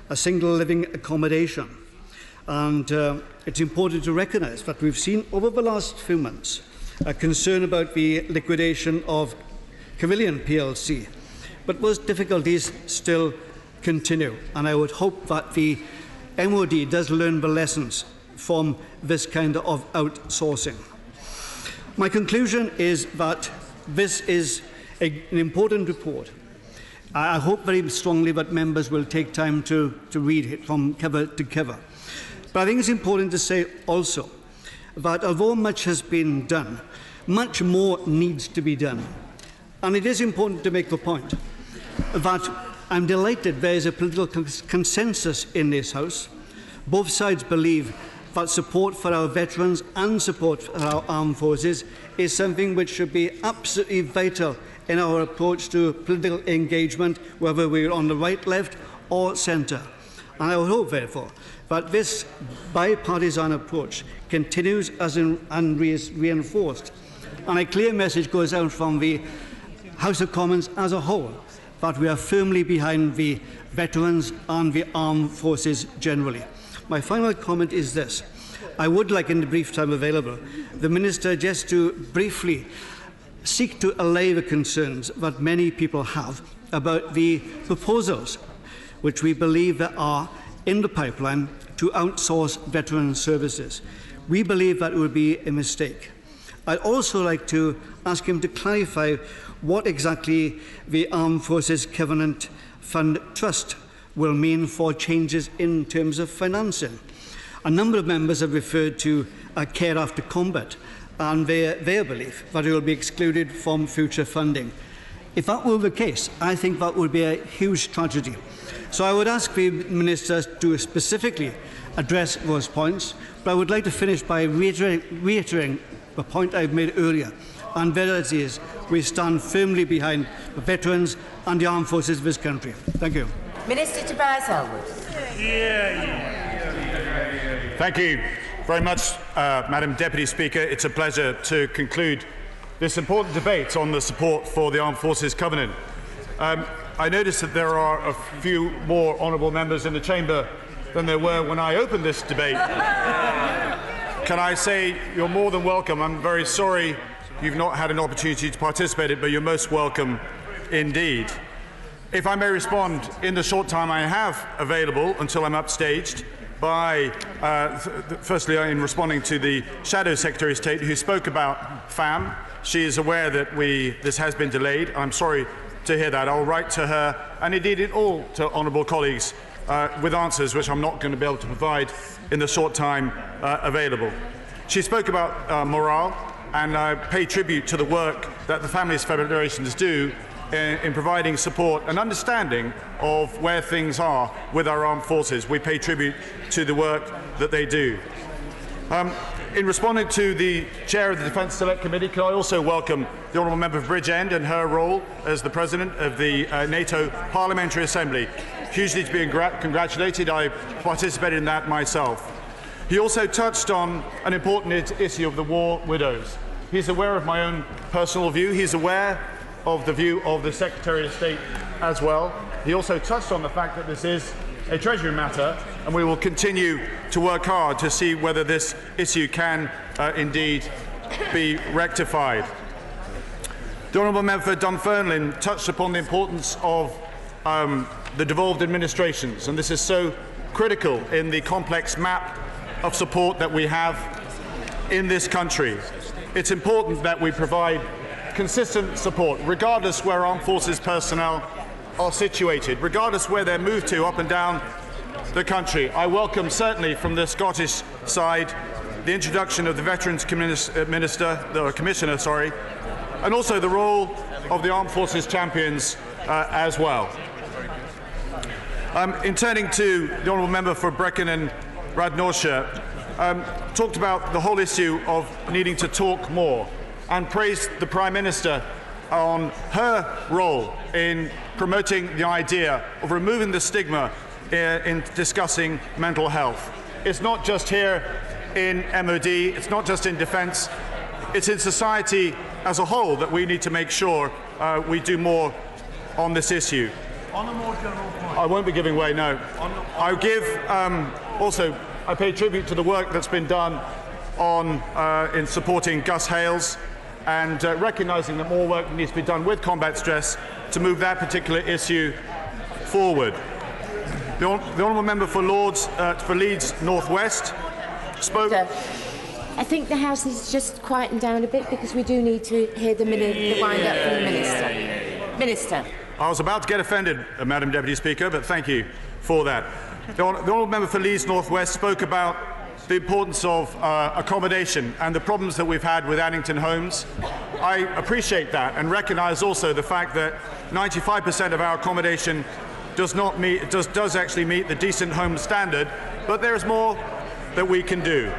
a single living accommodation. And it's important to recognise that we've seen over the last few months a concern about the liquidation of Pavilion plc, but those difficulties still continue, and I would hope that the MOD does learn the lessons from this kind of outsourcing. My conclusion is that this is an important report. I hope very strongly that members will take time to read it from cover to cover. But I think it's important to say also that although much has been done, much more needs to be done. And it is important to make the point that I'm delighted there is a political consensus in this House. Both sides believe that support for our veterans and support for our armed forces is something which should be absolutely vital in our approach to political engagement, whether we're on the right, left or centre. And I would hope, therefore, that this bipartisan approach continues and is reinforced. And a clear message goes out from the House of Commons as a whole that we are firmly behind the veterans and the armed forces generally. My final comment is this. I would like, in the brief time available, the Minister just to briefly seek to allay the concerns that many people have about the proposals which we believe that are in the pipeline to outsource veteran services. We believe that would be a mistake. I'd also like to ask him to clarify what exactly the Armed Forces Covenant Fund Trust will mean for changes in terms of financing. A number of members have referred to care after combat and their belief that it will be excluded from future funding. If that were the case, I think that would be a huge tragedy. So I would ask the Minister to specifically address those points, but I would like to finish by reiterating the point I've made earlier, and there it is, we stand firmly behind the veterans and the armed forces of this country. Thank you. Minister Tobias Ellwood. Thank you very much, Madam Deputy Speaker. It's a pleasure to conclude this important debate on the support for the Armed Forces Covenant. I notice that there are a few more honourable members in the chamber than there were when I opened this debate. Can I say you're more than welcome? I'm very sorry you've not had an opportunity to participate in it, but you're most welcome indeed. If I may respond in the short time I have available until I'm upstaged, by firstly in responding to the Shadow Secretary of State who spoke about FAM. She is aware that this has been delayed. I'm sorry to hear that. I'll write to her and indeed all to honourable colleagues with answers which I'm not going to be able to provide in the short time available. She spoke about morale, and I pay tribute to the work that the Families Federations do in providing support and understanding of where things are with our armed forces. We pay tribute to the work that they do. In responding to the Chair of the Defence Select Committee, can I also welcome the Honourable Member for Bridgend and her role as the President of the NATO Parliamentary Assembly. Hugely to be congratulated. I participated in that myself. He also touched on an important issue of the war widows. He's aware of my own personal view. He's aware of the view of the Secretary of State as well. He also touched on the fact that this is a Treasury matter, and we will continue to work hard to see whether this issue can indeed be rectified. The Honourable Member for Dunfermline touched upon the importance of the devolved administrations, and this is so critical in the complex map of support that we have in this country. It's important that we provide consistent support, regardless where armed forces personnel are situated, regardless where they're moved to up and down the country. I welcome, certainly from the Scottish side, the introduction of the Veterans Commissioner, and also the role of the Armed Forces Champions as well. In turning to the Honourable Member for Brecon and Radnorshire, talked about the whole issue of needing to talk more, and praised the Prime Minister on her role in promoting the idea of removing the stigma in discussing mental health. It's not just here in MOD, it's not just in defence, it's in society as a whole that we need to make sure we do more on this issue. On a more general point. I won't be giving way, no. I give, also, I pay tribute to the work that's been done on, in supporting Gus Hales and recognising that more work needs to be done with combat stress to move that particular issue forward. The Honourable Member for Leeds North West spoke. I think the House is just quietened down a bit because we do need to hear the wind-up from the Minister. Minister. I was about to get offended, Madam Deputy Speaker, but thank you for that. The Honourable Member for Leeds North West spoke about the importance of accommodation and the problems that we've had with Addington Homes. I appreciate that and recognise also the fact that 95% of our accommodation does actually meet the decent home standard, but there is more that we can do.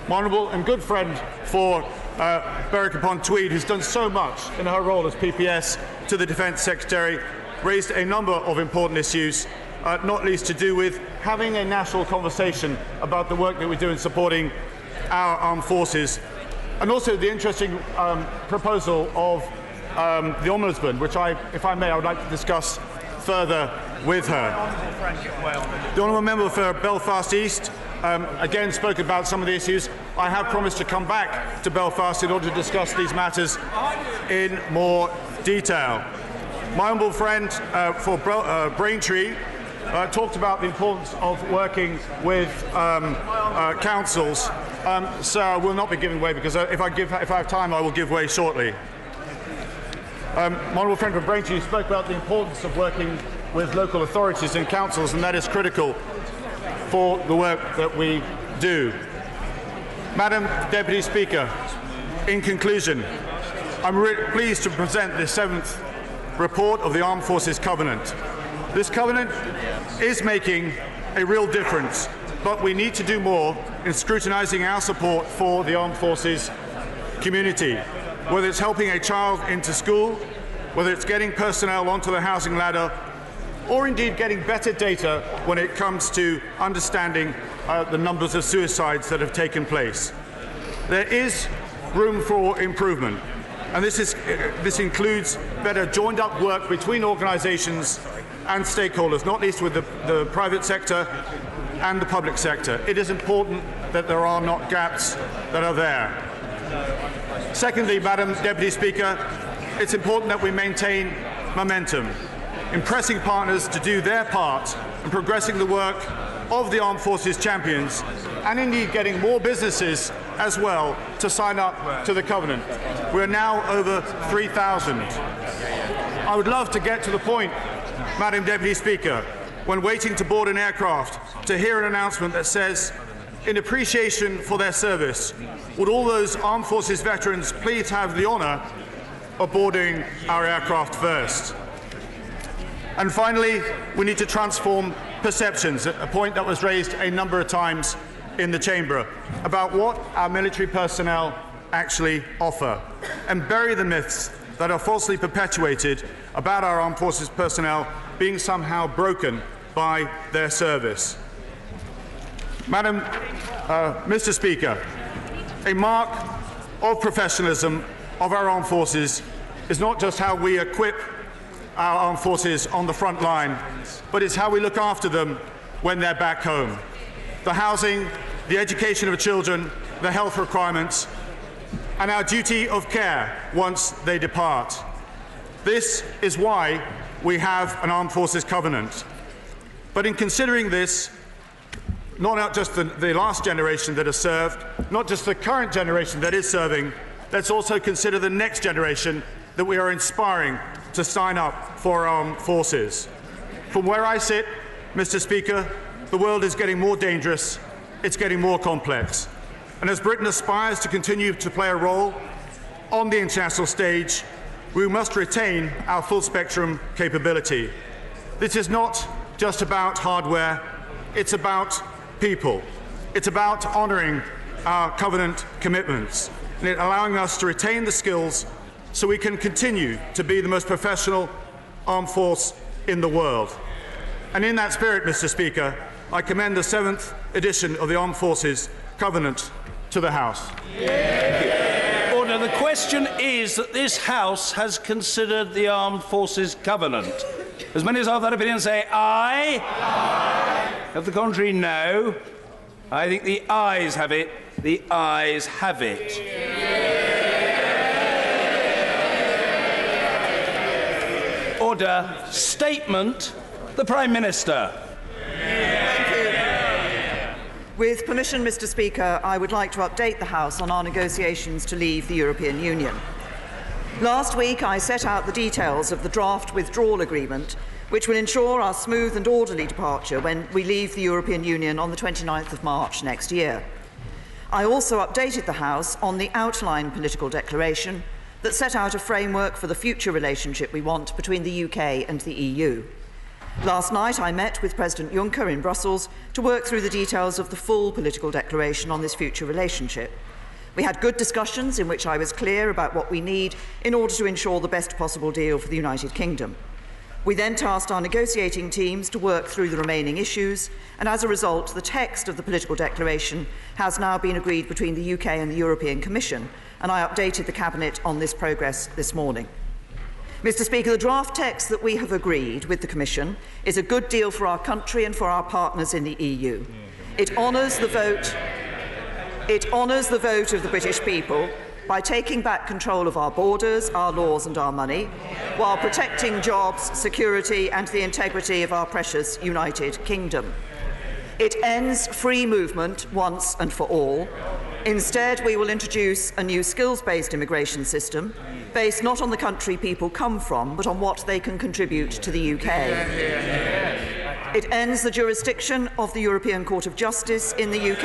My honourable and good friend for Berwick-upon-Tweed, who's done so much in her role as PPS to the Defence Secretary, raised a number of important issues, not least to do with having a national conversation about the work that we do in supporting our armed forces, and also the interesting proposal of the Ombudsman, which if I may, I would like to discuss further with her. The Honourable Member for Belfast East again spoke about some of the issues. I have promised to come back to Belfast in order to discuss these matters in more detail. My humble friend for Braintree talked about the importance of working with councils. So I will not be giving way because if I have time, I will give way shortly. My honourable friend from Braintree spoke about the importance of working with local authorities and councils, and that is critical for the work that we do. Madam Deputy Speaker, in conclusion, I'm pleased to present the 7th report of the Armed Forces Covenant. This covenant is making a real difference, but we need to do more in scrutinising our support for the armed forces community, whether it's helping a child into school, whether it's getting personnel onto the housing ladder, or indeed getting better data when it comes to understanding the numbers of suicides that have taken place. There is room for improvement, and this includes better joined-up work between organisations and stakeholders, not least with the private sector and the public sector. It is important that there are not gaps that are there. Secondly, Madam Deputy Speaker, it's important that we maintain momentum, impressing partners to do their part in progressing the work of the Armed Forces champions, and indeed getting more businesses as well to sign up to the Covenant. We're now over 3,000. I would love to get to the point, Madam Deputy Speaker, when waiting to board an aircraft, to hear an announcement that says, in appreciation for their service, would all those Armed Forces veterans please have the honour of boarding our aircraft first? And finally, we need to transform perceptions, a point that was raised a number of times in the Chamber, about what our military personnel actually offer, and bury the myths that are falsely perpetuated about our armed forces personnel being somehow broken by their service. Mr. Speaker, a mark of professionalism of our armed forces is not just how we equip our armed forces on the front line, but it's how we look after them when they're back home. The housing, the education of children, the health requirements, and our duty of care once they depart. This is why we have an Armed Forces Covenant. But in considering this, not just the last generation that has served, not just the current generation that is serving, let's also consider the next generation that we are inspiring to sign up for our armed forces. From where I sit, Mr. Speaker, the world is getting more dangerous, it's getting more complex. And as Britain aspires to continue to play a role on the international stage, we must retain our full-spectrum capability. This is not just about hardware, it's about people. It's about honouring our covenant commitments and allowing us to retain the skills so we can continue to be the most professional armed force in the world. And in that spirit, Mr. Speaker, I commend the 7th edition of the Armed Forces Covenant to the House. Yeah. Order. The question is that this House has considered the Armed Forces Covenant. As many as are of that opinion say aye. Aye. Of the contrary, no. I think the ayes have it. The ayes have it. Order. Statement. The Prime Minister. Thank you. With permission, Mr. Speaker, I would like to update the House on our negotiations to leave the European Union. Last week, I set out the details of the draft withdrawal agreement, which will ensure our smooth and orderly departure when we leave the European Union on the 29th of March next year. I also updated the House on the outline political declaration that set out a framework for the future relationship we want between the UK and the EU. Last night, I met with President Juncker in Brussels to work through the details of the full political declaration on this future relationship. We had good discussions in which I was clear about what we need in order to ensure the best possible deal for the United Kingdom. We then tasked our negotiating teams to work through the remaining issues, and as a result, the text of the political declaration has now been agreed between the UK and the European Commission, and I updated the Cabinet on this progress this morning. Mr. Speaker, the draft text that we have agreed with the Commission is a good deal for our country and for our partners in the EU. It honours the vote of the British people by taking back control of our borders, our laws and our money, while protecting jobs, security and the integrity of our precious United Kingdom. It ends free movement once and for all. Instead, we will introduce a new skills-based immigration system based not on the country people come from, but on what they can contribute to the UK. It ends the jurisdiction of the European Court of Justice in the UK.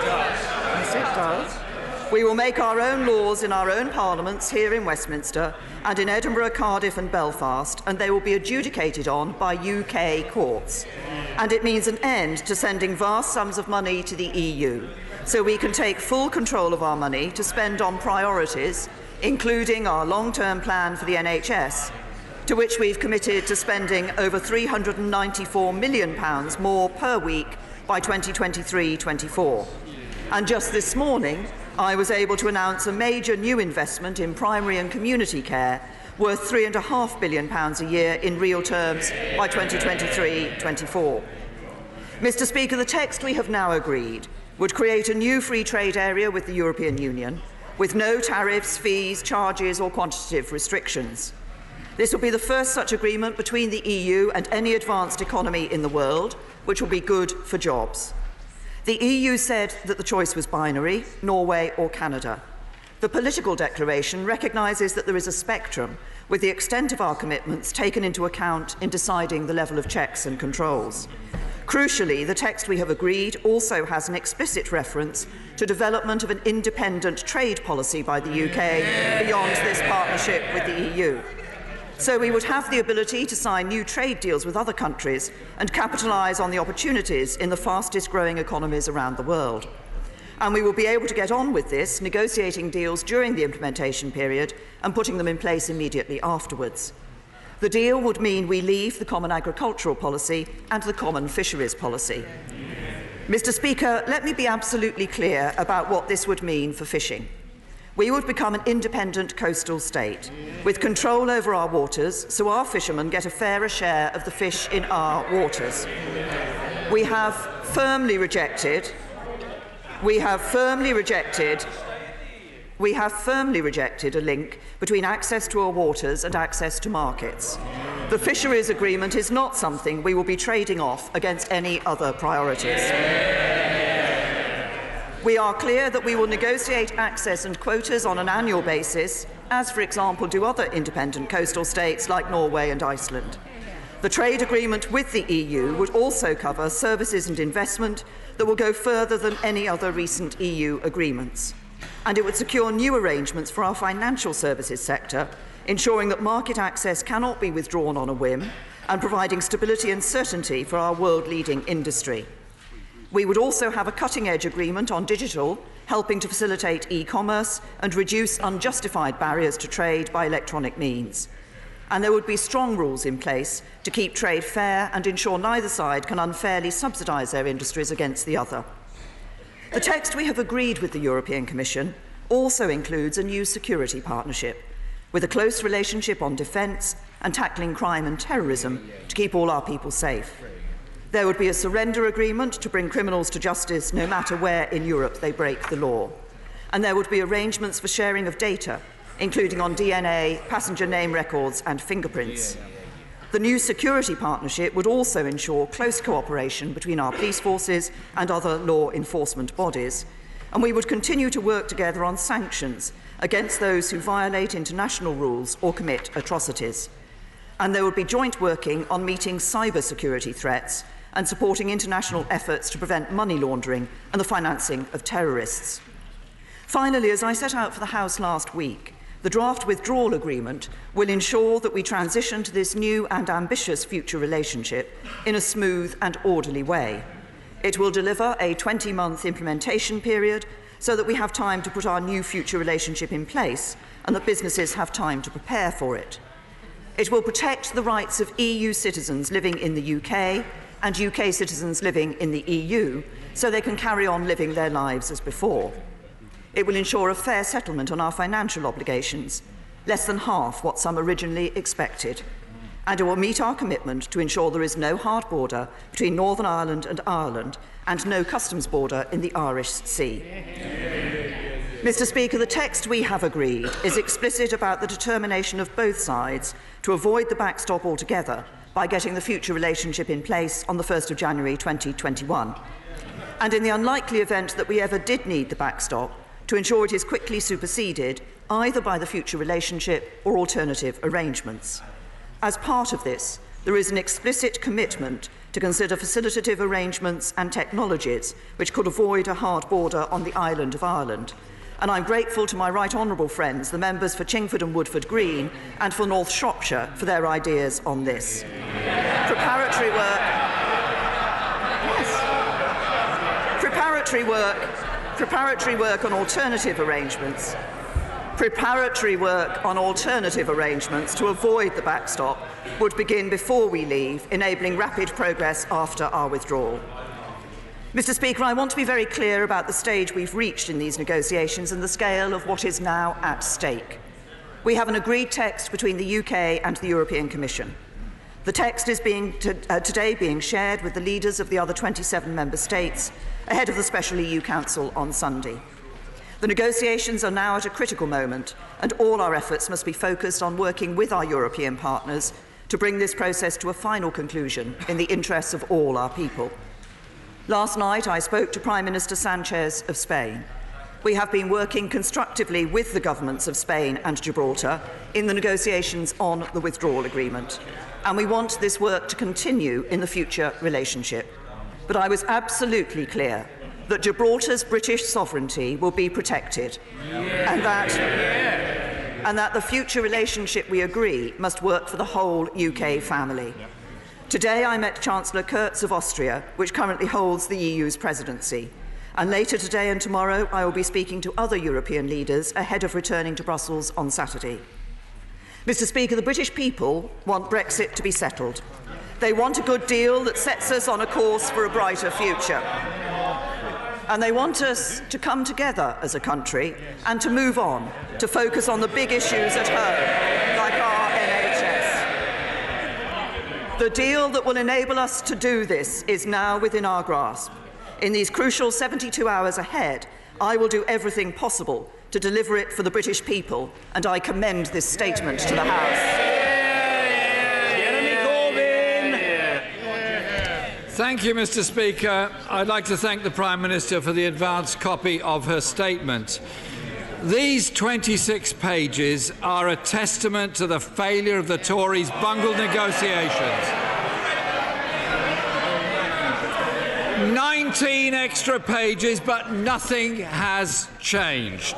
Yes, it does. We will make our own laws in our own parliaments here in Westminster and in Edinburgh, Cardiff and Belfast, and they will be adjudicated on by UK courts. And it means an end to sending vast sums of money to the EU, so we can take full control of our money to spend on priorities, including our long-term plan for the NHS, to which we've committed to spending over £394 million more per week by 2023-24. And just this morning, I was able to announce a major new investment in primary and community care worth £3.5 billion a year in real terms by 2023-24. Mr. Speaker, the text we have now agreed would create a new free trade area with the European Union, with no tariffs, fees, charges or quantitative restrictions. This will be the first such agreement between the EU and any advanced economy in the world, which will be good for jobs. The EU said that the choice was binary, Norway or Canada. The political declaration recognises that there is a spectrum, with the extent of our commitments taken into account in deciding the level of checks and controls. Crucially, the text we have agreed also has an explicit reference to development of an independent trade policy by the UK beyond this partnership with the EU. So we would have the ability to sign new trade deals with other countries and capitalise on the opportunities in the fastest growing economies around the world. And we will be able to get on with this, negotiating deals during the implementation period and putting them in place immediately afterwards. The deal would mean we leave the Common Agricultural Policy and the Common Fisheries Policy. Mr. Speaker, let me be absolutely clear about what this would mean for fishing. We would become an independent coastal state, with control over our waters, so our fishermen get a fairer share of the fish in our waters. We have firmly rejected a link between access to our waters and access to markets. The fisheries agreement is not something we will be trading off against any other priorities. We are clear that we will negotiate access and quotas on an annual basis, as, for example, do other independent coastal states like Norway and Iceland. The trade agreement with the EU would also cover services and investment that will go further than any other recent EU agreements. And it would secure new arrangements for our financial services sector, ensuring that market access cannot be withdrawn on a whim and providing stability and certainty for our world-leading industry. We would also have a cutting-edge agreement on digital, helping to facilitate e-commerce and reduce unjustified barriers to trade by electronic means. And there would be strong rules in place to keep trade fair and ensure neither side can unfairly subsidise their industries against the other. The text we have agreed with the European Commission also includes a new security partnership, with a close relationship on defence and tackling crime and terrorism to keep all our people safe. There would be a surrender agreement to bring criminals to justice no matter where in Europe they break the law. And there would be arrangements for sharing of data, including on DNA, passenger name records and fingerprints. The new security partnership would also ensure close cooperation between our police forces and other law enforcement bodies, and we would continue to work together on sanctions against those who violate international rules or commit atrocities. And there would be joint working on meeting cybersecurity threats and supporting international efforts to prevent money laundering and the financing of terrorists. Finally, as I set out for the House last week, the draft withdrawal agreement will ensure that we transition to this new and ambitious future relationship in a smooth and orderly way. It will deliver a 20-month implementation period so that we have time to put our new future relationship in place and that businesses have time to prepare for it. It will protect the rights of EU citizens living in the UK and UK citizens living in the EU so they can carry on living their lives as before. It will ensure a fair settlement on our financial obligations, less than half what some originally expected. And it will meet our commitment to ensure there is no hard border between Northern Ireland and Ireland and no customs border in the Irish Sea. Mr. Speaker, the text we have agreed is explicit about the determination of both sides to avoid the backstop altogether by getting the future relationship in place on the 1st of January 2021. And in the unlikely event that we ever did need the backstop, to ensure it is quickly superseded either by the future relationship or alternative arrangements. As part of this, there is an explicit commitment to consider facilitative arrangements and technologies which could avoid a hard border on the island of Ireland. And I'm grateful to my right honourable friends, the members for Chingford and Woodford Green and for North Shropshire, for their ideas on this. Preparatory work on alternative arrangements to avoid the backstop would begin before we leave, enabling rapid progress after our withdrawal. Mr. Speaker, I want to be very clear about the stage we've reached in these negotiations and the scale of what is now at stake. We have an agreed text between the UK and the European Commission. The text is today being shared with the leaders of the other 27 member states ahead of the Special EU Council on Sunday. The negotiations are now at a critical moment, and all our efforts must be focused on working with our European partners to bring this process to a final conclusion in the interests of all our people. Last night, I spoke to Prime Minister Sanchez of Spain. We have been working constructively with the governments of Spain and Gibraltar in the negotiations on the withdrawal agreement, and we want this work to continue in the future relationship. But I was absolutely clear that Gibraltar's British sovereignty will be protected, and that the future relationship we agree must work for the whole UK family. Today I met Chancellor Kurz of Austria, which currently holds the EU's presidency. And later today and tomorrow I will be speaking to other European leaders ahead of returning to Brussels on Saturday. Mr. Speaker, the British people want Brexit to be settled. They want a good deal that sets us on a course for a brighter future. And they want us to come together as a country and to move on, to focus on the big issues at home, like our NHS. The deal that will enable us to do this is now within our grasp. In these crucial 72 hours ahead, I will do everything possible to deliver it for the British people, and I commend this statement to the House. Thank you, Mr. Speaker. I'd like to thank the Prime Minister for the advance copy of her statement. These 26 pages are a testament to the failure of the Tories' bungled negotiations. 19 extra pages, but nothing has changed.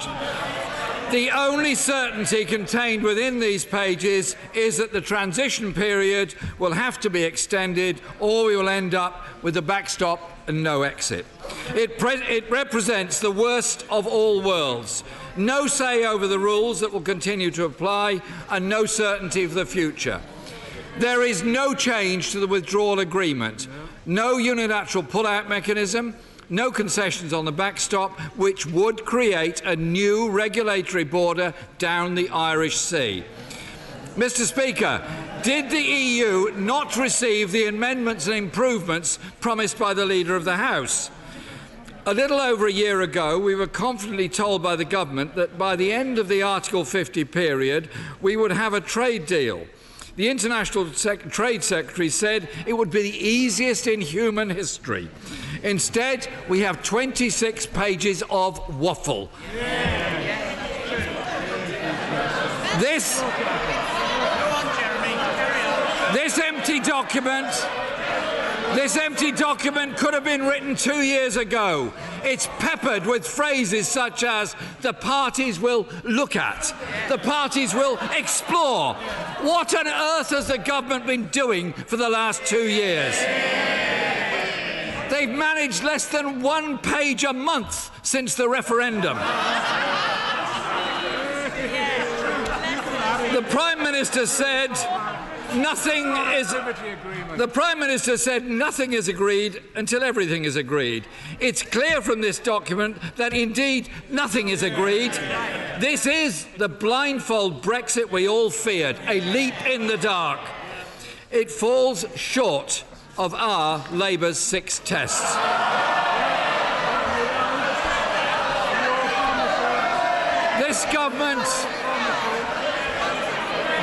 The only certainty contained within these pages is that the transition period will have to be extended, or we will end up with a backstop and no exit. It represents the worst of all worlds. No say over the rules that will continue to apply, and no certainty for the future. There is no change to the withdrawal agreement, no unilateral pull-out mechanism, no concessions on the backstop, which would create a new regulatory border down the Irish Sea. Mr. Speaker, did the EU not receive the amendments and improvements promised by the Leader of the House? A little over a year ago, we were confidently told by the government that by the end of the Article 50 period, we would have a trade deal. The International Trade Secretary said it would be the easiest in human history. Instead, we have 26 pages of waffle. This empty document could have been written 2 years ago. It's peppered with phrases such as the parties will look at, the parties will explore. What on earth has the government been doing for the last 2 years? They've managed less than 1 page a month since the referendum. The Prime Minister said nothing is agreed until everything is agreed. It's clear from this document that indeed nothing is agreed. This is the blindfold Brexit we all feared, a leap in the dark. It falls short of our Labour's 6 tests.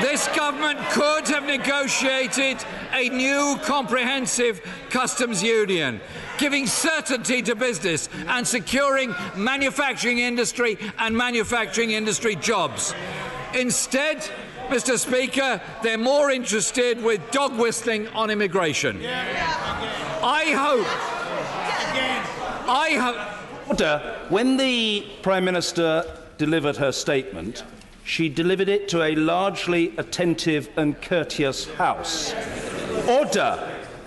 This government could have negotiated a new comprehensive customs union, giving certainty to business and securing manufacturing industry and manufacturing industry jobs. Instead, Mr. Speaker, they're more interested with dog whistling on immigration. I hope. When the Prime Minister delivered her statement, she delivered it to a largely attentive and courteous House. Order.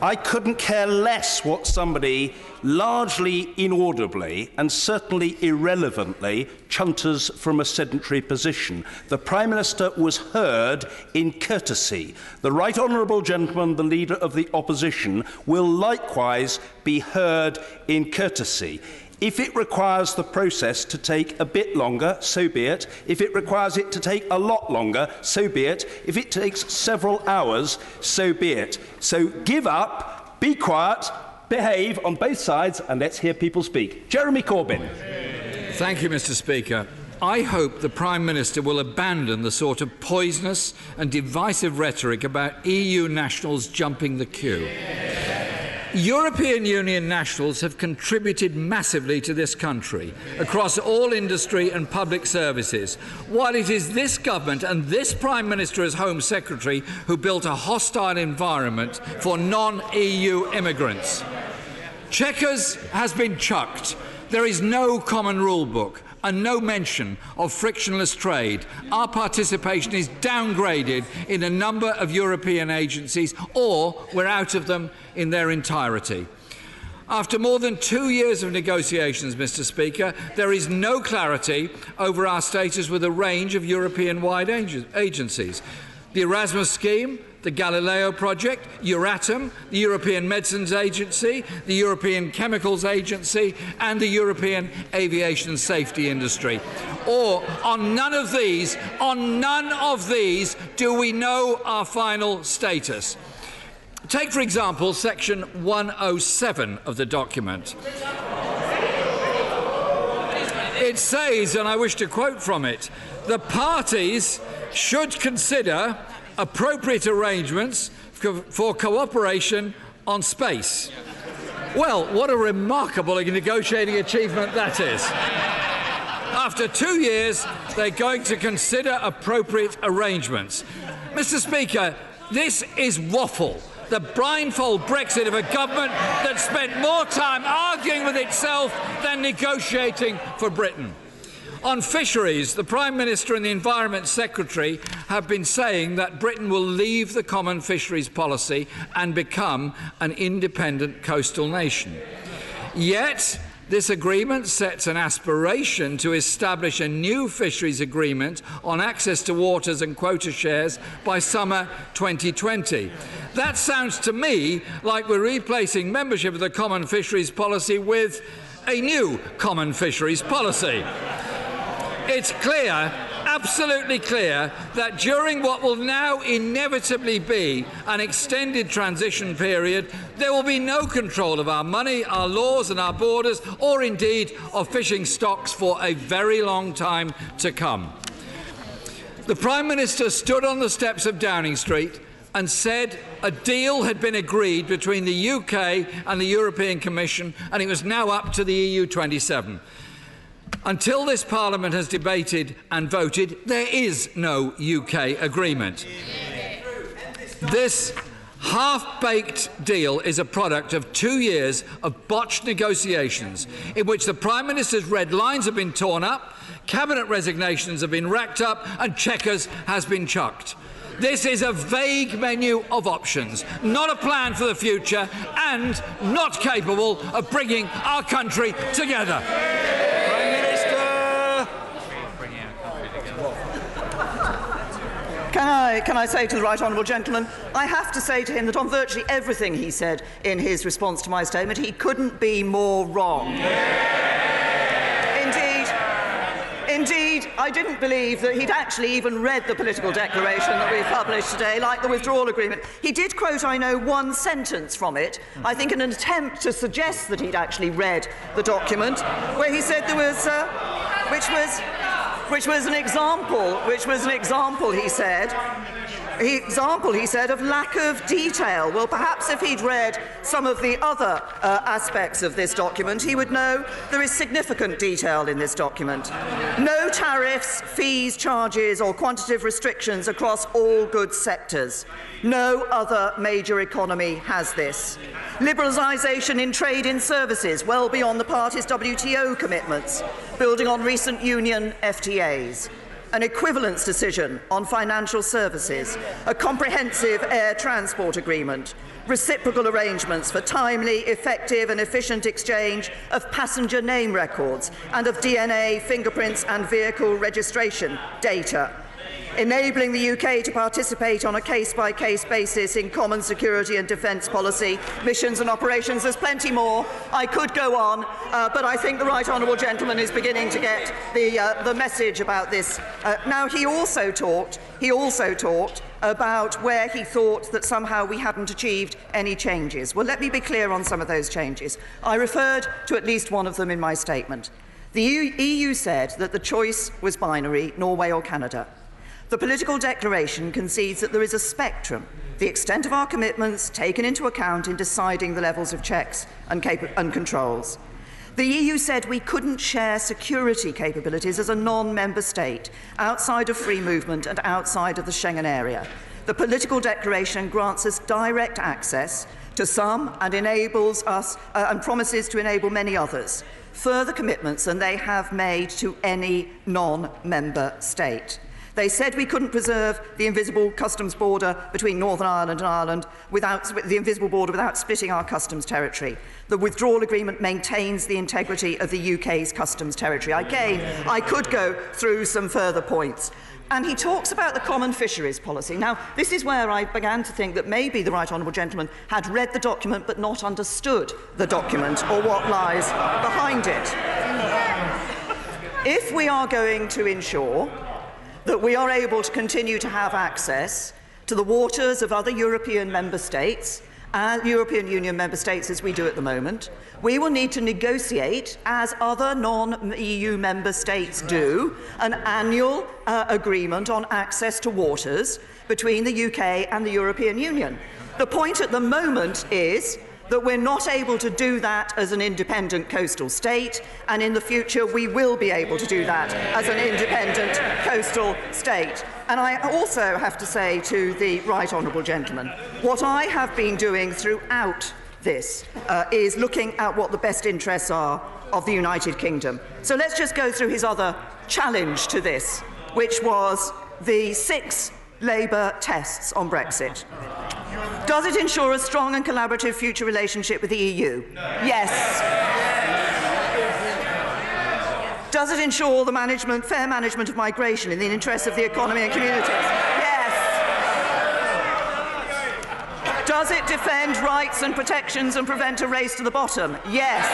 I couldn't care less what somebody largely inaudibly and certainly irrelevantly chunters from a sedentary position. The Prime Minister was heard in courtesy. The Right Honourable Gentleman, the Leader of the Opposition, will likewise be heard in courtesy. If it requires the process to take a bit longer, so be it. If it requires it to take a lot longer, so be it. If it takes several hours, so be it. So give up, be quiet, behave on both sides, and let's hear people speak. Jeremy Corbyn. Thank you, Mr. Speaker. I hope the Prime Minister will abandon the sort of poisonous and divisive rhetoric about EU nationals jumping the queue. European Union nationals have contributed massively to this country across all industry and public services, while it is this government and this Prime Minister as Home Secretary who built a hostile environment for non-EU immigrants. Chequers has been chucked. There is no common rulebook and no mention of frictionless trade. Our participation is downgraded in a number of European agencies, or we're out of them in their entirety. After more than 2 years of negotiations, Mr. Speaker, there is no clarity over our status with a range of European-wide agencies. The Erasmus scheme, the Galileo project, Euratom, the European Medicines Agency, the European Chemicals Agency and the European Aviation Safety Industry. Or on none of these do we know our final status. Take, for example, section 107 of the document. It says, and I wish to quote from it, the parties should consider appropriate arrangements for cooperation on space. Well, what a remarkable negotiating achievement that is. After 2 years, they're going to consider appropriate arrangements. Mr. Speaker, this is waffle. The blindfold Brexit of a government that spent more time arguing with itself than negotiating for Britain. On fisheries, the Prime Minister and the Environment Secretary have been saying that Britain will leave the common fisheries policy and become an independent coastal nation. Yet, This agreement sets an aspiration to establish a new fisheries agreement on access to waters and quota shares by summer 2020. That sounds to me like we're replacing membership of the Common Fisheries Policy with a new Common Fisheries Policy. It's clear, absolutely clear, that during what will now inevitably be an extended transition period, there will be no control of our money, our laws and our borders, or indeed of fishing stocks for a very long time to come. The Prime Minister stood on the steps of Downing Street and said a deal had been agreed between the UK and the European Commission, and it was now up to the EU 27. Until this Parliament has debated and voted, there is no UK agreement. This half-baked deal is a product of 2 years of botched negotiations in which the Prime Minister's red lines have been torn up, cabinet resignations have been racked up and Chequers has been chucked. This is a vague menu of options, not a plan for the future and not capable of bringing our country together. Prime Minister! Can I say to the Right Honourable Gentleman, I have to say to him that on virtually everything he said in his response to my statement, he couldn't be more wrong. Indeed, I didn't believe that he'd actually even read the political declaration that we've published today, like the withdrawal agreement. He did quote, I know, one sentence from it, I think in an attempt to suggest that he'd actually read the document, where he said there was, which was an example, he said, of lack of detail. Well, perhaps if he'd read some of the other aspects of this document, he would know there is significant detail in this document. No tariffs, fees, charges or quantitative restrictions across all goods sectors. No other major economy has this. Liberalisation in trade in services, well beyond the parties' WTO commitments, building on recent union FTAs. An equivalence decision on financial services, a comprehensive air transport agreement, reciprocal arrangements for timely, effective and efficient exchange of passenger name records and of DNA, fingerprints and vehicle registration data, enabling the UK to participate on a case-by-case basis in common security and defence policy, missions and operations. There's plenty more. I could go on, but I think the Right Honourable Gentleman is beginning to get the message about this. Now, he also talked about where he thought that somehow we hadn't achieved any changes. Well, let me be clear on some of those changes. I referred to at least one of them in my statement. The EU said that the choice was binary, Norway or Canada. The political declaration concedes that there is a spectrum, the extent of our commitments taken into account in deciding the levels of checks and controls. The EU said we couldn't share security capabilities as a non-member state outside of free movement and outside of the Schengen area. The political declaration grants us direct access to some and enables us and promises to enable many others further commitments than they have made to any non-member state. They said we couldn't preserve the invisible customs border between Northern Ireland and Ireland without splitting our customs territory. The withdrawal agreement maintains the integrity of the UK's customs territory. Again, I could go through some further points. And he talks about the common fisheries policy. Now, this is where I began to think that maybe the Right Honourable Gentleman had read the document but not understood the document or what lies behind it. If we are going to ensure that we are able to continue to have access to the waters of other European member states and European Union member states as we do at the moment, we will need to negotiate, as other non-EU member states do, an annual agreement on access to waters between the UK and the European Union. The point at the moment is that we're not able to do that as an independent coastal state, and in the future we will be able to do that as an independent coastal state. And I also have to say to the Right Honourable Gentleman, what I have been doing throughout this is looking at what the best interests are of the United Kingdom. So let's just go through his other challenge to this, which was the 6 Labour tests on Brexit. Does it ensure a strong and collaborative future relationship with the EU? Yes. Does it ensure the fair management of migration in the interests of the economy and communities? Yes. Does it defend rights and protections and prevent a race to the bottom? Yes.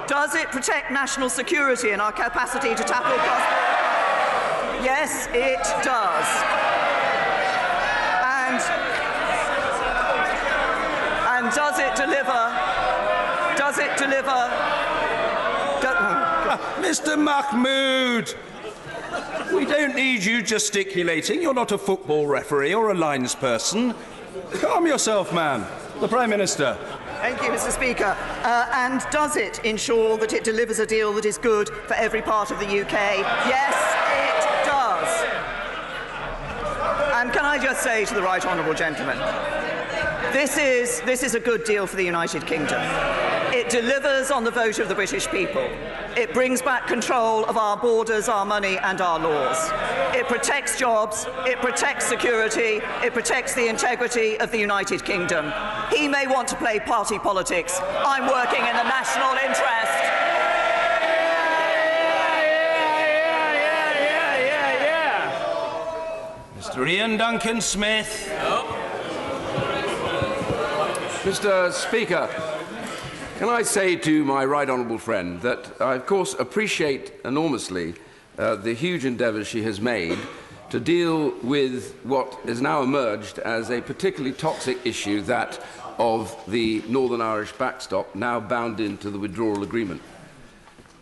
Does it protect national security and our capacity to tackle cross-border? Yes, it does. And does it deliver? Does it deliver? Mr. Mahmood, we don't need you gesticulating. You're not a football referee or a linesperson. Calm yourself, man. The Prime Minister. Thank you, Mr. Speaker. And does it ensure that it delivers a deal that is good for every part of the UK? Yes, it does. And can I just say to the right honourable gentleman, this is a good deal for the United Kingdom. It delivers on the vote of the British people. It brings back control of our borders, our money and our laws. It protects jobs, it protects security, it protects the integrity of the United Kingdom. He may want to play party politics. I'm working in the national interest. Mr. Ian Duncan Smith. Mr. Speaker, can I say to my right honourable friend that I, of course, appreciate enormously the huge endeavours she has made to deal with what has now emerged as a particularly toxic issue, that of the Northern Irish backstop, now bound into the withdrawal agreement.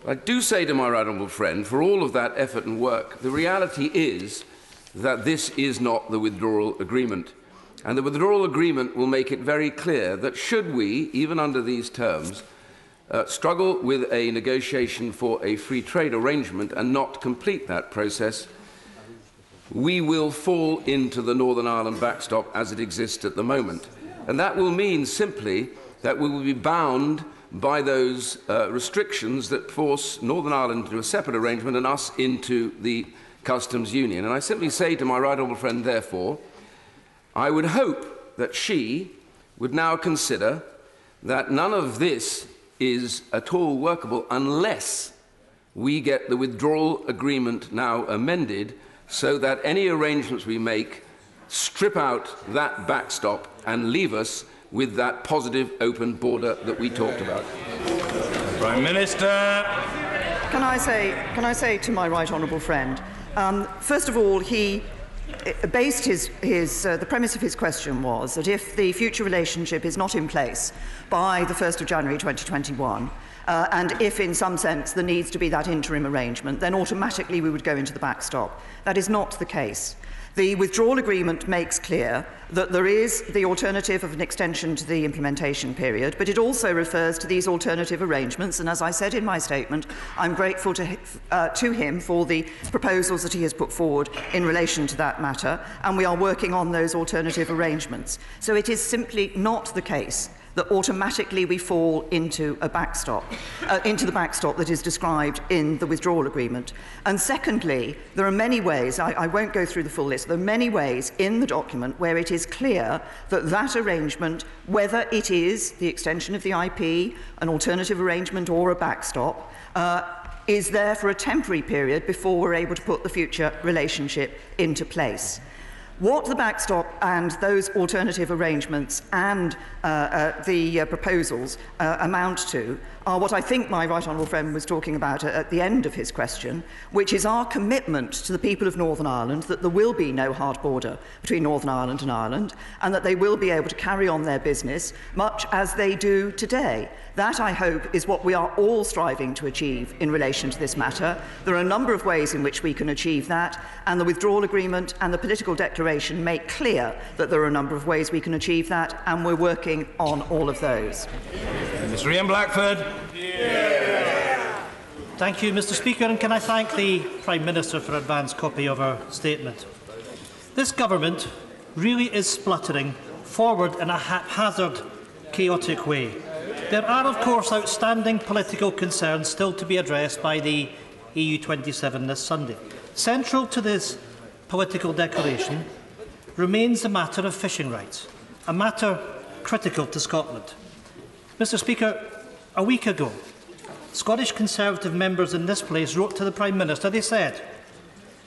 I do say to my right honourable friend, for all of that effort and work, the reality is that this is not the withdrawal agreement. And the withdrawal agreement will make it very clear that should we, even under these terms, struggle with a negotiation for a free trade arrangement and not complete that process, we will fall into the Northern Ireland backstop as it exists at the moment. And that will mean simply that we will be bound by those restrictions that force Northern Ireland into a separate arrangement and us into the customs union. And I simply say to my right honourable friend, therefore, I would hope that she would now consider that none of this is at all workable unless we get the withdrawal agreement now amended so that any arrangements we make strip out that backstop and leave us with that positive open border that we talked about. Prime Minister. Can I say to my right honourable friend, first of all, he based the premise of his question was that if the future relationship is not in place by the 1st of January 2021, and if in some sense there needs to be that interim arrangement, then automatically we would go into the backstop. That is not the case. The withdrawal agreement makes clear that there is the alternative of an extension to the implementation period, but it also refers to these alternative arrangements, and as I said in my statement, I'm grateful to him for the proposals that he has put forward in relation to that matter, and we are working on those alternative arrangements. So it is simply not the case that automatically we fall into a backstop, into the backstop that is described in the withdrawal agreement. And secondly, there are many ways, I won't go through the full list, there are many ways in the document where it is clear that that arrangement, whether it is the extension of the IP, an alternative arrangement or a backstop, is there for a temporary period before we're able to put the future relationship into place. What the backstop and those alternative arrangements and the proposals amount to are what I think my right honourable friend was talking about at the end of his question, which is our commitment to the people of Northern Ireland that there will be no hard border between Northern Ireland and Ireland, and that they will be able to carry on their business much as they do today. That, I hope, is what we are all striving to achieve in relation to this matter. There are a number of ways in which we can achieve that, and the withdrawal agreement and the political declaration make clear that there are a number of ways we can achieve that, and we're working on all of those. Mr. Ian Blackford. Thank you, Mr. Speaker, and can I thank the Prime Minister for an advance copy of her statement. This government really is spluttering forward in a haphazard, chaotic way. There are, of course, outstanding political concerns still to be addressed by the EU27 this Sunday. Central to this political declaration remains the matter of fishing rights, a matter critical to Scotland. Mr. Speaker, a week ago, Scottish Conservative members in this place wrote to the Prime Minister. They said,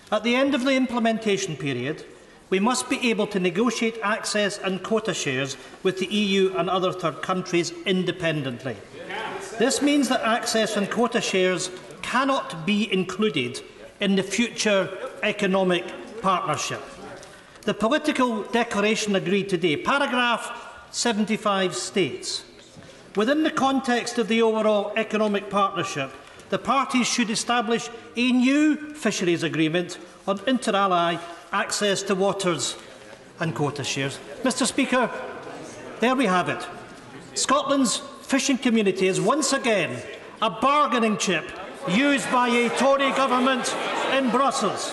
"At the end of the implementation period, we must be able to negotiate access and quota shares with the EU and other third countries independently. This means that access and quota shares cannot be included in the future economic partnership." The political declaration agreed today, paragraph 75 states, "Within the context of the overall economic partnership, the parties should establish a new fisheries agreement on inter-ally access to waters and quota shares." Mr Speaker, there we have it. Scotland's fishing community is once again a bargaining chip used by a Tory government in Brussels.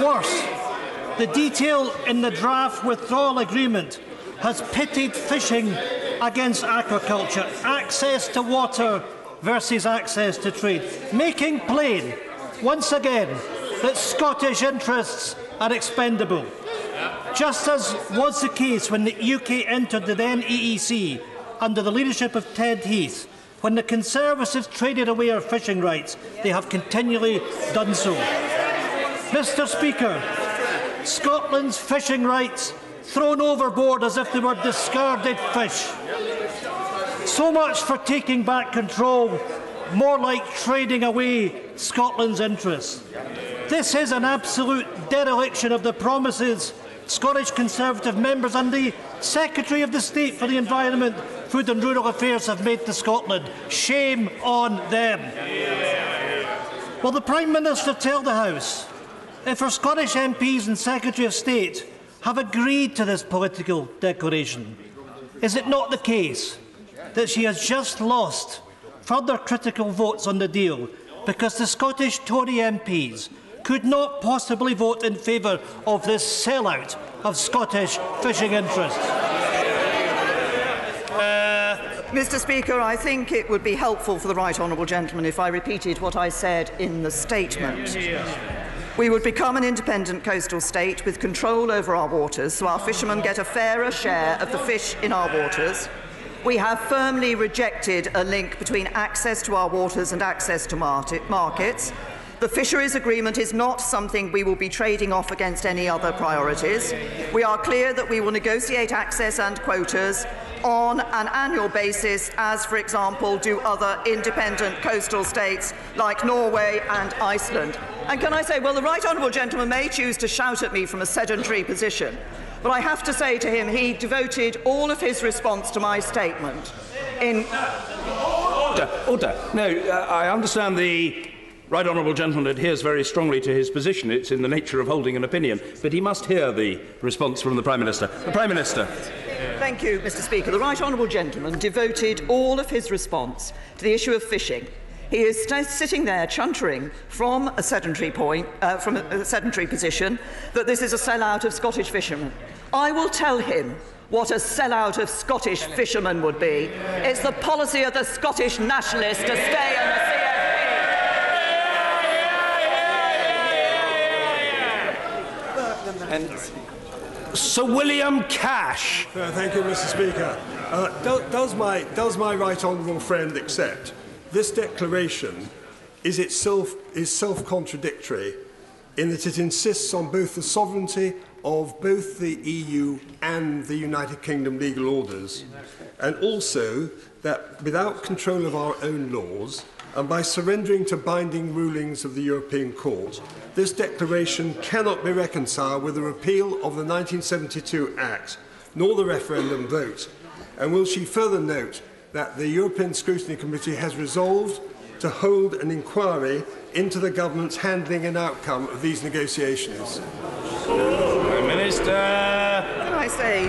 Worse, the detail in the draft withdrawal agreement has pitted fishing against aquaculture, access to water versus access to trade, making plain, once again, that Scottish interests are expendable. Just as was the case when the UK entered the then EEC under the leadership of Ted Heath, when the Conservatives traded away our fishing rights, they have continually done so. Mr Speaker, Scotland's fishing rights thrown overboard as if they were discarded fish. So much for taking back control, more like trading away Scotland's interests. This is an absolute dereliction of the promises Scottish Conservative members and the Secretary of the State for the Environment, Food and Rural Affairs have made to Scotland. Shame on them. Will the Prime Minister tell the House if her Scottish MPs and Secretary of State have agreed to this political declaration? Is it not the case that she has just lost further critical votes on the deal because the Scottish Tory MPs could not possibly vote in favour of this sellout of Scottish fishing interests? Mr Speaker, I think it would be helpful for the Right Honourable Gentleman if I repeated what I said in the statement. We would become an independent coastal state with control over our waters, so our fishermen get a fairer share of the fish in our waters. We have firmly rejected a link between access to our waters and access to markets. The Fisheries Agreement is not something we will be trading off against any other priorities. We are clear that we will negotiate access and quotas on an annual basis, as, for example, do other independent coastal states like Norway and Iceland. And can I say, well, the Right Honourable Gentleman may choose to shout at me from a sedentary position, but I have to say to him, he devoted all of his response to my statement in... Order. No, I understand the Right Honourable Gentleman adheres very strongly to his position. It's in the nature of holding an opinion. But he must hear the response from the Prime Minister. The Prime Minister. Thank you, Mr Speaker. The Right Honourable Gentleman devoted all of his response to the issue of fishing. He is sitting there chuntering from a sedentary position that this is a sellout of Scottish fishermen. I will tell him what a sellout of Scottish fishermen would be. It's the policy of the Scottish nationalists to stay in the CFP. And Sir William Cash. Thank you, Mr Speaker. Does my right honourable friend accept this declaration is self-contradictory in that it insists on both the sovereignty of both the EU and the United Kingdom legal orders, and also that without control of our own laws and by surrendering to binding rulings of the European Court, this declaration cannot be reconciled with the repeal of the 1972 Act, nor the referendum vote? And will she further note that the European Scrutiny Committee has resolved to hold an inquiry into the government's handling and outcome of these negotiations? Prime Minister.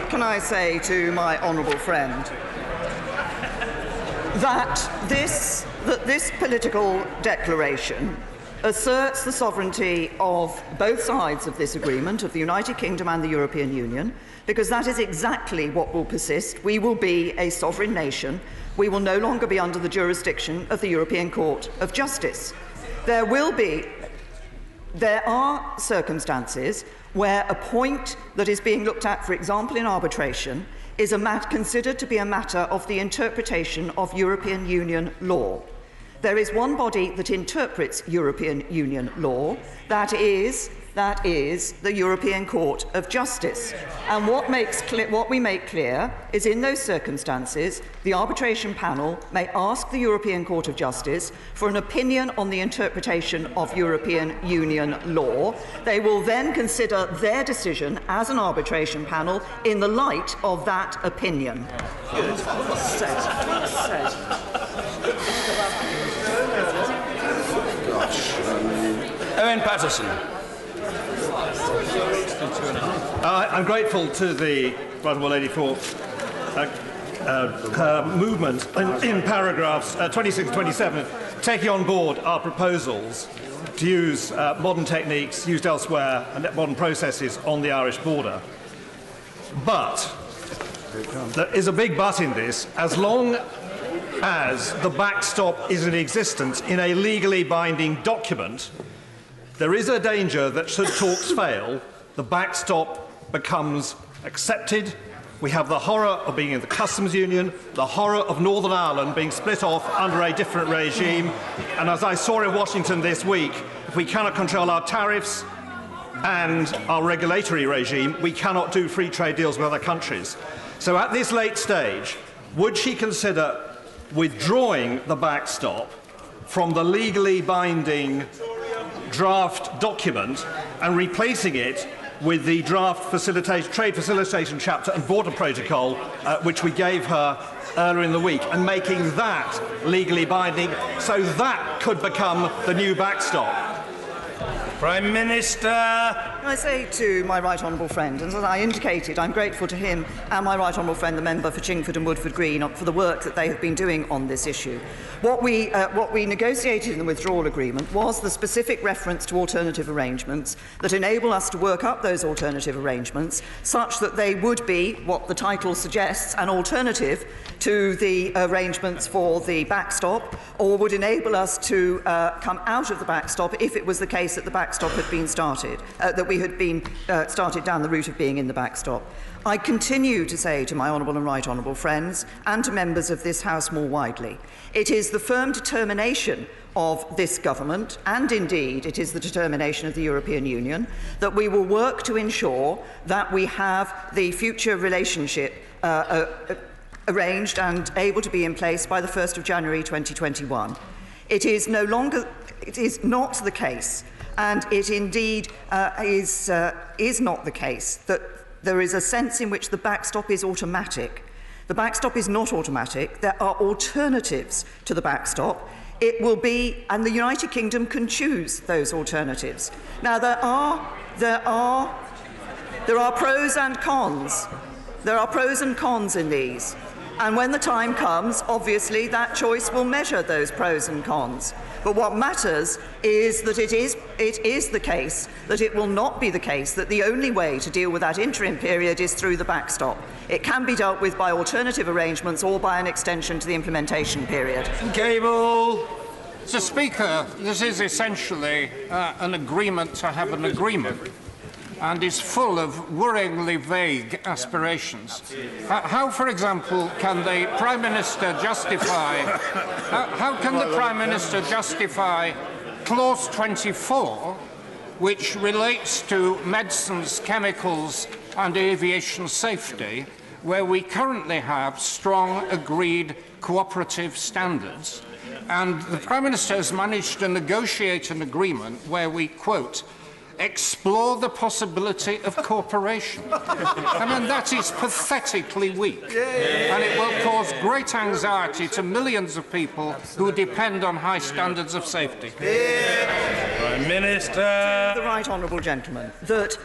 Can I say to my honourable friend that this political declaration asserts the sovereignty of both sides of this agreement, of the United Kingdom and the European Union, because that is exactly what will persist. We will be a sovereign nation. We will no longer be under the jurisdiction of the European Court of Justice. There are circumstances where a point that is being looked at, for example, in arbitration, is considered to be a matter of the interpretation of European Union law. There is one body that interprets European Union law, that is the European Court of Justice. And what we make clear is, in those circumstances, the arbitration panel may ask the European Court of Justice for an opinion on the interpretation of European Union law. They will then consider their decision as an arbitration panel in the light of that opinion. Owen Patterson. I'm grateful to the Honourable Lady for her movement in paragraphs 26 and 27, taking on board our proposals to use modern techniques used elsewhere and modern processes on the Irish border. But there is a big but in this. As long as the backstop is in existence in a legally binding document, there is a danger that should talks fail, the backstop becomes accepted. We have the horror of being in the customs union, the horror of Northern Ireland being split off under a different regime, and as I saw in Washington this week, if we cannot control our tariffs and our regulatory regime, we cannot do free trade deals with other countries. So at this late stage, would she consider withdrawing the backstop from the legally binding draft document and replacing it with the draft trade facilitation chapter and border protocol, which we gave her earlier in the week, and making that legally binding so that could become the new backstop? Prime Minister. Can I say to my right honourable friend, and as I indicated, I'm grateful to him and my right honourable friend, the member for Chingford and Woodford Green, for the work that they have been doing on this issue. What we negotiated in the withdrawal agreement was the specific reference to alternative arrangements that enable us to work up those alternative arrangements such that they would be, what the title suggests, an alternative to the arrangements for the backstop, or would enable us to come out of the backstop if it was the case that the backstop had been started, that we had been started down the route of being in the backstop. I continue to say to my honourable and right honourable friends, and to members of this House more widely, it is the firm determination of this government, and indeed it is the determination of the European Union, that we will work to ensure that we have the future relationship arranged and able to be in place by the 1st of January 2021. It is not the case, and it indeed is not the case, that there is a sense in which the backstop is automatic. The backstop is not automatic. There are alternatives to the backstop. It will be, and the United Kingdom can choose those alternatives. Now, there are pros and cons. There are pros and cons in these. And when the time comes, obviously, that choice will measure those pros and cons. But what matters is that it is the case that it will not be the case that the only way to deal with that interim period is through the backstop. It can be dealt with by alternative arrangements or by an extension to the implementation period. Gable. Mr. Speaker, this is essentially an agreement to have an agreement, and is full of worryingly vague aspirations. How, for example, can the Prime Minister justify how can the Prime Minister justify clause 24, which relates to medicines, chemicals and aviation safety, where we currently have strong agreed cooperative standards, and the Prime Minister has managed to negotiate an agreement where we, quote, explore the possibility of cooperation. I mean, that is pathetically weak. And it will cause great anxiety to millions of people who depend on high standards of safety. Prime Minister. The right honourable gentleman, that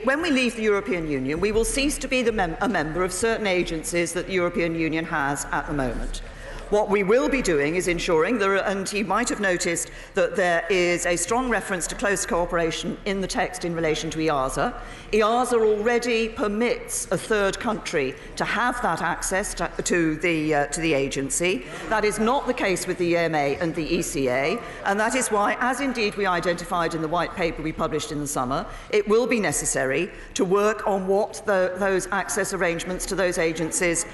when we leave the European Union, we will cease to be a member of certain agencies that the European Union has at the moment. What we will be doing is ensuring, and you might have noticed that there is a strong reference to close cooperation in the text in relation to EASA. EASA already permits a third country to have that access to the agency. That is not the case with the EMA and the ECA, and that is why, as indeed we identified in the white paper we published in the summer, it will be necessary to work on what those access arrangements to those agencies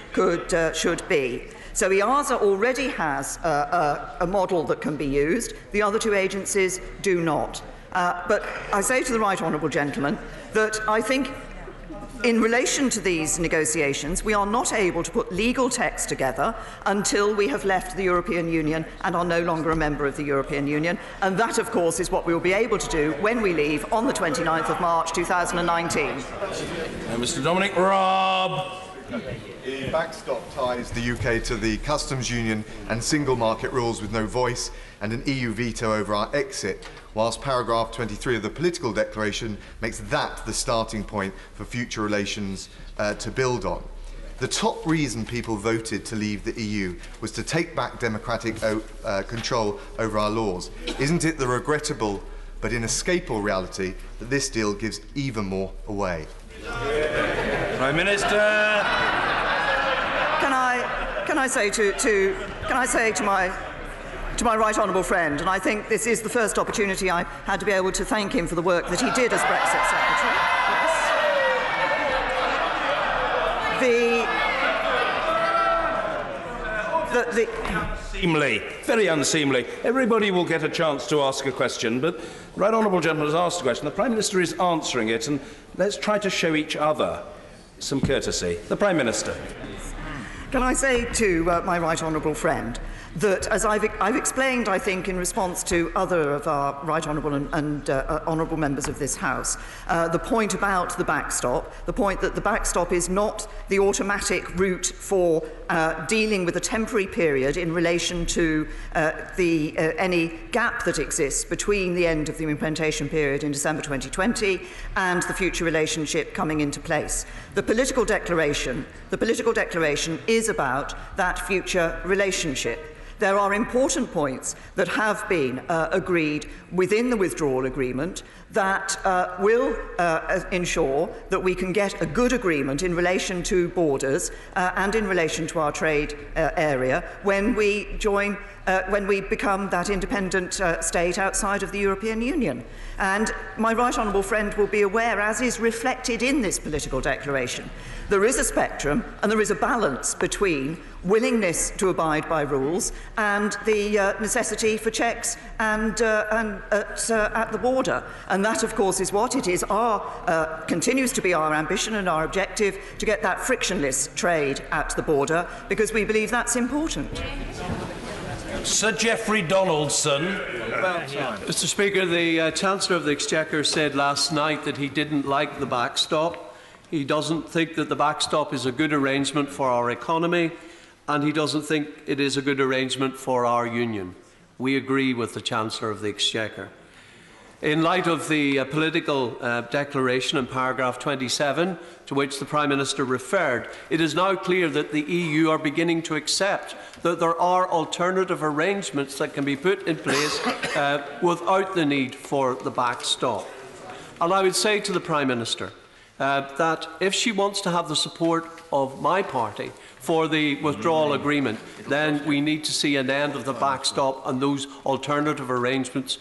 should be. So EASA already has a model that can be used. The other two agencies do not. But I say to the right honourable gentleman that I think in relation to these negotiations, we are not able to put legal text together until we have left the European Union and are no longer a member of the European Union. And that, of course, is what we will be able to do when we leave on the 29th of March 2019. Mr. Dominic Raab. The backstop ties the UK to the customs union and single market rules with no voice and an EU veto over our exit, whilst paragraph 23 of the political declaration makes that the starting point for future relations to build on. The top reason people voted to leave the EU was to take back democratic control over our laws. Isn't it the regrettable but inescapable reality that this deal gives even more away? Prime Minister. Can I say to my right honourable friend, and I think this is the first opportunity I had to be able to thank him for the work that he did as Brexit Unseemly, very unseemly. Everybody will get a chance to ask a question, but the right honourable gentleman has asked a question. The Prime Minister is answering it, and let's try to show each other some courtesy. The Prime Minister. Can I say to my right honourable friend that, as I've explained, I think, in response to other of our right honourable and honourable members of this House, the point about the backstop, the point that the backstop is not the automatic route for dealing with a temporary period in relation to any gap that exists between the end of the implementation period in December 2020 and the future relationship coming into place. The political declaration is about that future relationship. There are important points that have been agreed within the withdrawal agreement that will ensure that we can get a good agreement in relation to borders and in relation to our trade area when we join, when we become that independent state outside of the European Union. And my right honourable friend will be aware, as is reflected in this political declaration, there is a spectrum and there is a balance between willingness to abide by rules and the necessity for checks and at the border. And that, of course, is what it is. Continues to be our ambition and our objective to get that frictionless trade at the border, because we believe that's important. Sir Geoffrey Donaldson. Mr. Speaker, the Chancellor of the Exchequer said last night that he didn't like the backstop. He doesn't think that the backstop is a good arrangement for our economy, and he doesn't think it is a good arrangement for our union. We agree with the Chancellor of the Exchequer. In light of the political declaration in paragraph 27, to which the Prime Minister referred, it is now clear that the EU are beginning to accept that there are alternative arrangements that can be put in place without the need for the backstop. And I would say to the Prime Minister that if she wants to have the support of my party for the withdrawal agreement, then we need to see an end of the backstop and those alternative arrangements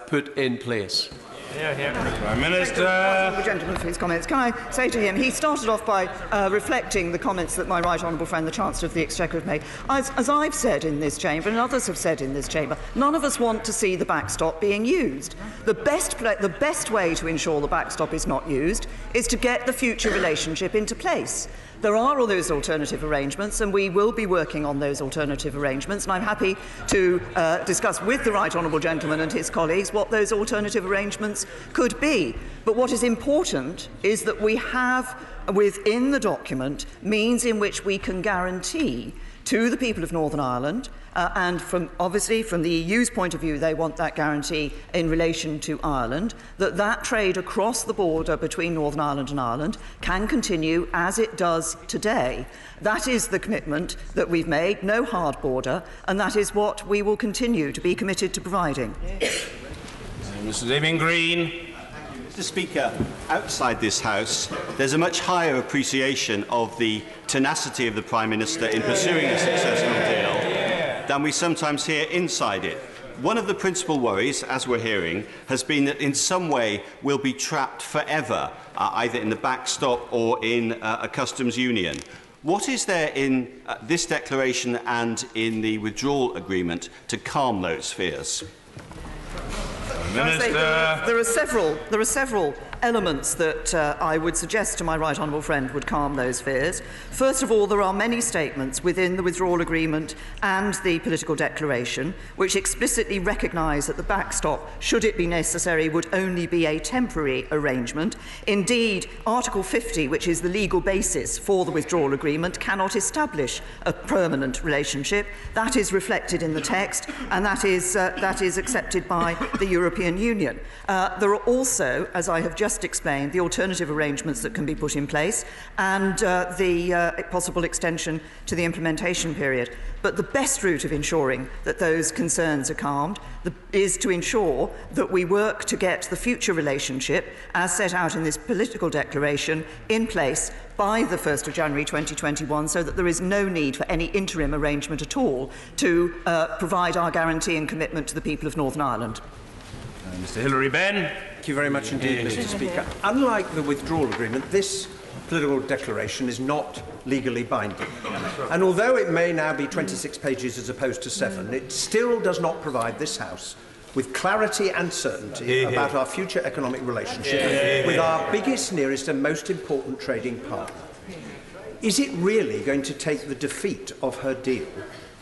put in place. Prime Minister. Thank the gentleman for his comments. Can I say to him, he started off by reflecting the comments that my right honourable friend, the Chancellor of the Exchequer, have made. As I've said in this chamber, and others have said in this chamber, none of us want to see the backstop being used. The best way to ensure the backstop is not used is to get the future relationship into place. There are all those alternative arrangements, and we will be working on those alternative arrangements, and I'm happy to discuss with the right honourable gentleman and his colleagues what those alternative arrangements could be. But what is important is that we have within the document means in which we can guarantee to the people of Northern Ireland, and obviously from the EU's point of view, they want that guarantee in relation to Ireland, that that trade across the border between Northern Ireland and Ireland can continue as it does today. That is the commitment that we've made, no hard border, and that is what we will continue to be committed to providing. Mr. Damien Green. Mr. Speaker, outside this House, there's a much higher appreciation of the tenacity of the Prime Minister in pursuing a successful deal than we sometimes hear inside it. One of the principal worries, as we're hearing, has been that in some way we'll be trapped forever, either in the backstop or in a customs union. What is there in this declaration and in the withdrawal agreement to calm those fears? Minister. There are several elements that I would suggest to my right honourable friend would calm those fears. First of all, there are many statements within the withdrawal agreement and the political declaration which explicitly recognise that the backstop, should it be necessary, would only be a temporary arrangement. Indeed, Article 50, which is the legal basis for the withdrawal agreement, cannot establish a permanent relationship. That is reflected in the text, and that is accepted by the European Union. There are also, as I have just explained, the alternative arrangements that can be put in place and the possible extension to the implementation period. But the best route of ensuring that those concerns are calmed is to ensure that we work to get the future relationship, as set out in this political declaration, in place by the 1st of January 2021, so that there is no need for any interim arrangement at all to provide our guarantee and commitment to the people of Northern Ireland. Mr. Hilary Benn. Thank you very much indeed, Mr. Speaker. Unlike the withdrawal agreement, this political declaration is not legally binding. And although it may now be 26 pages as opposed to 7, it still does not provide this House with clarity and certainty about our future economic relationship with our biggest, nearest and most important trading partner. Is it really going to take the defeat of her deal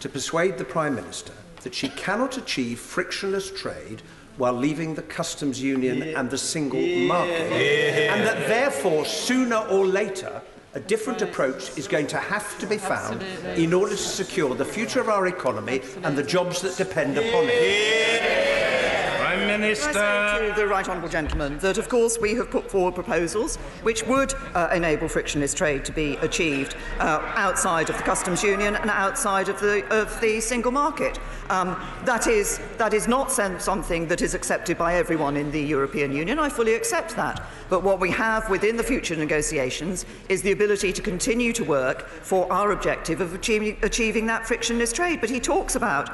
to persuade the Prime Minister that she cannot achieve frictionless trade while leaving the customs union and the single market, and that therefore, sooner or later, a different approach is going to have to be found in order to secure the future of our economy and the jobs that depend upon it? Prime Minister. I say to the right honourable gentleman that, of course, we have put forward proposals which would enable frictionless trade to be achieved outside of the customs union and outside of the single market. That is not something that is accepted by everyone in the European Union. I fully accept that. But what we have within the future negotiations is the ability to continue to work for our objective of achieving that frictionless trade. But he talks about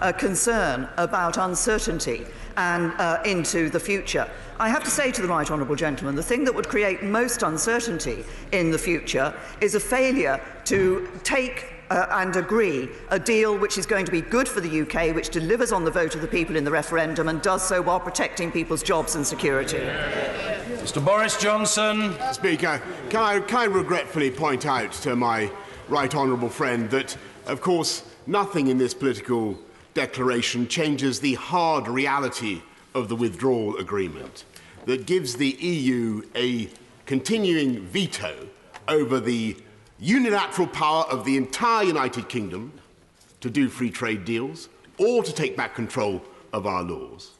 a concern about uncertainty and into the future. I have to say to the right honourable gentleman, the thing that would create most uncertainty in the future is a failure to take and agree a deal which is going to be good for the UK, which delivers on the vote of the people in the referendum and does so while protecting people's jobs and security. Mr. Boris Johnson. Speaker, can I regretfully point out to my right honourable friend that, of course, nothing in this political declaration changes the hard reality of the withdrawal agreement that gives the EU a continuing veto over the unilateral power of the entire United Kingdom to do free trade deals or to take back control of our laws.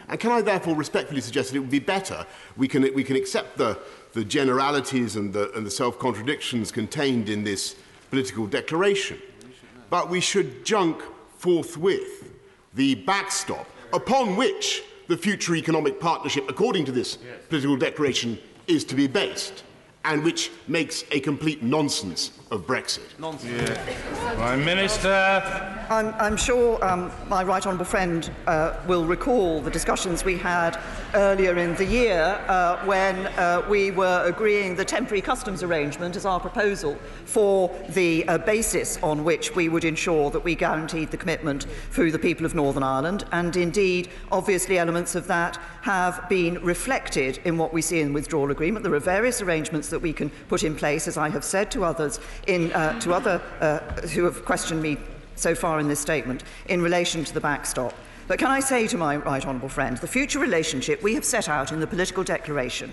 And can I therefore respectfully suggest that it would be better, we can accept the generalities and the self-contradictions contained in this political declaration, but we should junk forthwith the backstop upon which the future economic partnership, according to this political declaration, is to be based, and which makes a complete nonsense of Brexit. Prime Minister. I'm sure my right honourable friend will recall the discussions we had earlier in the year when we were agreeing the temporary customs arrangement as our proposal for the basis on which we would ensure that we guaranteed the commitment through the people of Northern Ireland. And indeed, obviously, elements of that have been reflected in what we see in the withdrawal agreement. There are various arrangements that we can put in place, as I have said to others, to other who have questioned me so far in this statement, in relation to the backstop. But can I say to my right honourable friend, the future relationship we have set out in the political declaration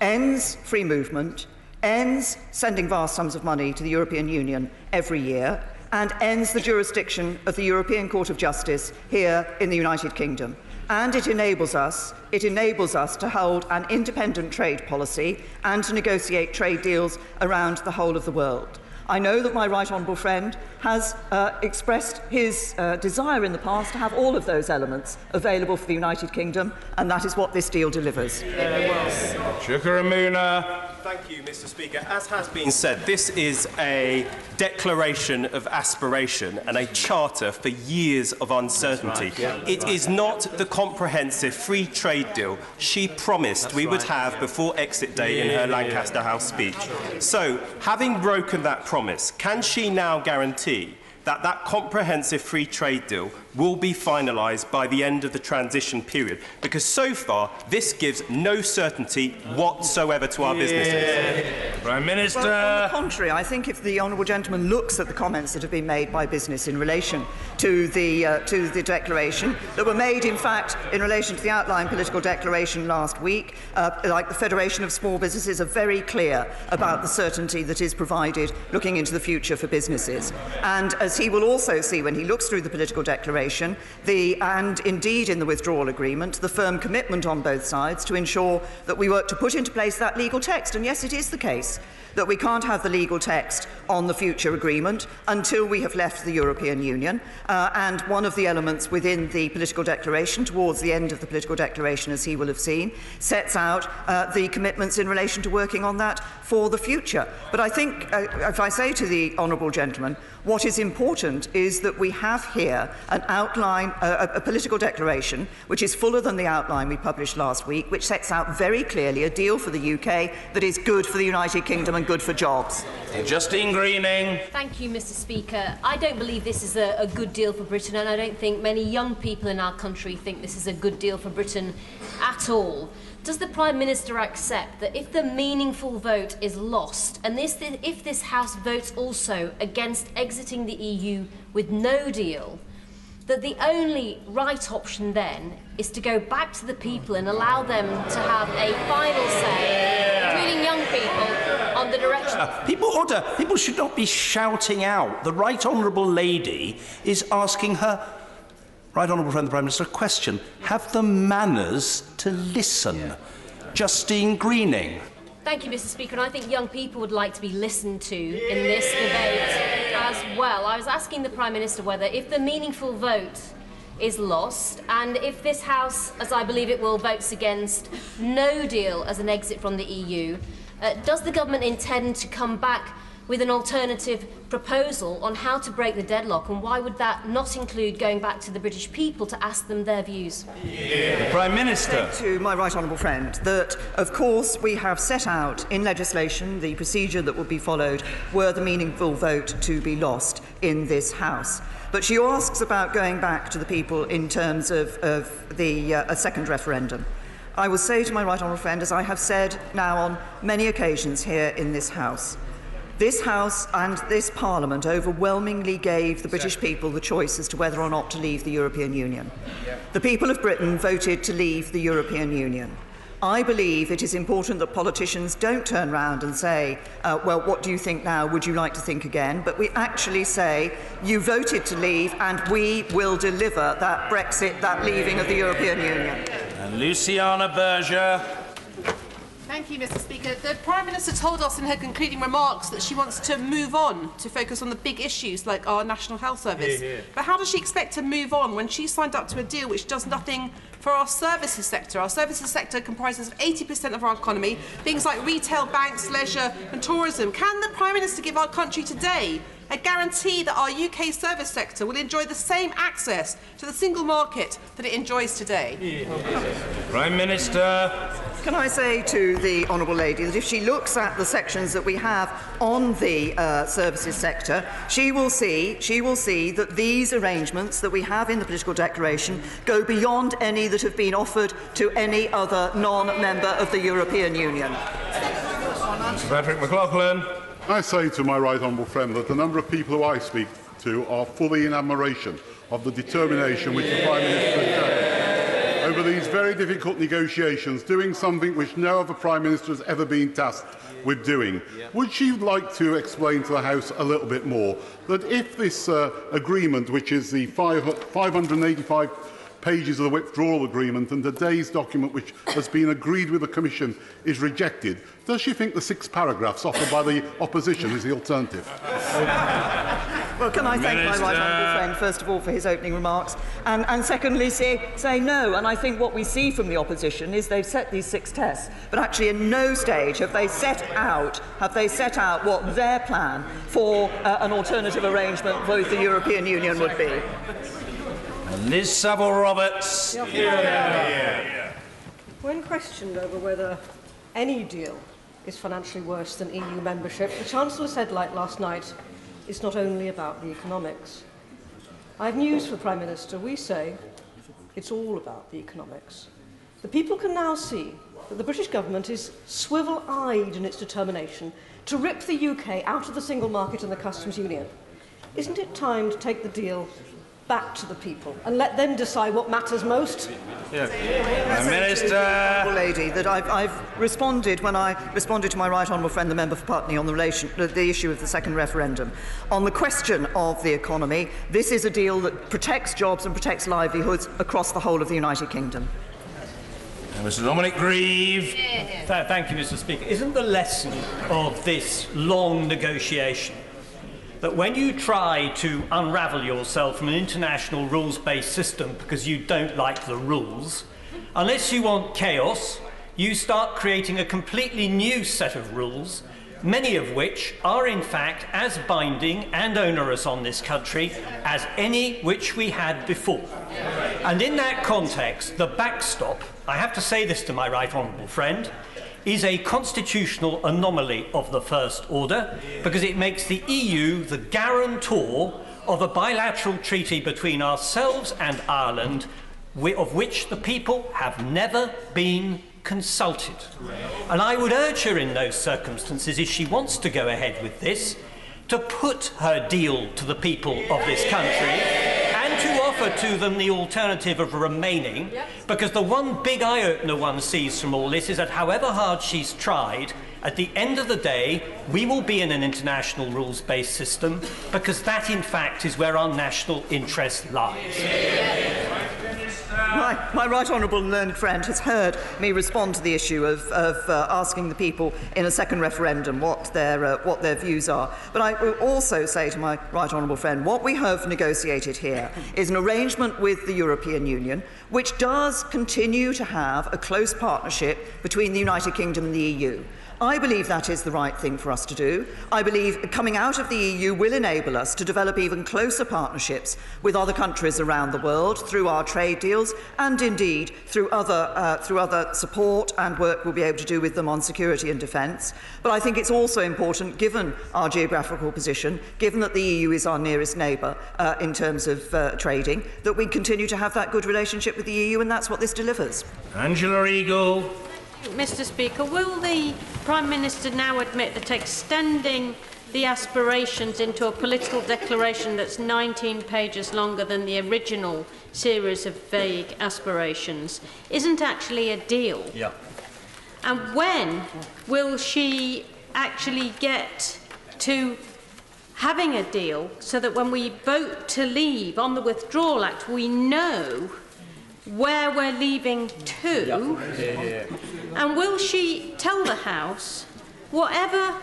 ends free movement, ends sending vast sums of money to the European Union every year, and ends the jurisdiction of the European Court of Justice here in the United Kingdom. And it enables us to hold an independent trade policy and to negotiate trade deals around the whole of the world. I know that my right honourable friend has expressed his desire in the past to have all of those elements available for the United Kingdom, and that is what this deal delivers. Shukar Amuna. Thank you, Mr. Speaker. As has been said, this is a declaration of aspiration and a charter for years of uncertainty. It is not the comprehensive free trade deal she promised we would have before exit day in her Lancaster House speech. So, having broken that promise, can she now guarantee that that comprehensive free trade deal will be finalised by the end of the transition period? Because so far, this gives no certainty whatsoever to our businesses. Prime Minister. Well, on the contrary, I think if the honourable gentleman looks at the comments that have been made by business in relation to the declaration, that were made, in fact, in relation to the outline political declaration last week, like the Federation of Small Businesses, are very clear about the certainty that is provided looking into the future for businesses. And as he will also see when he looks through the political declaration, and indeed in the withdrawal agreement, the firm commitment on both sides to ensure that we work to put into place that legal text. And yes, it is the case that we can't have the legal text on the future agreement until we have left the European Union. And one of the elements within the political declaration, towards the end of the political declaration, as he will have seen, sets out the commitments in relation to working on that for the future. But I think, if I say to the honourable gentleman, what is important is that we have here an outline, a political declaration, which is fuller than the outline we published last week, which sets out very clearly a deal for the UK that is good for the United Kingdom and good for jobs. Justine Greening. Thank you, Mr. Speaker. I don't believe this is a good deal for Britain, and I don't think many young people in our country think this is a good deal for Britain at all. Does the Prime Minister accept that if the meaningful vote is lost, and if this House votes also against exiting the EU with no deal, that the only right option then is to go back to the people and allow them to have a final say, including young people, on the direction? People should not be shouting out. The Right Honourable Lady is asking her Right Honourable Friend the Prime Minister a question. Have the manners to listen. Justine Greening. Thank you, Mr. Speaker, and I think young people would like to be listened to in this debate as well. I was asking the Prime Minister whether, if the meaningful vote is lost, and if this House, as I believe it will, votes against no deal as an exit from the EU, does the government intend to come back with an alternative proposal on how to break the deadlock, and why would that not include going back to the British people to ask them their views? The Prime Minister. To my right honourable friend, that of course we have set out in legislation the procedure that would be followed were the meaningful vote to be lost in this House. But she asks about going back to the people in terms of a second referendum. I will say to my right honourable friend, as I have said now on many occasions here in this House and this Parliament overwhelmingly gave the British people the choice as to whether or not to leave the European Union. The people of Britain voted to leave the European Union. I believe it is important that politicians don't turn round and say, well, what do you think now? Would you like to think again? But we actually say, you voted to leave and we will deliver that Brexit, that leaving of the European Union. And Luciana Berger. Thank you, Mr. Speaker. The Prime Minister told us in her concluding remarks that she wants to move on to focus on the big issues like our National Health Service. But how does she expect to move on when she signed up to a deal which does nothing for our services sector? Our services sector comprises 80% of our economy, things like retail, banks, leisure and tourism. Can the Prime Minister give our country today a guarantee that our UK service sector will enjoy the same access to the single market that it enjoys today? Prime Minister. Can I say to the honourable lady that if she looks at the sections that we have on the services sector, she will see that these arrangements that we have in the political declaration go beyond any that have been offered to any other non-member of the European Union. Patrick McLaughlin. I say to my right honourable friend that the number of people who I speak to are fully in admiration of the determination which the Prime Minister has shown over these very difficult negotiations, doing something which no other Prime Minister has ever been tasked with doing. Would she like to explain to the House a little bit more that if this agreement, which is the 585 pages of the withdrawal agreement and today's document which has been agreed with the Commission is rejected, does she think the 6 paragraphs offered by the opposition is the alternative? Well, can I thank my right honourable friend, first of all, for his opening remarks, and secondly, say no. And I think what we see from the opposition is they've set these 6 tests, but actually in no stage have they set out what their plan for an alternative arrangement with the European Union would be. Liz Savile-Roberts. When questioned over whether any deal is financially worse than EU membership, the Chancellor said, like last night, it's not only about the economics. I have news for the Prime Minister. We say it's all about the economics. The people can now see that the British government is swivel-eyed in its determination to rip the UK out of the single market and the customs union. Isn't it time to take the deal back to the people and let them decide what matters most? Minister. Lady, that I've responded when I responded to my right honourable friend, the member for Putney, on the issue of the second referendum. On the question of the economy, this is a deal that protects jobs and protects livelihoods across the whole of the United Kingdom. Mr. Dominic Grieve. Thank you, Mr. Speaker. Isn't the lesson of this long negotiation that when you try to unravel yourself from an international rules-based system because you don't like the rules, unless you want chaos, you start creating a completely new set of rules, many of which are in fact as binding and onerous on this country as any which we had before. And in that context, the backstop, I have to say this to my right honourable friend, is a constitutional anomaly of the first order because it makes the EU the guarantor of a bilateral treaty between ourselves and Ireland of which the people have never been consulted. And I would urge her in those circumstances, if she wants to go ahead with this, to put her deal to the people of this country and to offer to them the alternative of remaining, because the one big eye-opener one sees from all this is that however hard she's tried, at the end of the day, we will be in an international rules-based system, because that, in fact, is where our national interest lies. My right honourable and learned friend has heard me respond to the issue of asking the people in a second referendum what their views are. But I will also say to my right honourable friend, what we have negotiated here is an arrangement with the European Union which does continue to have a close partnership between the United Kingdom and the EU. I believe that is the right thing for us to do. I believe coming out of the EU will enable us to develop even closer partnerships with other countries around the world through our trade deals and indeed through other support and work we'll be able to do with them on security and defence. But I think it's also important, given our geographical position, given that the EU is our nearest neighbour in terms of trading, that we continue to have that good relationship with the EU, and that's what this delivers. Angela Eagle. Mr. Speaker, will the Prime Minister now admit that extending the aspirations into a political declaration that's 19 pages longer than the original series of vague aspirations isn't actually a deal? Yeah. And when will she actually get to having a deal so that when we vote to leave on the Withdrawal Act, we know where we're leaving to? And will she tell the House whatever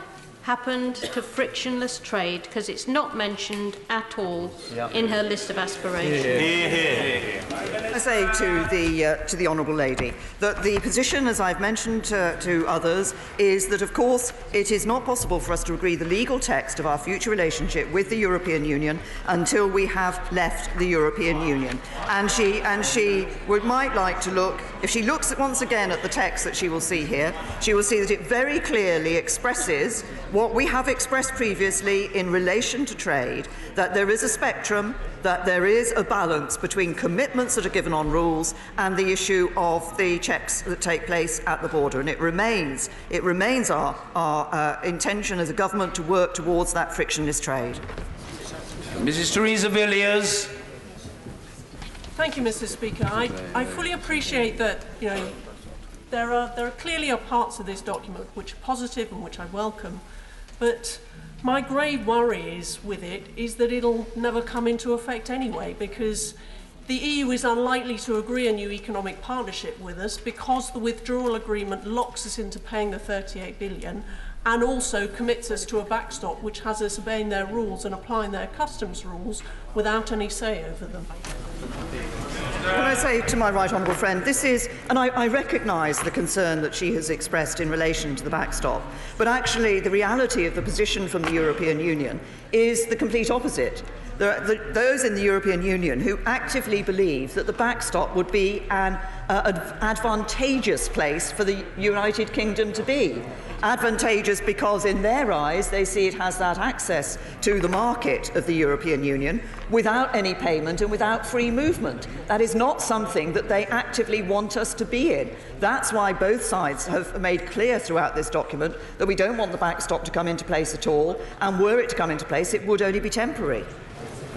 happened to frictionless trade, because it's not mentioned at all in her list of aspirations? I say to the Honourable Lady that the position, as I've mentioned to others, is that, of course, it is not possible for us to agree the legal text of our future relationship with the European Union until we have left the European Union. And she might like to look, if she looks once again at the text that she will see here, she will see that it very clearly expresses what we have expressed previously in relation to trade, that there is a spectrum, that there is a balance between commitments that are given on rules and the issue of the checks that take place at the border. And it remains our intention as a government to work towards that frictionless trade. Mrs. Theresa Villiers. Thank you, Mr. Speaker. I fully appreciate that, there are clearly parts of this document which are positive and which I welcome, but my grave worry with it is that it'll never come into effect anyway, because the EU is unlikely to agree a new economic partnership with us because the withdrawal agreement locks us into paying the 38 billion, and also commits us to a backstop which has us obeying their rules and applying their customs rules without any say over them. Can I say to my right honourable friend, this is, and I recognise the concern that she has expressed in relation to the backstop, but actually the reality of the position from the European Union is the complete opposite. There are those in the European Union who actively believe that the backstop would be an advantageous place for the United Kingdom to be. Advantageous because in their eyes they see it has that access to the market of the European Union without any payment and without free movement. That is not something that they actively want us to be in. That's why both sides have made clear throughout this document that we don't want the backstop to come into place at all, and were it to come into place it would only be temporary.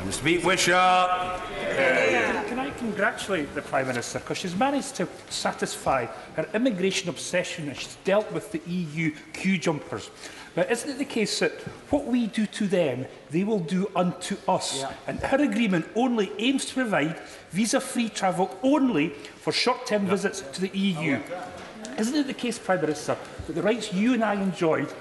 Mr. Pete Wishart. Can I congratulate the Prime Minister, because she's managed to satisfy her immigration obsession and she's dealt with the EU queue jumpers. But isn't it the case that what we do to them, they will do unto us? Yeah. And her agreement only aims to provide visa-free travel only for short-term visits to the EU. Isn't it the case, Prime Minister, that the rights you and I enjoyed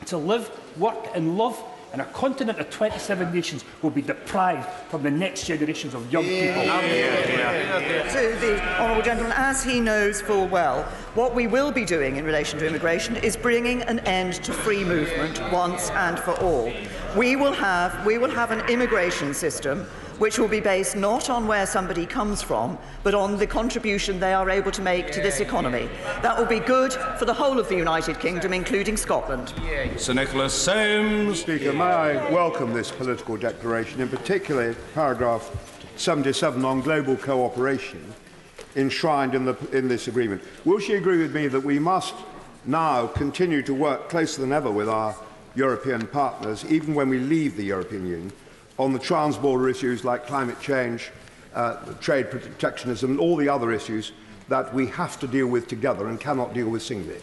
to live, work and love in a continent of 27 nations will be deprived from the next generations of young people? To the honourable gentleman, as he knows full well, what we will be doing in relation to immigration is bringing an end to free movement once and for all. We will have an immigration system which will be based not on where somebody comes from, but on the contribution they are able to make to this economy. That will be good for the whole of the United Kingdom, including Scotland. Sir Nicholas Soames. Speaker, may I welcome this political declaration, in particular paragraph 77 on global cooperation enshrined in this agreement. Will she agree with me that we must now continue to work closer than ever with our European partners, even when we leave the European Union, on the transborder issues like climate change, trade protectionism and all the other issues that we have to deal with together and cannot deal with singly?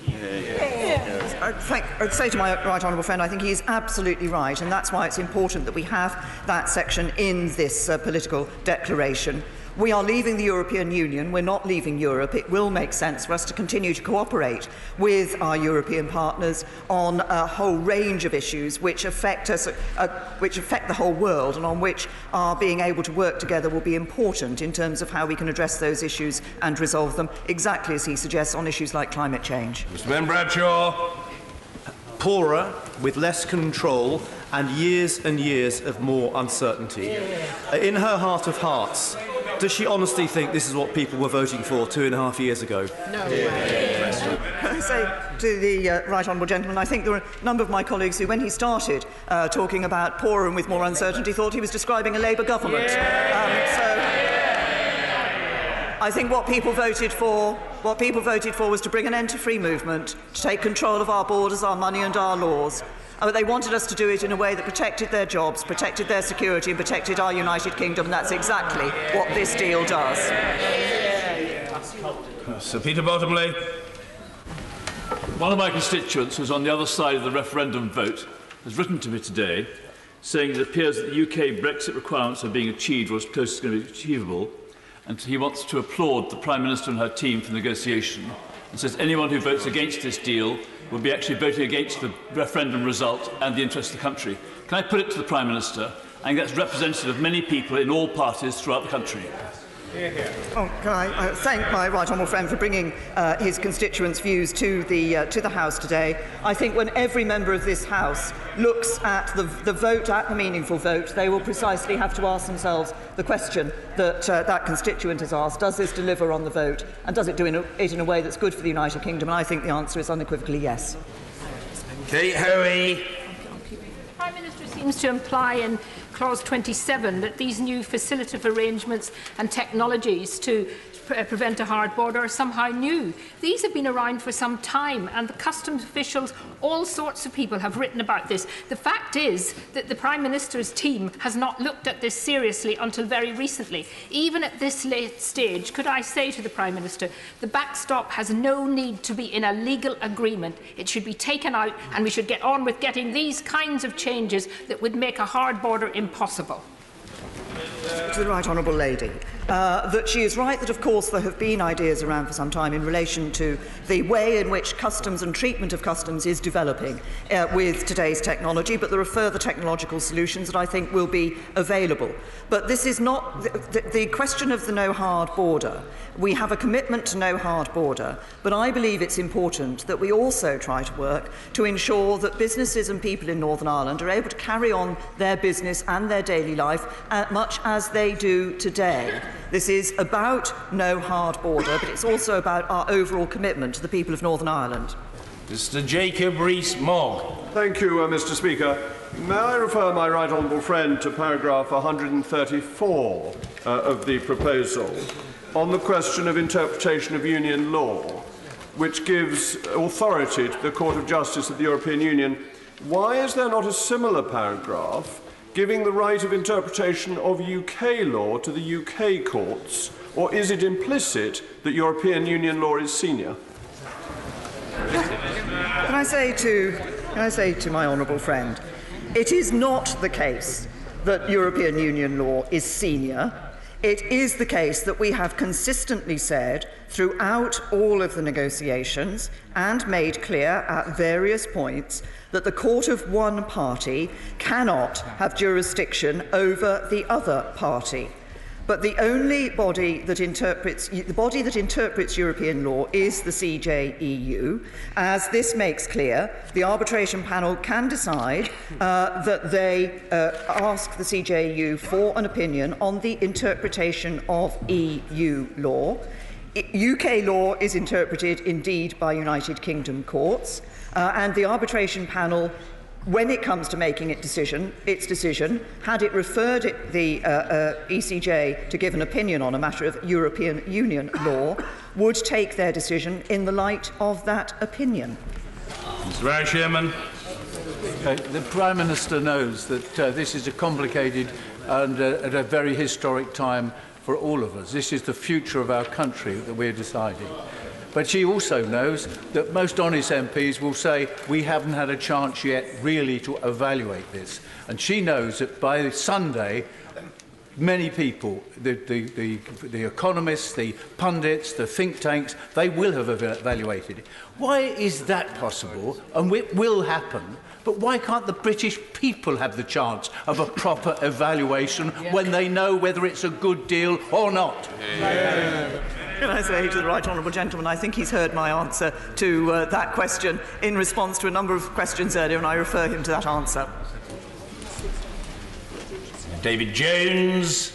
I'd say to my right honourable friend, I think he is absolutely right, and that's why it's important that we have that section in this political declaration. We are leaving the European Union, we're not leaving Europe. It will make sense for us to continue to cooperate with our European partners on a whole range of issues which affect us, which affect the whole world, and on which our being able to work together will be important in terms of how we can address those issues and resolve them, exactly as he suggests on issues like climate change. Mr. Ben Bradshaw. Poorer, with less control and years of more uncertainty. In her heart of hearts, does she honestly think this is what people were voting for 2.5 years ago? No. I say to the right honourable gentleman, I think there were a number of my colleagues who, when he started talking about poorer and with more uncertainty, thought he was describing a Labour government. I think what people voted for was to bring an end to free movement, to take control of our borders, our money and our laws. But they wanted us to do it in a way that protected their jobs, protected their security and protected our United Kingdom. And that's exactly what this deal does. Sir Peter Bottomley. One of my constituents who's on the other side of the referendum vote has written to me today saying it appears that the UK Brexit requirements are being achieved or as close as going to be achievable, and he wants to applaud the Prime Minister and her team for negotiation, and says anyone who votes against this deal will be actually voting against the referendum result and the interests of the country. Can I put it to the Prime Minister? I think that's representative of many people in all parties throughout the country. Oh, can I thank my right honourable friend for bringing his constituents' views to the House today. I think when every member of this House looks at the vote, at the meaningful vote, they will precisely have to ask themselves the question that that constituent has asked: does this deliver on the vote, and does it do it in a way that's good for the United Kingdom? And I think the answer is unequivocally yes. Kate Hoey. The Prime Minister seems to imply in Clause 27 that these new facilitative arrangements and technologies to prevent a hard border are somehow new. These have been around for some time, and the customs officials, all sorts of people have written about this. The fact is that the Prime Minister's team has not looked at this seriously until very recently. Even at this late stage, could I say to the Prime Minister, the backstop has no need to be in a legal agreement. It should be taken out, and we should get on with getting these kinds of changes that would make a hard border impossible. To the Right Honourable Lady, that she is right that, of course, there have been ideas around for some time in relation to the way in which customs and treatment of customs is developing with today's technology, but there are further technological solutions that I think will be available. But this is not the question of the no hard border. We have a commitment to no hard border, but I believe it's important that we also try to work to ensure that businesses and people in Northern Ireland are able to carry on their business and their daily life much as they do today. This is about no hard border, but it's also about our overall commitment to the people of Northern Ireland. Mr. Jacob Rees-Mogg. Thank you, Mr. Speaker. May I refer my right honourable friend to paragraph 134 of the proposal on the question of interpretation of union law, which gives authority to the Court of Justice of the European Union. Why is there not a similar paragraph giving the right of interpretation of UK law to the UK courts, or is it implicit that European Union law is senior? Can I say to my honourable friend, it is not the case that European Union law is senior. It is the case that we have consistently said throughout all of the negotiations and made clear at various points that the court of one party cannot have jurisdiction over the other party. But the only body that interprets European law is the CJEU. As this makes clear, the arbitration panel can decide that they ask the CJEU for an opinion on the interpretation of EU law. UK law is interpreted indeed by United Kingdom courts, and the arbitration panel, when it comes to making its decision, had it referred the ECJ to give an opinion on a matter of European Union law, would take their decision in the light of that opinion. Mr. Vice Chairman. The Prime Minister knows that this is a complicated and at a very historic time for all of us. This is the future of our country that we're deciding. But she also knows that most honest MPs will say we haven't had a chance yet really to evaluate this. And she knows that by Sunday, many people, the economists, the pundits, the think tanks, they will have evaluated it. Why is that possible? And it will happen. But why can't the British people have the chance of a proper evaluation when they know whether it's a good deal or not? Can I say to the Right Honourable Gentleman, I think he's heard my answer to that question in response to a number of questions earlier, and I refer him to that answer. David Jones.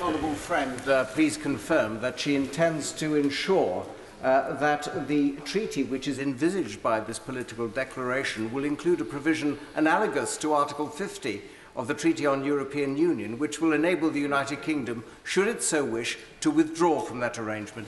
Honourable friend, please confirm that she intends to ensure that the treaty which is envisaged by this political declaration will include a provision analogous to Article 50 of the Treaty on European Union, which will enable the United Kingdom, should it so wish, to withdraw from that arrangement.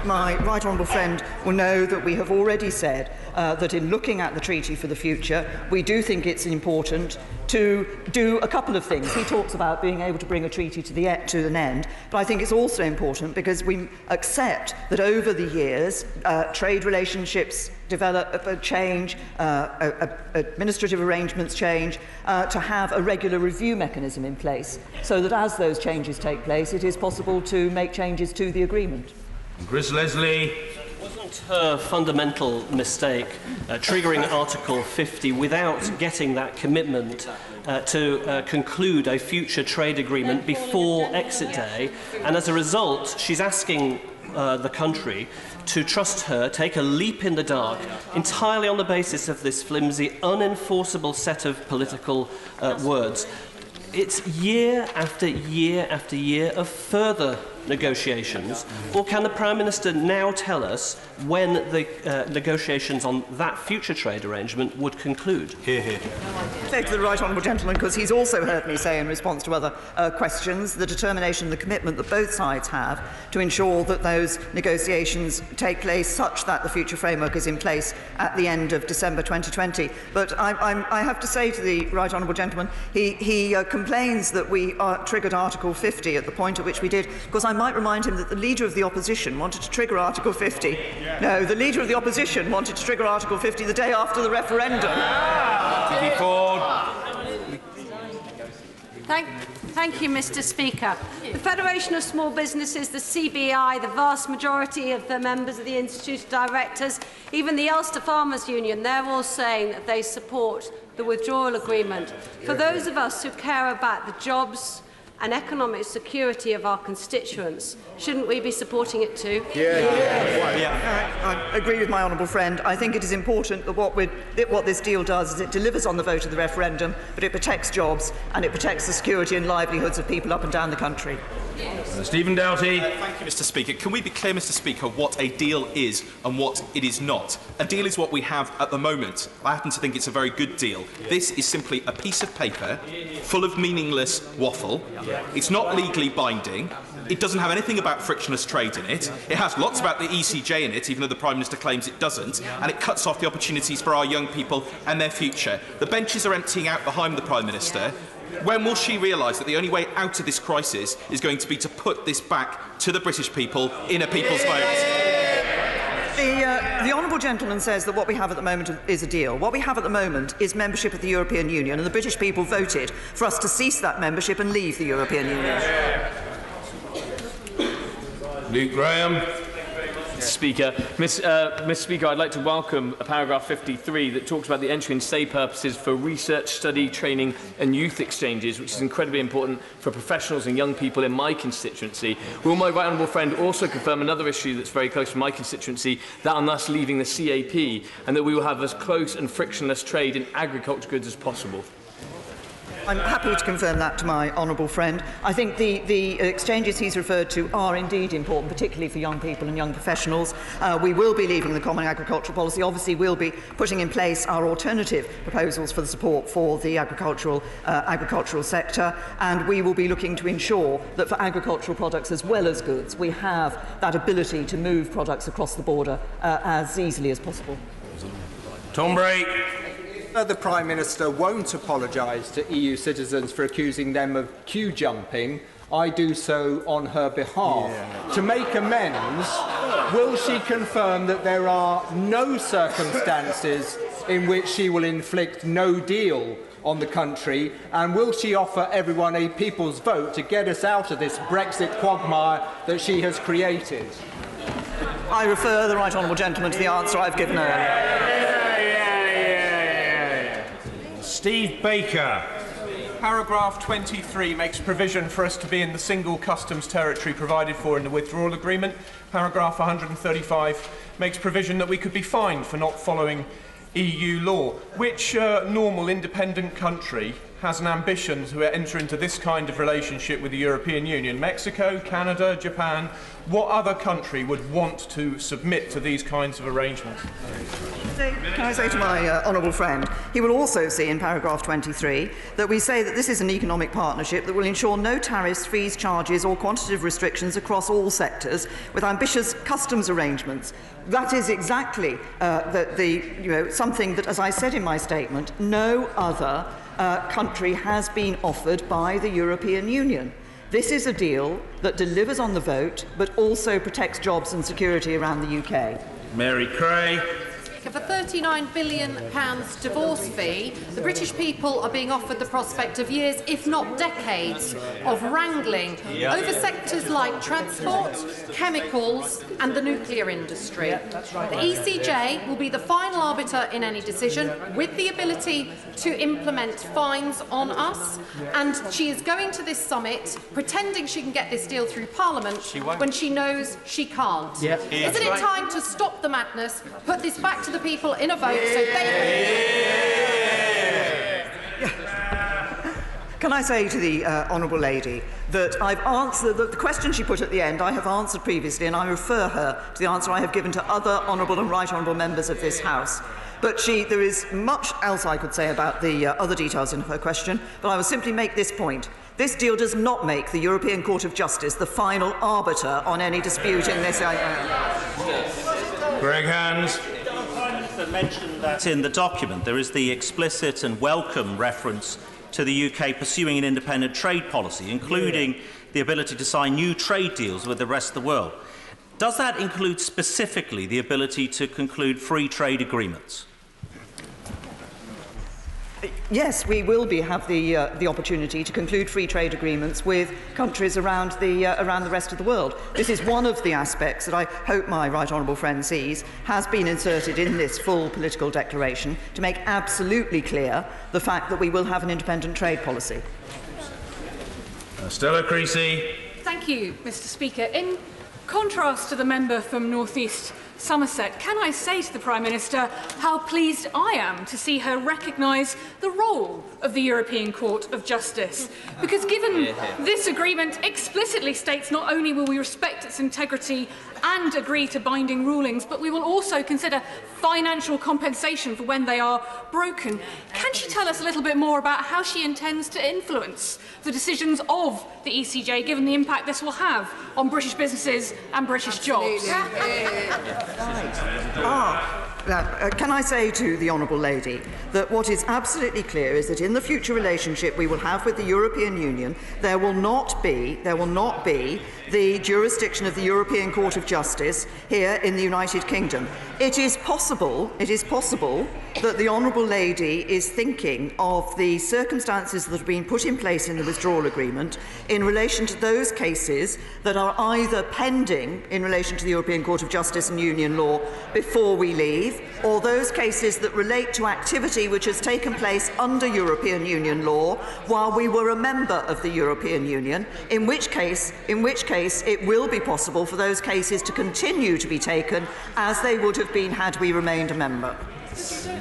My right honourable friend will know that we have already said that in looking at the treaty for the future, we do think it's important to do a couple of things. He talks about being able to bring a treaty to an end, but I think it's also important because we accept that over the years, trade relationships develop, change, administrative arrangements change, to have a regular review mechanism in place, so that as those changes take place, it is possible to make changes to the agreement. Chris Leslie. Wasn't her fundamental mistake triggering Article 50 without getting that commitment to conclude a future trade agreement before exit day? And as a result, she's asking the country to trust her, take a leap in the dark, entirely on the basis of this flimsy, unenforceable set of political words. It's year after year after year of further negotiations, or can the Prime Minister now tell us when the negotiations on that future trade arrangement would conclude? Hear, hear. Say to the Right Honourable Gentleman, because he's also heard me say in response to other questions, the determination and the commitment that both sides have to ensure that those negotiations take place such that the future framework is in place at the end of December 2020. But I have to say to the Right Honourable Gentleman, he complains that we triggered Article 50 at the point at which we did, because I might remind him that the Leader of the Opposition wanted to trigger Article 50. No, the Leader of the Opposition wanted to trigger Article 50 the day after the referendum. Thank you, Mr. Speaker. The Federation of Small Businesses, the CBI, the vast majority of the members of the Institute of Directors, even the Ulster Farmers Union, they're all saying that they support the withdrawal agreement. For those of us who care about the jobs and economic security of our constituents, shouldn't we be supporting it too? I agree with my honourable friend. I think it is important that what this deal does is it delivers on the vote of the referendum, but it protects jobs and it protects the security and livelihoods of people up and down the country. Stephen Doughty. Thank you, Mr. Speaker. Can we be clear, Mr. Speaker, what a deal is and what it is not? A deal is what we have at the moment. I happen to think it's a very good deal. This is simply a piece of paper full of meaningless waffle. It's not legally binding. It doesn't have anything about frictionless trade in it. It has lots about the ECJ in it, even though the Prime Minister claims it doesn't. And it cuts off the opportunities for our young people and their future. The benches are emptying out behind the Prime Minister. When will she realise that the only way out of this crisis is going to be to put this back to the British people in a people's vote? The honourable gentleman says that what we have at the moment is a deal. What we have at the moment is membership of the European Union, and the British people voted for us to cease that membership and leave the European Union. Luke Graham. Speaker. Mr. Speaker, I'd like to welcome paragraph 53 that talks about the entry and stay purposes for research, study, training and youth exchanges, which is incredibly important for professionals and young people in my constituency. Will my right honourable friend also confirm another issue that's very close to my constituency, that on us leaving the CAP, and that we will have as close and frictionless trade in agriculture goods as possible? I'm happy to confirm that to my honourable friend. I think the exchanges he's referred to are indeed important, particularly for young people and young professionals. We will be leaving the Common Agricultural Policy. Obviously, we'll be putting in place our alternative proposals for the support for the agricultural sector, and we will be looking to ensure that for agricultural products as well as goods, we have that ability to move products across the border as easily as possible. Tom Bray. The Prime Minister won't apologise to EU citizens for accusing them of queue jumping. I do so on her behalf. To make amends, will she confirm that there are no circumstances in which she will inflict no deal on the country, and will she offer everyone a people's vote to get us out of this Brexit quagmire that she has created? I refer the right honourable gentleman to the answer I've given earlier. Steve Baker. Paragraph 23 makes provision for us to be in the single customs territory provided for in the withdrawal agreement. Paragraph 135 makes provision that we could be fined for not following EU law. Which normal independent country has an ambition to enter into this kind of relationship with the European Union? Mexico, Canada, Japan? What other country would want to submit to these kinds of arrangements? Can I say to my honourable friend, he will also see in paragraph 23 that we say that this is an economic partnership that will ensure no tariffs, fees, charges or quantitative restrictions across all sectors with ambitious customs arrangements. That is exactly something that, as I said in my statement, no other country has been offered by the European Union. This is a deal that delivers on the vote but also protects jobs and security around the UK. Mary Cray. For £39 billion divorce fee, the British people are being offered the prospect of years, if not decades, of wrangling over sectors like transport, chemicals and the nuclear industry. The ECJ will be the final arbiter in any decision, with the ability to implement fines on us, and she is going to this summit pretending she can get this deal through Parliament when she knows she can't. Isn't it time to stop the madness, put this back to the people in a vote so they Can I say to the honourable lady that I've answered the question she put at the end, I have answered previously, and I refer her to the answer I have given to other honourable and right honourable members of this House. But there is much else I could say about the other details in her question, but I will simply make this point. This deal does not make the European Court of Justice the final arbiter on any dispute in this area. Greg Hands. Mentioned that in the document there is the explicit and welcome reference to the UK pursuing an independent trade policy, including the ability to sign new trade deals with the rest of the world. Does that include specifically the ability to conclude free trade agreements? Yes, we will have the opportunity to conclude free trade agreements with countries around the rest of the world. This is one of the aspects that I hope my right honourable friend sees has been inserted in this full political declaration to make absolutely clear the fact that we will have an independent trade policy. Stella Creasy. Thank you, Mr. Speaker. In contrast to the member from North East Somerset, can I say to the Prime Minister how pleased I am to see her recognise the role of the European Court of Justice? Because given this agreement explicitly states not only will we respect its integrity and agree to binding rulings, but we will also consider financial compensation for when they are broken. Can she tell us a little bit more about how she intends to influence the decisions of the ECJ, given the impact this will have on British businesses and British jobs? Can I say to the Honourable Lady that what is absolutely clear is that in the future relationship we will have with the European Union, there will not be the jurisdiction of the European Court of Justice here in the United Kingdom. It is possible that the Honourable Lady is thinking of the circumstances that have been put in place in the withdrawal agreement in relation to those cases that are either pending in relation to the European Court of Justice and Union law before we leave, or those cases that relate to activity which has taken place under European Union law while we were a member of the European Union, in which case it will be possible for those cases to continue to be taken as they would have been had we remained a member.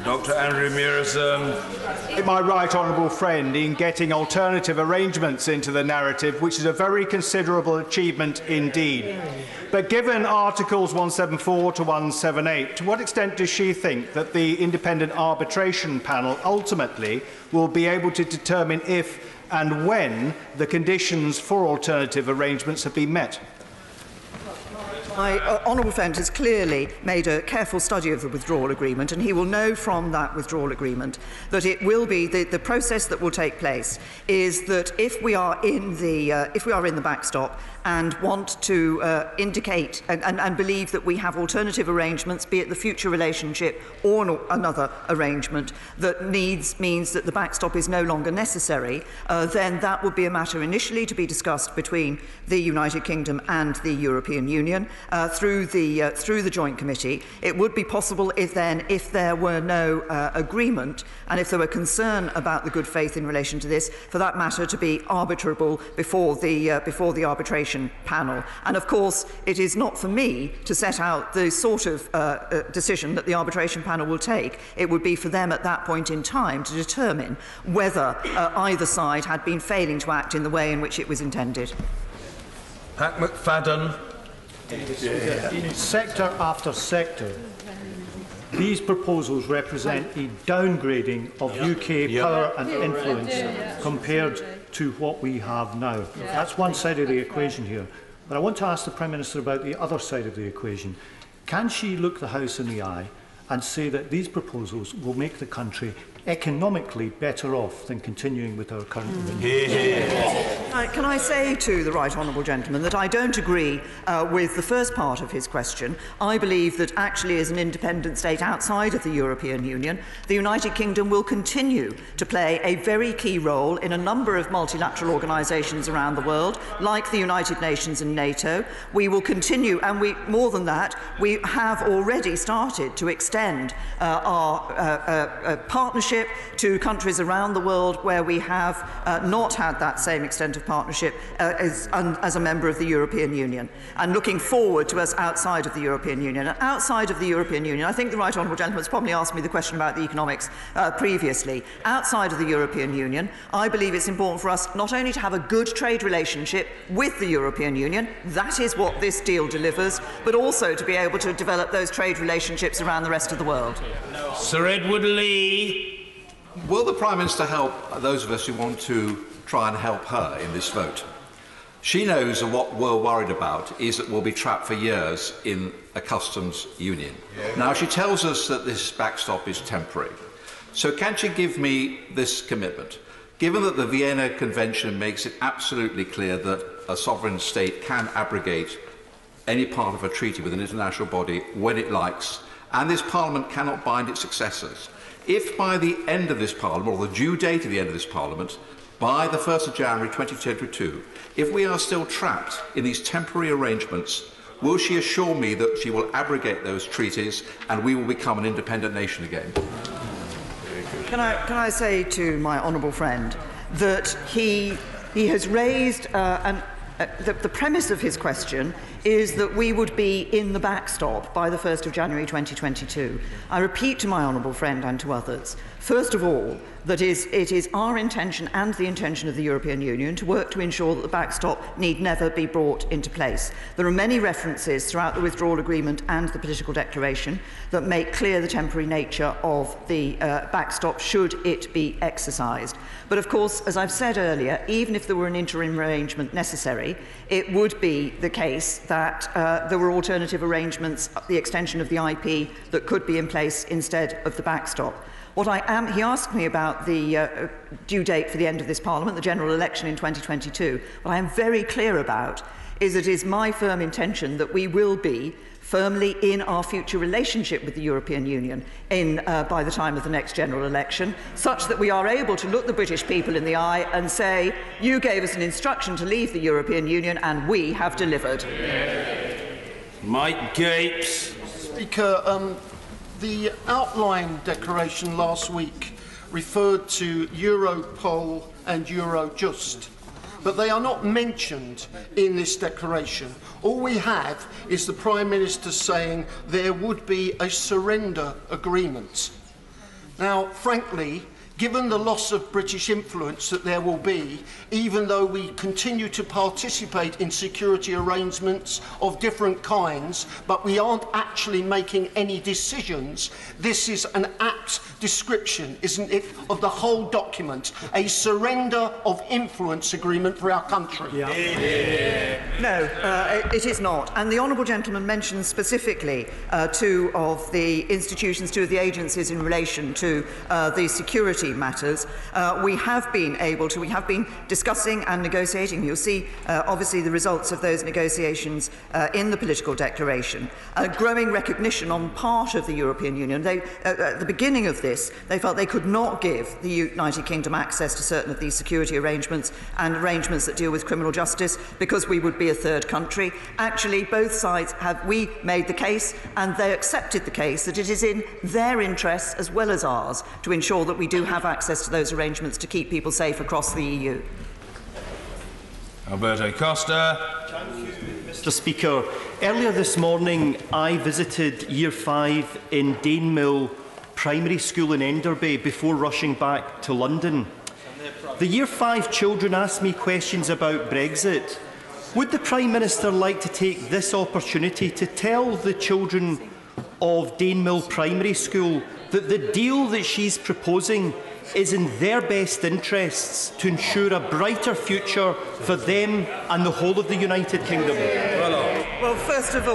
Dr. Andrew Mearison. My right honourable friend in getting alternative arrangements into the narrative, which is a very considerable achievement indeed. But given Articles 174 to 178, to what extent does she think that the independent arbitration panel ultimately will be able to determine if and when the conditions for alternative arrangements have been met? My honourable friend has clearly made a careful study of the withdrawal agreement, and he will know from that withdrawal agreement that it will be the process that will take place is that if we are in the backstop and want to indicate and believe that we have alternative arrangements, be it the future relationship or another arrangement that means that the backstop is no longer necessary, then that would be a matter initially to be discussed between the United Kingdom and the European Union through the Joint Committee. It would be possible if there were no agreement and if there were concern about the good faith in relation to this, for that matter to be arbitrable before the arbitration panel. And of course, it is not for me to set out the sort of decision that the arbitration panel will take. It would be for them at that point in time to determine whether either side had been failing to act in the way in which it was intended. Pat McFadden. Sector after sector, these proposals represent a downgrading of UK power and influence compared to what we have now. That's one side of the equation here. But I want to ask the Prime Minister about the other side of the equation. Can she look the House in the eye and say that these proposals will make the country economically better off than continuing with our current arrangements? Can I say to the right honourable gentleman that I don't agree with the first part of his question. I believe that actually as an independent state outside of the European Union, the United Kingdom will continue to play a very key role in a number of multilateral organisations around the world, like the United Nations and NATO. We will continue, and more than that, we have already started to extend our partnership to countries around the world where we have not had that same extent of partnership as a member of the European Union, and looking forward to us outside of the European Union. And outside of the European Union, I think the right honourable gentleman has probably asked me the question about the economics previously. Outside of the European Union, I believe it's important for us not only to have a good trade relationship with the European Union, that is what this deal delivers, but also to be able to develop those trade relationships around the rest of the world. Sir Edward Lee. Will the Prime Minister help those of us who want to try and help her in this vote? She knows that what we're worried about is that we'll be trapped for years in a customs union. Now, she tells us that this backstop is temporary. So can she give me this commitment? Given that the Vienna Convention makes it absolutely clear that a sovereign state can abrogate any part of a treaty with an international body when it likes, and this Parliament cannot bind its successors, If by the end of this Parliament, or the due date of the end of this Parliament, by the 1st of January 2022, if we are still trapped in these temporary arrangements, will she assure me that she will abrogate those treaties and we will become an independent nation again? Can I say to my honourable friend that he has raised the premise of his question is that we would be in the backstop by the 1st of January 2022. I repeat to my honourable friend and to others, first of all, that it is our intention and the intention of the European Union to work to ensure that the backstop need never be brought into place. There are many references throughout the withdrawal agreement and the political declaration that make clear the temporary nature of the backstop should it be exercised. But of course, as I've said earlier, even if there were an interim arrangement necessary, it would be the case that there were alternative arrangements, the extension of the IP, that could be in place instead of the backstop. He asked me about the due date for the end of this Parliament, the general election in 2022. What I am very clear about is that it is my firm intention that we will be firmly in our future relationship with the European Union by the time of the next general election, such that we are able to look the British people in the eye and say, you gave us an instruction to leave the European Union and we have delivered. Mike Gapes. Speaker, the outline declaration last week referred to Europol and Eurojust, but they are not mentioned in this declaration. All we have is the Prime Minister saying there would be a surrender agreement. Now, frankly, given the loss of British influence that there will be, even though we continue to participate in security arrangements of different kinds, but we aren't actually making any decisions, this is an apt description, isn't it, of the whole document, a surrender of influence agreement for our country. No, it is not. And the honourable gentleman mentioned specifically two of the institutions, two of the agencies in relation to the security matters. We have been discussing and negotiating. You'll see, obviously, the results of those negotiations in the political declaration. A growing recognition on part of the European Union. At the beginning of this, they felt they could not give the United Kingdom access to certain of these security arrangements and arrangements that deal with criminal justice because we would be a third country. Actually, both sides we made the case, and they accepted the case, that it is in their interests as well as ours to ensure that we do have access to those arrangements to keep people safe across the EU. Alberto Costa. Mr. Speaker, earlier this morning I visited Year 5 in Danemill Primary School in Enderby before rushing back to London. The Year 5 children asked me questions about Brexit. Would the Prime Minister like to take this opportunity to tell the children of Danemill Primary School that the deal that she's proposing is in their best interests to ensure a brighter future for them and the whole of the United Kingdom? Well, first of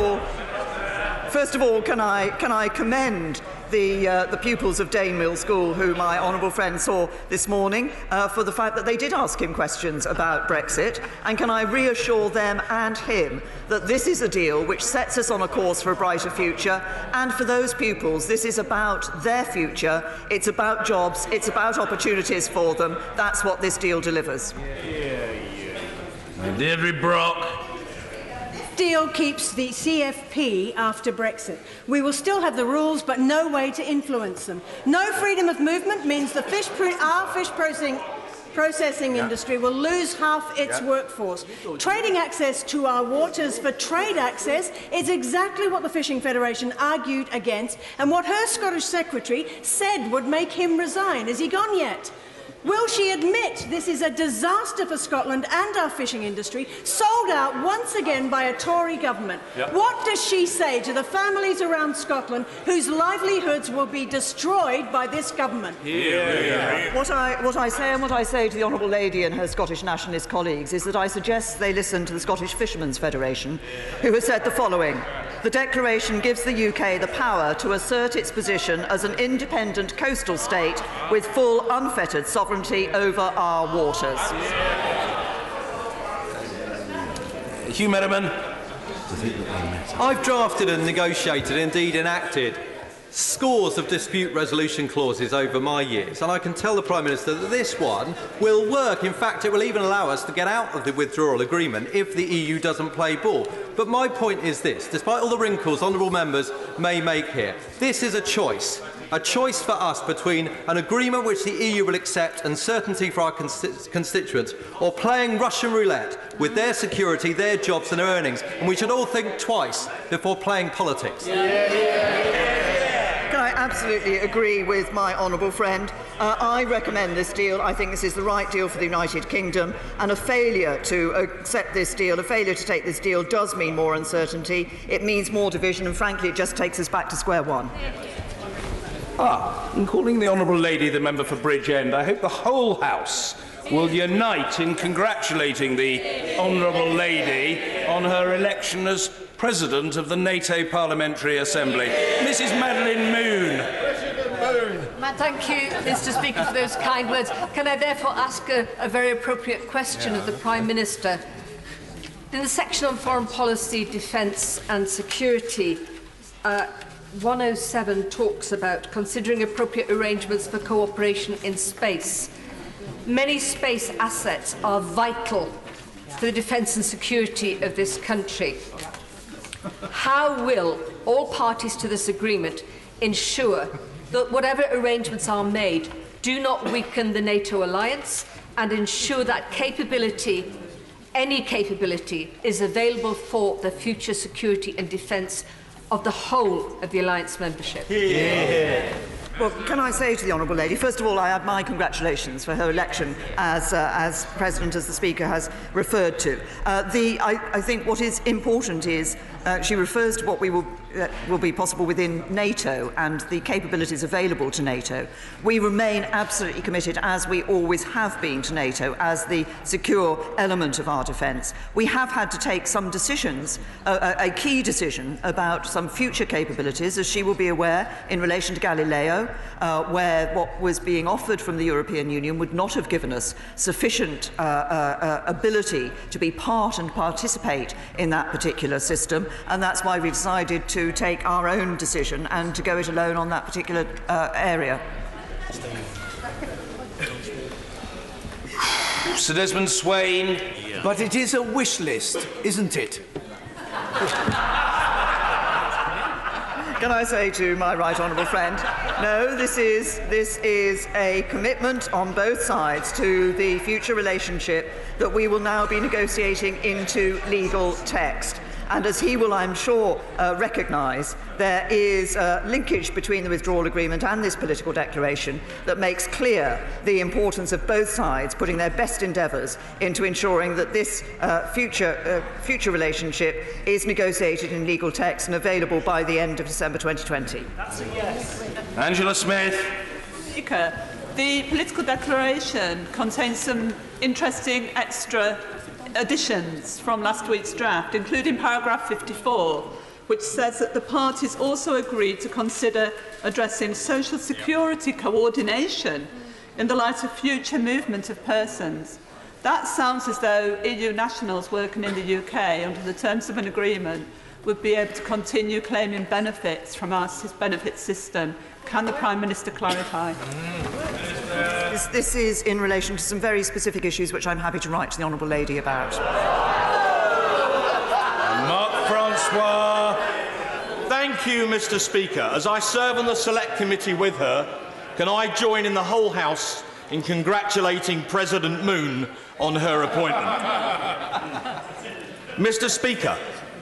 all, can I commend the pupils of Danemill School, who my honourable friend saw this morning, for the fact that they did ask him questions about Brexit, and can I reassure them and him that this is a deal which sets us on a course for a brighter future, and for those pupils this is about their future, it's about jobs, it's about opportunities for them. That's what this deal delivers. Deirdre Brock. Deal keeps the CFP after Brexit. We will still have the rules, but no way to influence them. No freedom of movement means the our fish processing industry will lose half its workforce. Trading access to our waters for trade access is exactly what the Fishing Federation argued against, and what her Scottish Secretary said would make him resign. Is he gone yet? Will she admit this is a disaster for Scotland and our fishing industry, sold out once again by a Tory government? What does she say to the families around Scotland whose livelihoods will be destroyed by this government? What I say and what I say to the Honourable Lady and her Scottish nationalist colleagues is that I suggest they listen to the Scottish Fishermen's Federation, who has said the following: the declaration gives the UK the power to assert its position as an independent coastal state with full unfettered sovereignty over our waters. Hugh Merriman. I've drafted and negotiated, indeed enacted, scores of dispute resolution clauses over my years, and I can tell the Prime Minister that this one will work. In fact, it will even allow us to get out of the withdrawal agreement if the EU doesn't play ball. But my point is this: despite all the wrinkles honourable members may make here, this is a choice for us between an agreement which the EU will accept and certainty for our constituents, or playing Russian roulette with their security, their jobs and their earnings. And we should all think twice before playing politics. Can I absolutely agree with my honourable friend? I recommend this deal. I think this is the right deal for the United Kingdom, and a failure to accept this deal, a failure to take this deal, does mean more uncertainty. It means more division, and frankly, it just takes us back to square one. In calling the Honourable Lady the member for Bridgend, I hope the whole House will unite in congratulating the Honourable Lady on her election as President of the NATO Parliamentary Assembly. Mrs Madeline Moon. Thank you, Mr Speaker, for those kind words. Can I therefore ask a very appropriate question of the Prime Minister? In the section on foreign policy, defence and security, 107 talks about considering appropriate arrangements for cooperation in space. Many space assets are vital for the defence and security of this country. How will all parties to this agreement ensure that whatever arrangements are made do not weaken the NATO alliance, and ensure that capability, any capability, is available for the future security and defence of the whole of the alliance membership? Well, can I say to the Honourable Lady, first of all, I add my congratulations for her election as President, as the Speaker has referred to. I think what is important is she refers to what will be possible within NATO and the capabilities available to NATO. We remain absolutely committed, as we always have been, to NATO as the secure element of our defence. We have had to take some decisions, a key decision about some future capabilities, as she will be aware, in relation to Galileo, where what was being offered from the European Union would not have given us sufficient ability to be part and participate in that particular system, and that's why we decided to take our own decision and to go it alone on that particular area. Sir Desmond Swain. But it is a wish list, isn't it? Can I say to my right honourable friend, no, this is a commitment on both sides to the future relationship that we will now be negotiating into legal text. And as he will, I'm sure, recognise, there is a linkage between the withdrawal agreement and this political declaration that makes clear the importance of both sides putting their best endeavours into ensuring that this future relationship is negotiated in legal text and available by the end of December 2020. That's a yes. Angela Smith. Speaker, the political declaration contains some interesting extra additions from last week's draft, including paragraph 54, which says that the parties also agreed to consider addressing social security coordination in the light of future movement of persons. That sounds as though EU nationals working in the UK under the terms of an agreement would be able to continue claiming benefits from our benefit system. Can the Prime Minister clarify? This is in relation to some very specific issues which I'm happy to write to the Honourable Lady about. Mark Francois. Thank you, Mr Speaker. As I serve on the Select Committee with her, can I join in the whole House in congratulating President Moon on her appointment? Mr Speaker,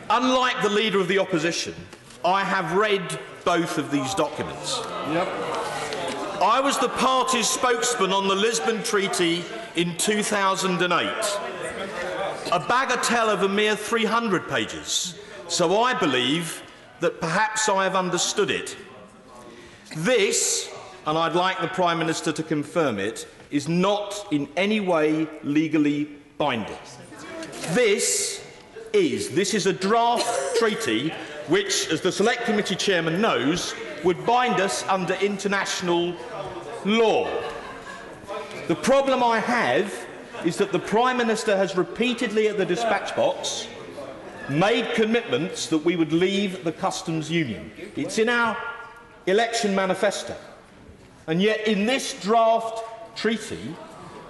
unlike the Leader of the Opposition, I have read both of these documents. I was the party's spokesman on the Lisbon Treaty in 2008. A bagatelle of a mere 300 pages, so I believe that perhaps I have understood it. This, and I'd like the Prime Minister to confirm it, is not in any way legally binding. This is a draft treaty which, as the Select Committee Chairman knows, would bind us under international law. The problem I have is that the Prime Minister has repeatedly at the dispatch box made commitments that we would leave the customs union. It's in our election manifesto. And yet in this draft treaty,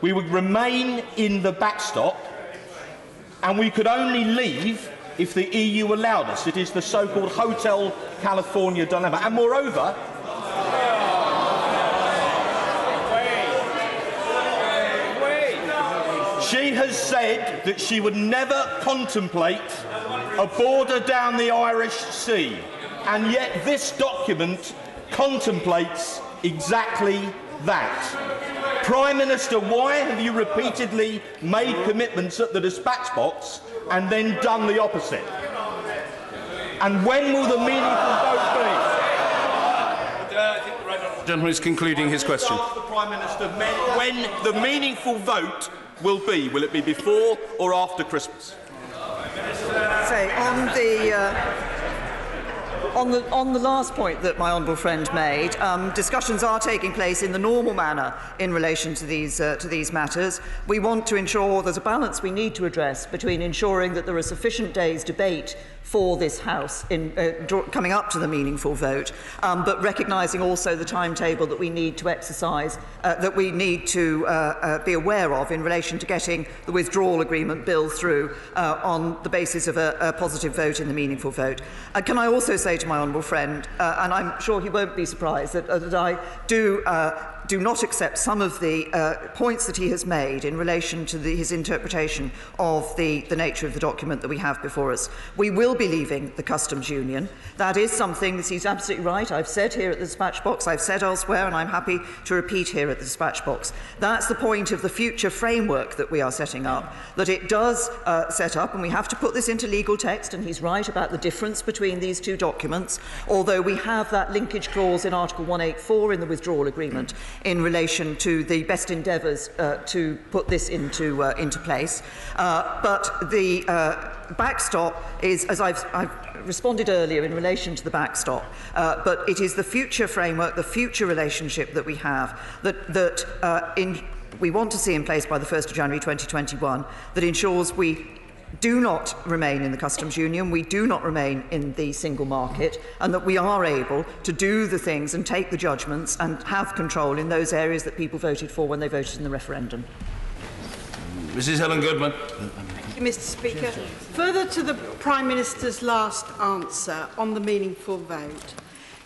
we would remain in the backstop and we could only leave if the EU allowed us. It is the so-called Hotel California dilemma. And moreover, she has said that she would never contemplate a border down the Irish Sea. And yet this document contemplates exactly that. Prime Minister, why have you repeatedly made commitments at the dispatch box and then done the opposite? And when will the meaningful vote be? I think the right gentleman is concluding his question. Ask the Prime Minister when the meaningful vote will be. Will it be before or after Christmas? Say, on the last point that my honourable friend made, discussions are taking place in the normal manner in relation to these matters. We want to ensure there's a balance we need to address between ensuring that there are sufficient days' debate for this House in coming up to the meaningful vote, but recognising also the timetable that we need to exercise, that we need to be aware of in relation to getting the withdrawal agreement bill through on the basis of a positive vote in the meaningful vote. Can I also say to my honourable friend, and I'm sure he won't be surprised, that I do not accept some of the points that he has made in relation to his interpretation of the nature of the document that we have before us. We will be leaving the customs union. That is something that he's absolutely right. I've said here at the dispatch box, I've said elsewhere, and I'm happy to repeat here at the dispatch box. That's the point of the future framework that we are setting up, that it does set up, and we have to put this into legal text, and he's right about the difference between these two documents, although we have that linkage clause in Article 184 in the withdrawal agreement in relation to the best endeavours to put this into place. But the backstop is, as I've responded earlier in relation to the backstop, but it is the future framework, the future relationship that we have that we want to see in place by the 1st of January 2021 that ensures we do not remain in the customs union, we do not remain in the single market, and that we are able to do the things and take the judgments and have control in those areas that people voted for when they voted in the referendum. Mrs. Helen Goodman. Thank you, Mr. Speaker. Further to the Prime Minister's last answer on the meaningful vote,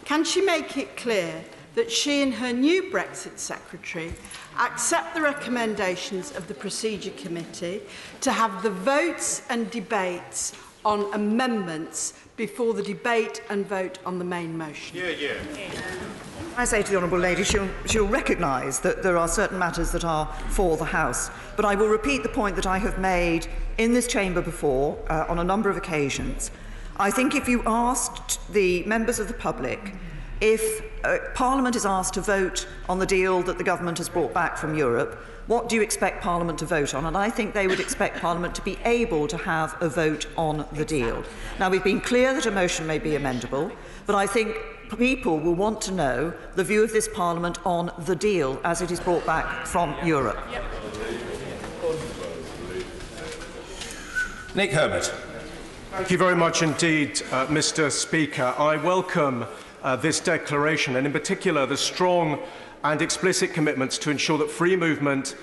can she make it clear that she and her new Brexit Secretary accept the recommendations of the Procedure Committee to have the votes and debates on amendments before the debate and vote on the main motion? I say to the Honourable Lady, she'll recognise that there are certain matters that are for the House. But I will repeat the point that I have made in this chamber before on a number of occasions. I think if you asked the members of the public if Parliament is asked to vote on the deal that the government has brought back from Europe, what do you expect Parliament to vote on? And I think they would expect Parliament to be able to have a vote on the deal. Now, we've been clear that a motion may be amendable, but I think people will want to know the view of this Parliament on the deal as it is brought back from Europe. Nick Herbert. Thank you very much indeed, Mr. Speaker. I welcome this declaration, and in particular the strong and explicit commitments to ensure that free movement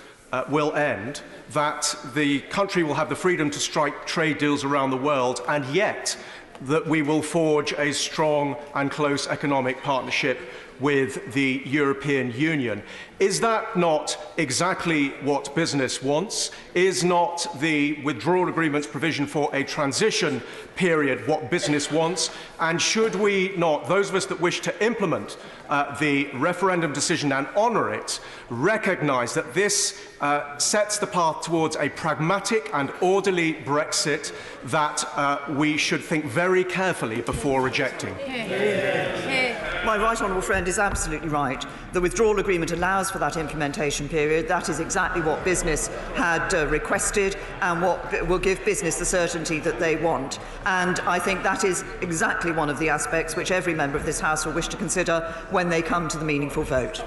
will end, that the country will have the freedom to strike trade deals around the world, and yet that we will forge a strong and close economic partnership with the European Union. Is that not exactly what business wants? Is not the withdrawal agreement's provision for a transition period what business wants? And should we not, those of us that wish to implement the referendum decision and honour it, recognise that this sets the path towards a pragmatic and orderly Brexit that we should think very carefully before rejecting? My right honourable friend is absolutely right. The withdrawal agreement allows for that implementation period. That is exactly what business had requested and what will give business the certainty that they want. And I think that is exactly one of the aspects which every member of this House will wish to consider when they come to the meaningful vote.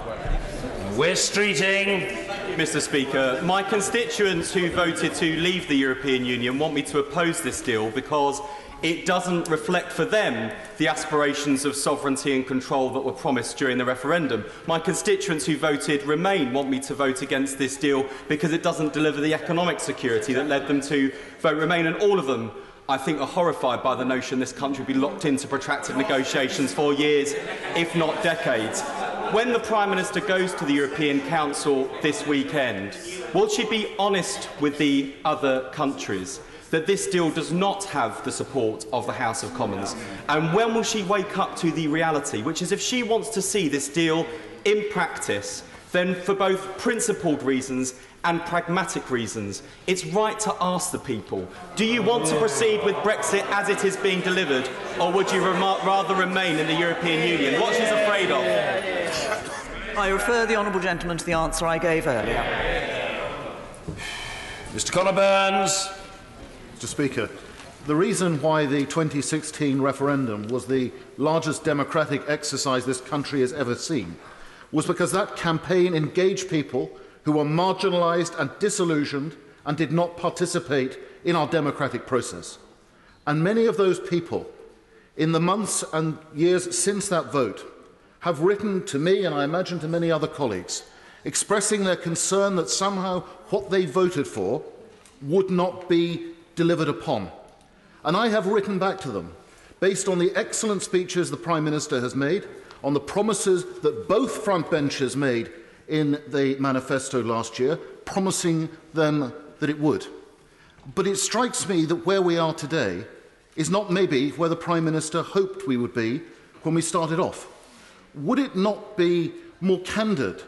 We're streeting. Mr. Speaker. My constituents who voted to leave the European Union want me to oppose this deal because it doesn't reflect for them the aspirations of sovereignty and control that were promised during the referendum. My constituents who voted Remain want me to vote against this deal because it doesn't deliver the economic security that led them to vote Remain, and all of them, I think, are horrified by the notion this country will be locked into protracted negotiations for years, if not decades. When the Prime Minister goes to the European Council this weekend, will she be honest with the other countries that this deal does not have the support of the House of Commons? And when will she wake up to the reality, which is if she wants to see this deal in practice, then for both principled reasons and pragmatic reasons, it's right to ask the people, do you want to proceed with Brexit as it is being delivered, or would you rather remain in the European Union? What she's afraid of. I refer the honourable gentleman to the answer I gave earlier. Mr. Connor Burns. Mr. Speaker, the reason why the 2016 referendum was the largest democratic exercise this country has ever seen was because that campaign engaged people who were marginalised and disillusioned and did not participate in our democratic process. And many of those people, in the months and years since that vote, have written to me, and I imagine to many other colleagues, expressing their concern that somehow what they voted for would not be delivered upon. And I have written back to them, based on the excellent speeches the Prime Minister has made, on the promises that both frontbenchers made in the manifesto last year, promising them that it would. But it strikes me that where we are today is not maybe where the Prime Minister hoped we would be when we started off. Would it not be more candid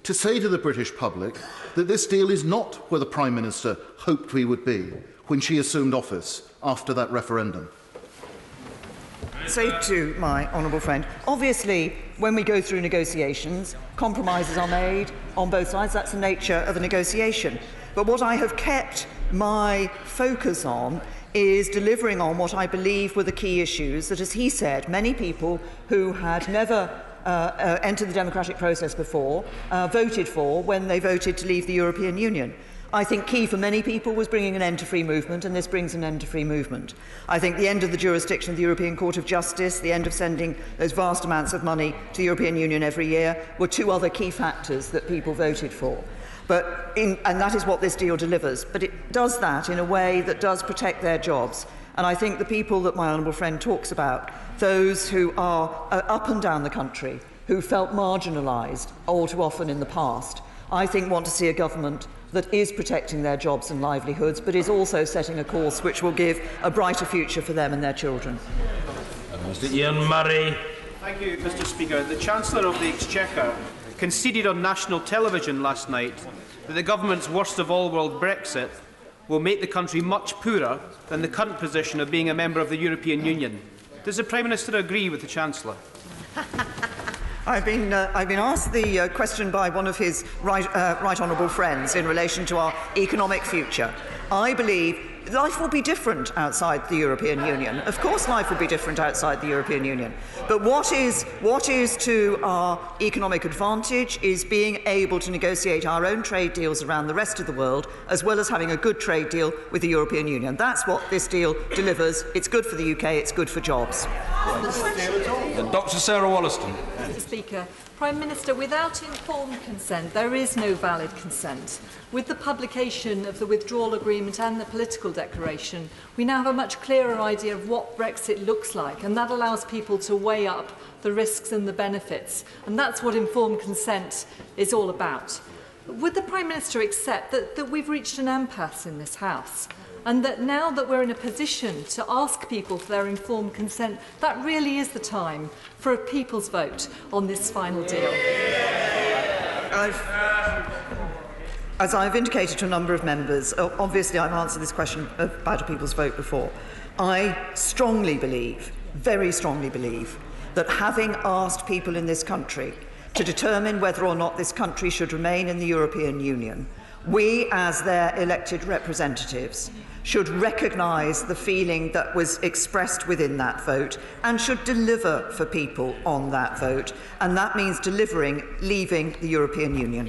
to say to the British public that this deal is not where the Prime Minister hoped we would be when she assumed office after that referendum? Say to my honourable friend, obviously, when we go through negotiations, compromises are made on both sides. That's the nature of a negotiation. But what I have kept my focus on is delivering on what I believe were the key issues that, as he said, many people who had never entered the democratic process before voted for when they voted to leave the European Union. I think key for many people was bringing an end to free movement, and this brings an end to free movement. I think the end of the jurisdiction of the European Court of Justice, the end of sending those vast amounts of money to the European Union every year were two other key factors that people voted for. And that is what this deal delivers. But it does that in a way that does protect their jobs. And I think the people that my honourable friend talks about, those who are up and down the country, who felt marginalised all too often in the past, I think want to see a government that is protecting their jobs and livelihoods, but is also setting a course which will give a brighter future for them and their children. Mr. Ian Murray. Thank you, Mr. Speaker. The Chancellor of the Exchequer conceded on national television last night that the government's worst of all world Brexit will make the country much poorer than the current position of being a member of the European Union. Does the Prime Minister agree with the Chancellor? I've been asked the question by one of his right honourable friends in relation to our economic future. I believe life will be different outside the European Union. Of course life will be different outside the European Union. But what is to our economic advantage is being able to negotiate our own trade deals around the rest of the world, as well as having a good trade deal with the European Union. That's what this deal delivers. It's good for the UK, it's good for jobs. Dr. Sarah Wollaston. Mr. Speaker, Prime Minister, without informed consent, there is no valid consent. With the publication of the withdrawal agreement and the political declaration, we now have a much clearer idea of what Brexit looks like, and that allows people to weigh up the risks and the benefits. And that's what informed consent is all about. Would the Prime Minister accept that we've reached an impasse in this House? And that now that we're in a position to ask people for their informed consent, that really is the time for a people's vote on this final deal. As I've indicated to a number of members, obviously I've answered this question about a people's vote before. I strongly believe, very strongly believe, that having asked people in this country to determine whether or not this country should remain in the European Union, we, as their elected representatives, should recognise the feeling that was expressed within that vote and should deliver for people on that vote. And that means delivering, leaving the European Union.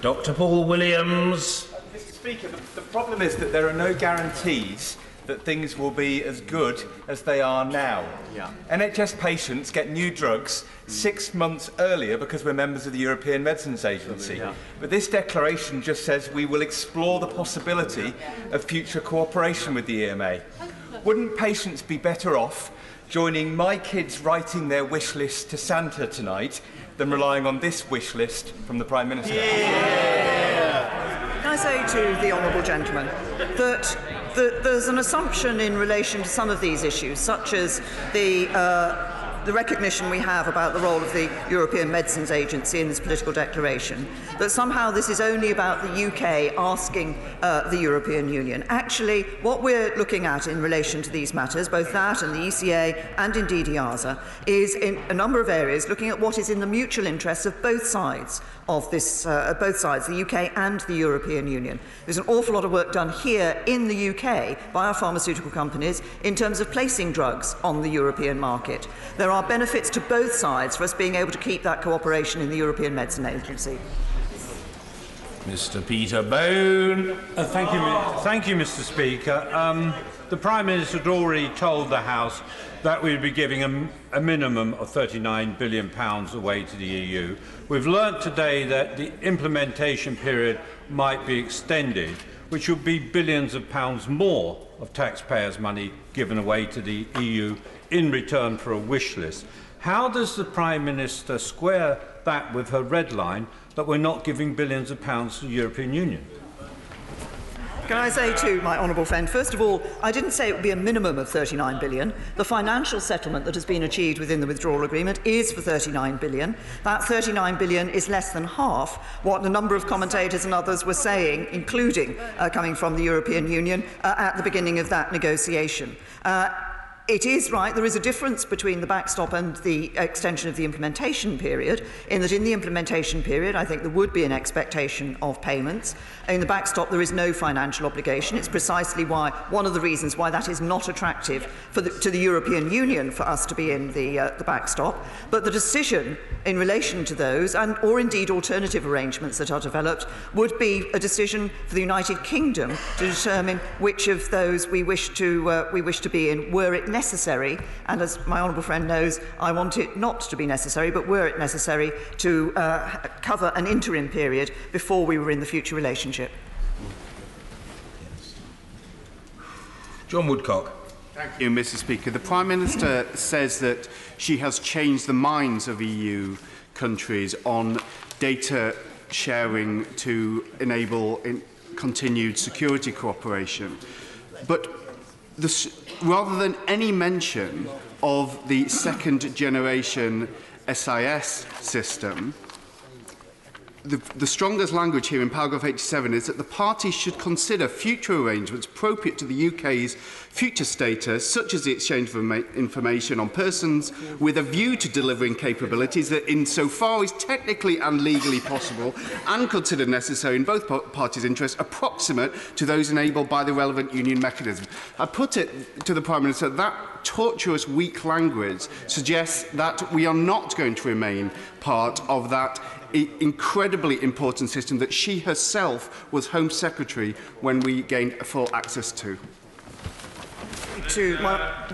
Dr. Paul Williams. Mr. Speaker, the problem is that there are no guarantees that things will be as good as they are now. NHS patients get new drugs 6 months earlier because we're members of the European Medicines Agency. But this declaration just says we will explore the possibility of future cooperation with the EMA. Wouldn't patients be better off joining my kids writing their wish list to Santa tonight than relying on this wish list from the Prime Minister? Can I say to the Honourable Gentleman that there's an assumption in relation to some of these issues, such as the recognition we have about the role of the European Medicines Agency in this political declaration, that somehow this is only about the UK asking the European Union. Actually, what we're looking at in relation to these matters, both that and the ECA and indeed EASA, is in a number of areas looking at what is in the mutual interests of both sides of this, both sides, the UK and the European Union. There's an awful lot of work done here in the UK by our pharmaceutical companies in terms of placing drugs on the European market. There are benefits to both sides for us being able to keep that cooperation in the European Medicines Agency. Mr. Peter Bone. Thank you, Mr. Speaker. The Prime Minister had already told the House that we would be giving a minimum of £39 billion away to the EU. We've learnt today that the implementation period might be extended, which would be billions of pounds more of taxpayers' money given away to the EU in return for a wish list. How does the Prime Minister square that with her red line that we're not giving billions of pounds to the European Union? Can I say to my honourable friend, first of all, I didn't say it would be a minimum of £39 billion. The financial settlement that has been achieved within the withdrawal agreement is for £39 billion. That £39 billion is less than half what a number of commentators and others were saying, including coming from the European Union, at the beginning of that negotiation. It is right, there is a difference between the backstop and the extension of the implementation period, in that in the implementation period, I think there would be an expectation of payments. In the backstop, there is no financial obligation. It's precisely why, one of the reasons why that is not attractive to the European Union for us to be in the backstop. But the decision in relation to those, or indeed alternative arrangements that are developed, would be a decision for the United Kingdom to determine which of those we wish to be in, were it necessary, and as my honourable friend knows, I want it not to be necessary, but were it necessary, to cover an interim period before we were in the future relationship. John Woodcock. Thank you, Mr. Speaker. The Prime Minister says that she has changed the minds of EU countries on data sharing to enable continued security cooperation. But rather than any mention of the second generation SIS system, the strongest language here in paragraph 87 is that the parties should consider future arrangements appropriate to the UK's future status, such as the exchange of information on persons, with a view to delivering capabilities that, insofar as technically and legally possible and considered necessary in both parties' interests, approximate to those enabled by the relevant union mechanism. I put it to the Prime Minister that tortuous, weak language suggests that we are not going to remain part of that incredibly important system that she herself was Home Secretary when we gained full access to. To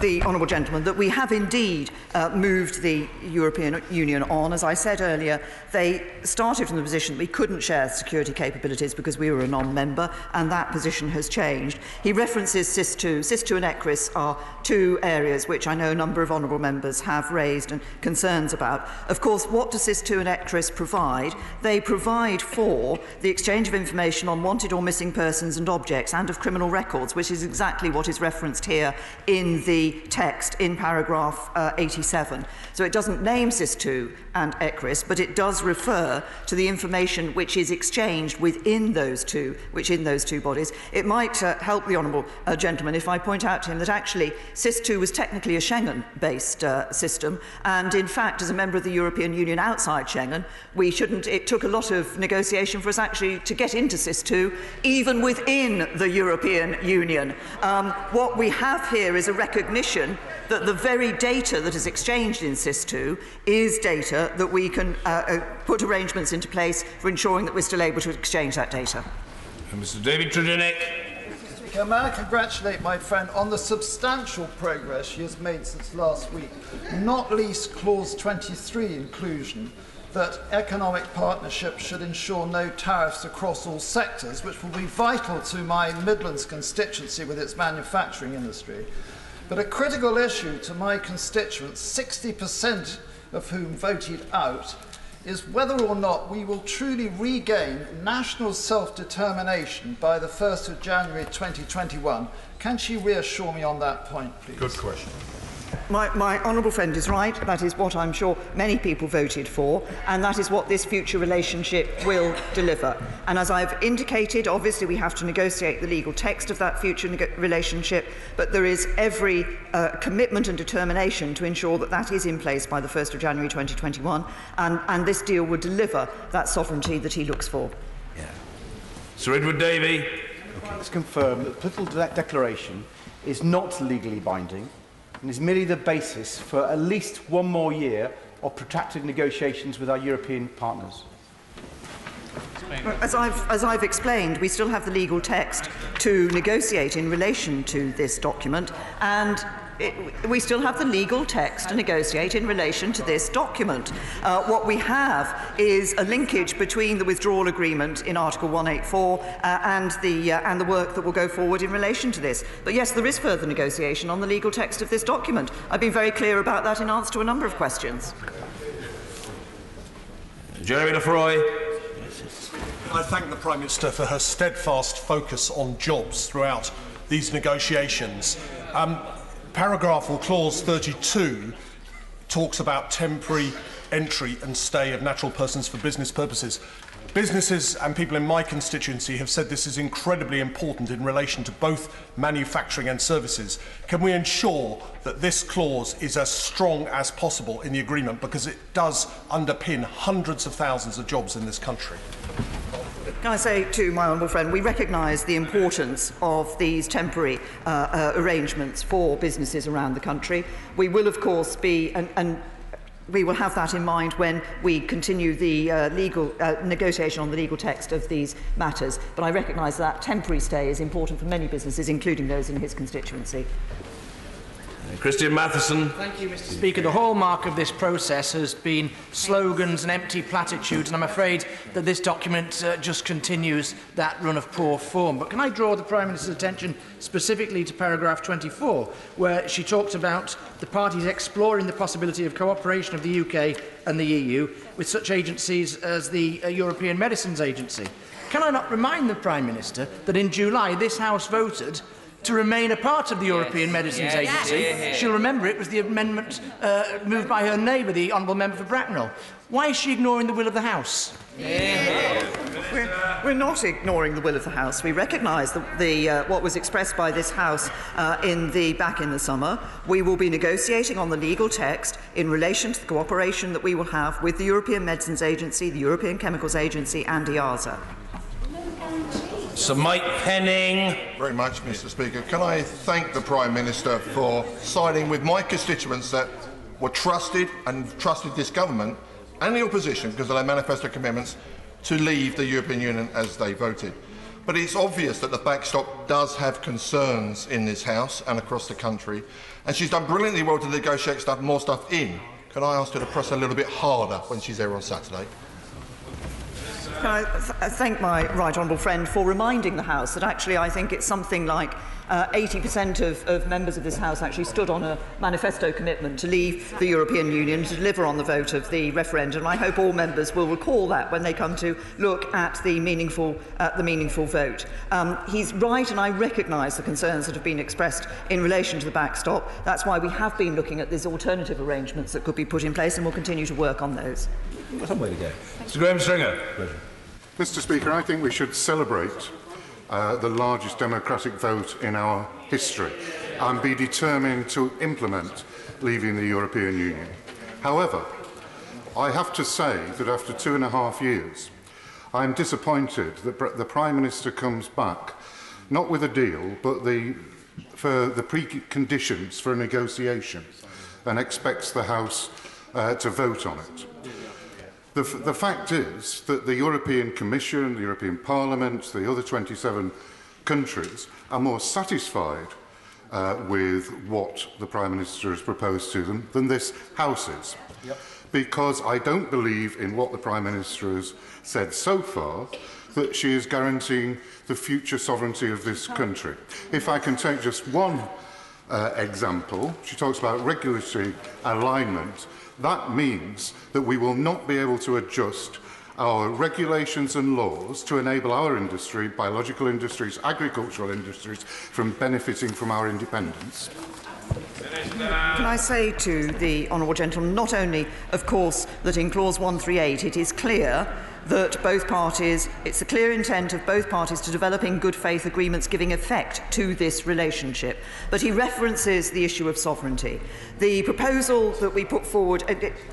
the honourable gentleman, that we have indeed moved the European Union on. As I said earlier, they started from the position that we couldn't share security capabilities because we were a non-member, and that position has changed. He references SIS2. SIS2 and ECRIS are two areas which I know a number of honourable members have raised and concerns about. Of course, what do SIS2 and ECRIS provide? They provide for the exchange of information on wanted or missing persons and objects, and of criminal records, which is exactly what is referenced here in the text in paragraph 87. So it doesn't name SIS2 and ECRIS, but it does refer to the information which is exchanged within those two bodies. It might help the honourable gentleman if I point out to him that actually SIS2 was technically a Schengen-based system, and in fact, as a member of the European Union outside Schengen, it took a lot of negotiation for us actually to get into SIS2, even within the European Union. What we have have here is a recognition that the very data that is exchanged in SIS2 is data that we can put arrangements into place for ensuring that we're still able to exchange that data. And Mr. David Tredinnick. May I congratulate my friend on the substantial progress she has made since last week, not least Clause 23 inclusion, that economic partnerships should ensure no tariffs across all sectors, which will be vital to my Midlands constituency with its manufacturing industry. But a critical issue to my constituents, 60% of whom voted out, is whether or not we will truly regain national self-determination by the 1st of January 2021. Can she reassure me on that point, please? Good question. My honourable friend is right. That is what I'm sure many people voted for, and that is what this future relationship will deliver. And as I've indicated, obviously we have to negotiate the legal text of that future relationship, but there is every commitment and determination to ensure that that is in place by the 1st of January 2021, and this deal will deliver that sovereignty that he looks for. Yeah. Sir Edward Davey. Okay, let's confirm that the political declaration is not legally binding and is merely the basis for at least one more year of protracted negotiations with our European partners. As I've explained, we still have the legal text to negotiate in relation to this document, and we still have the legal text to negotiate in relation to this document. What we have is a linkage between the withdrawal agreement in Article 184 and the work that will go forward in relation to this. But yes, there is further negotiation on the legal text of this document. I've been very clear about that in answer to a number of questions. Jeremy Lefroy. I thank the Prime Minister for her steadfast focus on jobs throughout these negotiations. Paragraph or clause 32 talks about temporary entry and stay of natural persons for business purposes. Businesses and people in my constituency have said this is incredibly important in relation to both manufacturing and services. Can we ensure that this clause is as strong as possible in the agreement, because it does underpin hundreds of thousands of jobs in this country? Can I say to my honourable friend, we recognise the importance of these temporary arrangements for businesses around the country. We will, of course, be, and we will have that in mind when we continue the legal negotiation on the legal text of these matters. But I recognise that temporary stay is important for many businesses, including those in his constituency. Christian Matheson. Thank you, Mr. Speaker. The hallmark of this process has been slogans and empty platitudes, and I'm afraid that this document just continues that run of poor form. But can I draw the Prime Minister's attention specifically to paragraph 24, where she talks about the parties exploring the possibility of cooperation of the UK and the EU with such agencies as the European Medicines Agency. Can I not remind the Prime Minister that in July this House voted to remain a part of the European Medicines Agency? She'll remember it was the amendment moved by her neighbour, the Honourable Member for Bracknell. Why is she ignoring the will of the House? We're not ignoring the will of the House. We recognise what was expressed by this House back in the summer. We will be negotiating on the legal text in relation to the cooperation that we will have with the European Medicines Agency, the European Chemicals Agency and EASA. Sir Mike Penning. Very much, Mr. Speaker. Can I thank the Prime Minister for siding with my constituents that were trusted this government and the opposition, because of their manifesto commitments, to leave the European Union as they voted. But it's obvious that the backstop does have concerns in this House and across the country, and she's done brilliantly well to negotiate more stuff in. Can I ask her to press a little bit harder when she's there on Saturday? Can I thank my right honourable friend for reminding the House that actually I think it's something like 80% of members of this House actually stood on a manifesto commitment to leave the European Union, to deliver on the vote of the referendum. I hope all members will recall that when they come to look at the meaningful vote. He's right, and I recognise the concerns that have been expressed in relation to the backstop. That's why we have been looking at these alternative arrangements that could be put in place, and we'll continue to work on those. Some way to go. Mr. Graham Stringer. Pleasure. Mr. Speaker, I think we should celebrate the largest democratic vote in our history and be determined to implement leaving the European Union. However, I have to say that after 2.5 years, I am disappointed that the Prime Minister comes back, not with a deal, but the for the preconditions for a negotiation and expects the House to vote on it. The fact is that the European Commission, the European Parliament, the other 27 countries are more satisfied with what the Prime Minister has proposed to them than this House is. Yep. Because I don't believe in what the Prime Minister has said so far, that she is guaranteeing the future sovereignty of this country. If I can take just one example, she talks about regulatory alignment. That means that we will not be able to adjust our regulations and laws to enable our industry, biological industries, agricultural industries, from benefiting from our independence. Can I say to the honourable gentleman, not only, of course, that in clause 138 it is clear that both parties, it's the clear intent of both parties to develop in good faith agreements giving effect to this relationship, but he references the issue of sovereignty. The proposal that we put forward,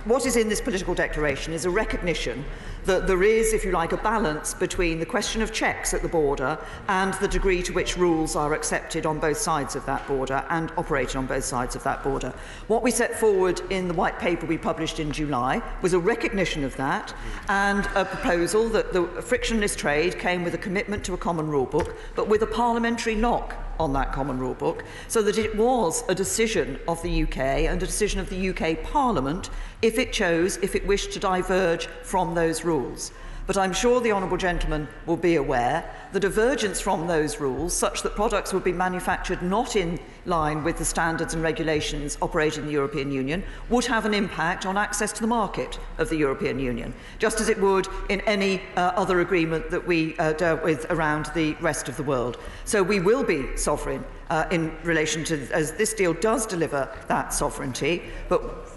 what is in this political declaration, is a recognition that there is, if you like, a balance between the question of checks at the border and the degree to which rules are accepted on both sides of that border and operated on both sides of that border. What we set forward in the white paper we published in July was a recognition of that and a proposal that the frictionless trade came with a commitment to a common rulebook, but with a parliamentary lock on that common rulebook, so that it was a decision of the UK and a decision of the UK Parliament if it wished to diverge from those rules. But I'm sure the honourable gentleman will be aware the divergence from those rules, such that products would be manufactured not in line with the standards and regulations operating in the European Union, would have an impact on access to the market of the European Union, just as it would in any other agreement that we dealt with around the rest of the world. So we will be sovereign in relation to, as this deal does deliver that sovereignty, but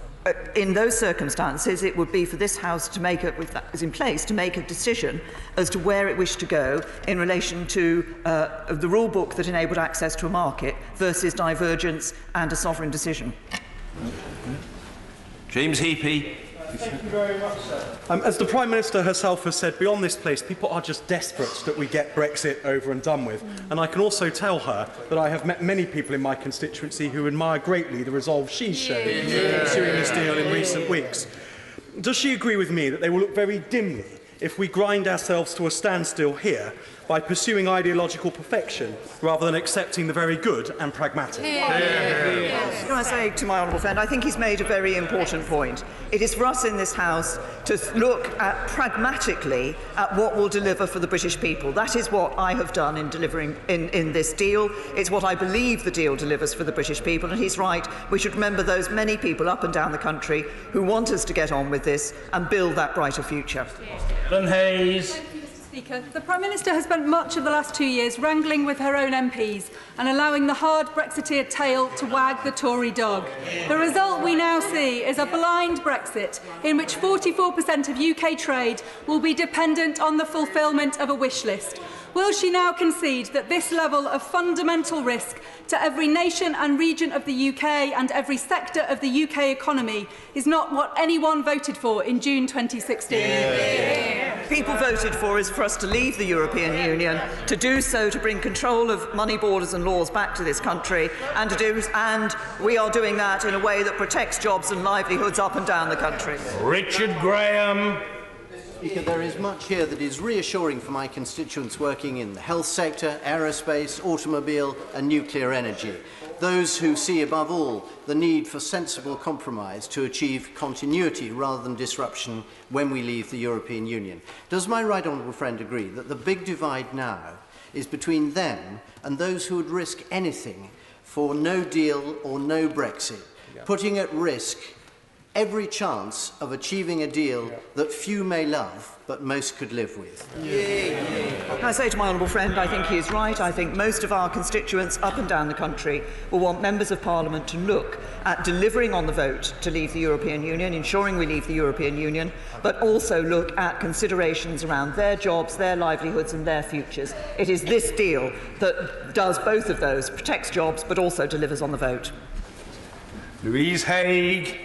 in those circumstances, it would be for this House to make, with that is in place, to make a decision as to where it wished to go in relation to the rule book that enabled access to a market versus divergence and a sovereign decision. James Heapy. Thank you very much, sir. As the Prime Minister herself has said, beyond this place, people are just desperate that we get Brexit over and done with. And I can also tell her that I have met many people in my constituency who admire greatly the resolve she's shown in pursuing this deal in recent weeks. Does she agree with me that they will look very dimly if we grind ourselves to a standstill here by pursuing ideological perfection rather than accepting the very good and pragmatic? Can I say to my honourable friend, I think he's made a very important point. It is for us in this House to look at pragmatically at what will deliver for the British people. That is what I have done in delivering in this deal. It's what I believe the deal delivers for the British people, and he's right. We should remember those many people up and down the country who want us to get on with this and build that brighter future. Hayes. Speaker, the Prime Minister has spent much of the last 2 years wrangling with her own MPs and allowing the hard Brexiteer tail to wag the Tory dog. The result we now see is a blind Brexit in which 44% of UK trade will be dependent on the fulfilment of a wish list. Will she now concede that this level of fundamental risk to every nation and region of the UK and every sector of the UK economy is not what anyone voted for in June 2016? People voted for is for us to leave the European Union, to do so to bring control of money, borders and laws back to this country, and we are doing that in a way that protects jobs and livelihoods up and down the country. Richard Graham. Speaker, there is much here that is reassuring for my constituents working in the health sector, aerospace, automobile and nuclear energy. Those who see above all the need for sensible compromise to achieve continuity rather than disruption when we leave the European Union. Does my right honourable friend agree that the big divide now is between them and those who would risk anything for no deal or no Brexit, putting at risk every chance of achieving a deal that few may love but most could live with? I say to my honourable friend, I think he is right. I think most of our constituents up and down the country will want members of Parliament to look at delivering on the vote to leave the European Union, ensuring we leave the European Union, but also look at considerations around their jobs, their livelihoods and their futures. It is this deal that does both of those, protects jobs but also delivers on the vote. Louise Haigh.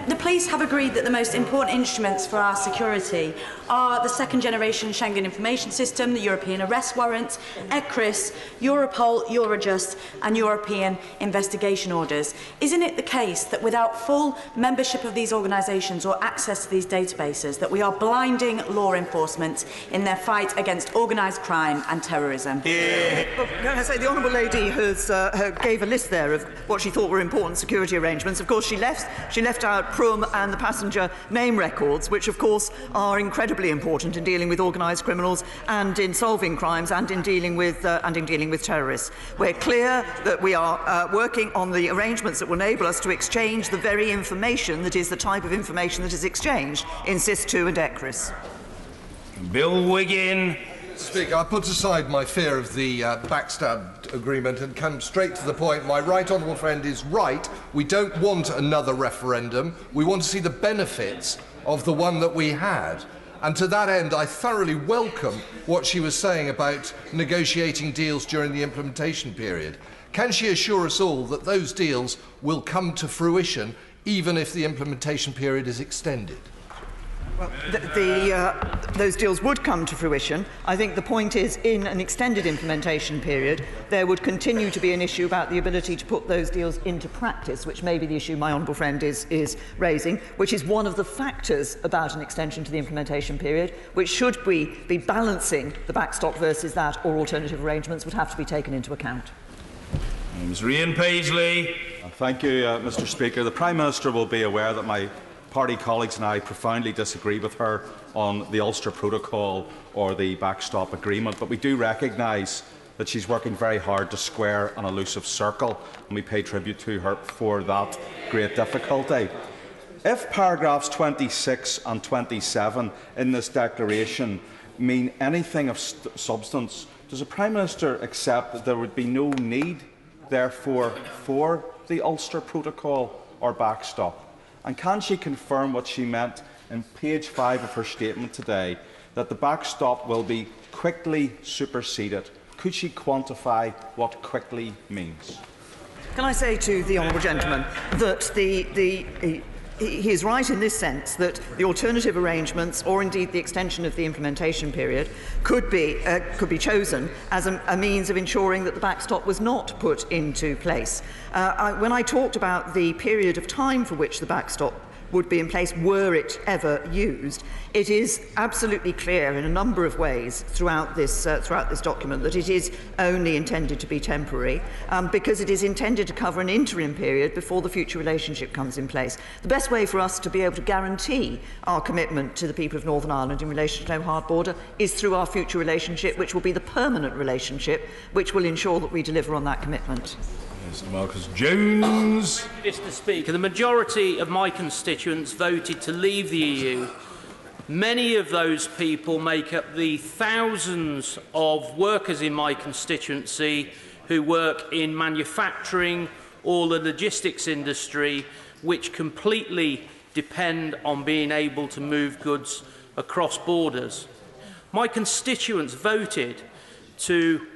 The police have agreed that the most important instruments for our security are the second-generation Schengen Information System, the European Arrest Warrant, ECRIS, Europol, Eurojust and European Investigation Orders. Isn't it the case that without full membership of these organisations or access to these databases, that we are blinding law enforcement in their fight against organised crime and terrorism? Well, can I say the Honourable Lady gave a list there of what she thought were important security arrangements. Of course, she left out PRUM and the passenger name records, which of course are incredibly important in dealing with organised criminals and in solving crimes and in dealing with terrorists. We're clear that we are working on the arrangements that will enable us to exchange the very information that is the type of information that is exchanged in SIS2 and ECRIS. Bill Wiggin. Speaker, I put aside my fear of the backstab agreement and come straight to the point. My right honourable friend is right. We don't want another referendum. We want to see the benefits of the one that we had. And to that end, I thoroughly welcome what she was saying about negotiating deals during the implementation period. Can she assure us all that those deals will come to fruition even if the implementation period is extended? Well, those deals would come to fruition. I think the point is, in an extended implementation period, there would continue to be an issue about the ability to put those deals into practice, which may be the issue my honourable friend is raising, which is one of the factors about an extension to the implementation period, which should we be balancing the backstop versus that or alternative arrangements would have to be taken into account. Ms. Rian Paisley. Thank you, Mr. Speaker. The Prime Minister will be aware that my party colleagues and I profoundly disagree with her on the Ulster Protocol or the backstop agreement, but we do recognise that she's working very hard to square an elusive circle, and we pay tribute to her for that great difficulty. If paragraphs 26 and 27 in this declaration mean anything of substance, does the Prime Minister accept that there would be no need, therefore, for the Ulster Protocol or backstop? And can she confirm what she meant in page 5 of her statement today, that the backstop will be quickly superseded? Could she quantify what quickly means? Can I say to the honourable gentleman that he is right in this sense that the alternative arrangements, or indeed the extension of the implementation period, could be chosen as a means of ensuring that the backstop was not put into place. When I talked about the period of time for which the backstop would be in place were it ever used, it is absolutely clear in a number of ways throughout this document that it is only intended to be temporary, because it is intended to cover an interim period before the future relationship comes in place. The best way for us to be able to guarantee our commitment to the people of Northern Ireland in relation to no hard border is through our future relationship, which will be the permanent relationship, which will ensure that we deliver on that commitment. Mr. Marcus Jones. Mr. Speaker, the majority of my constituents voted to leave the EU. Many of those people make up the thousands of workers in my constituency who work in manufacturing or the logistics industry, which completely depend on being able to move goods across borders. My constituents voted to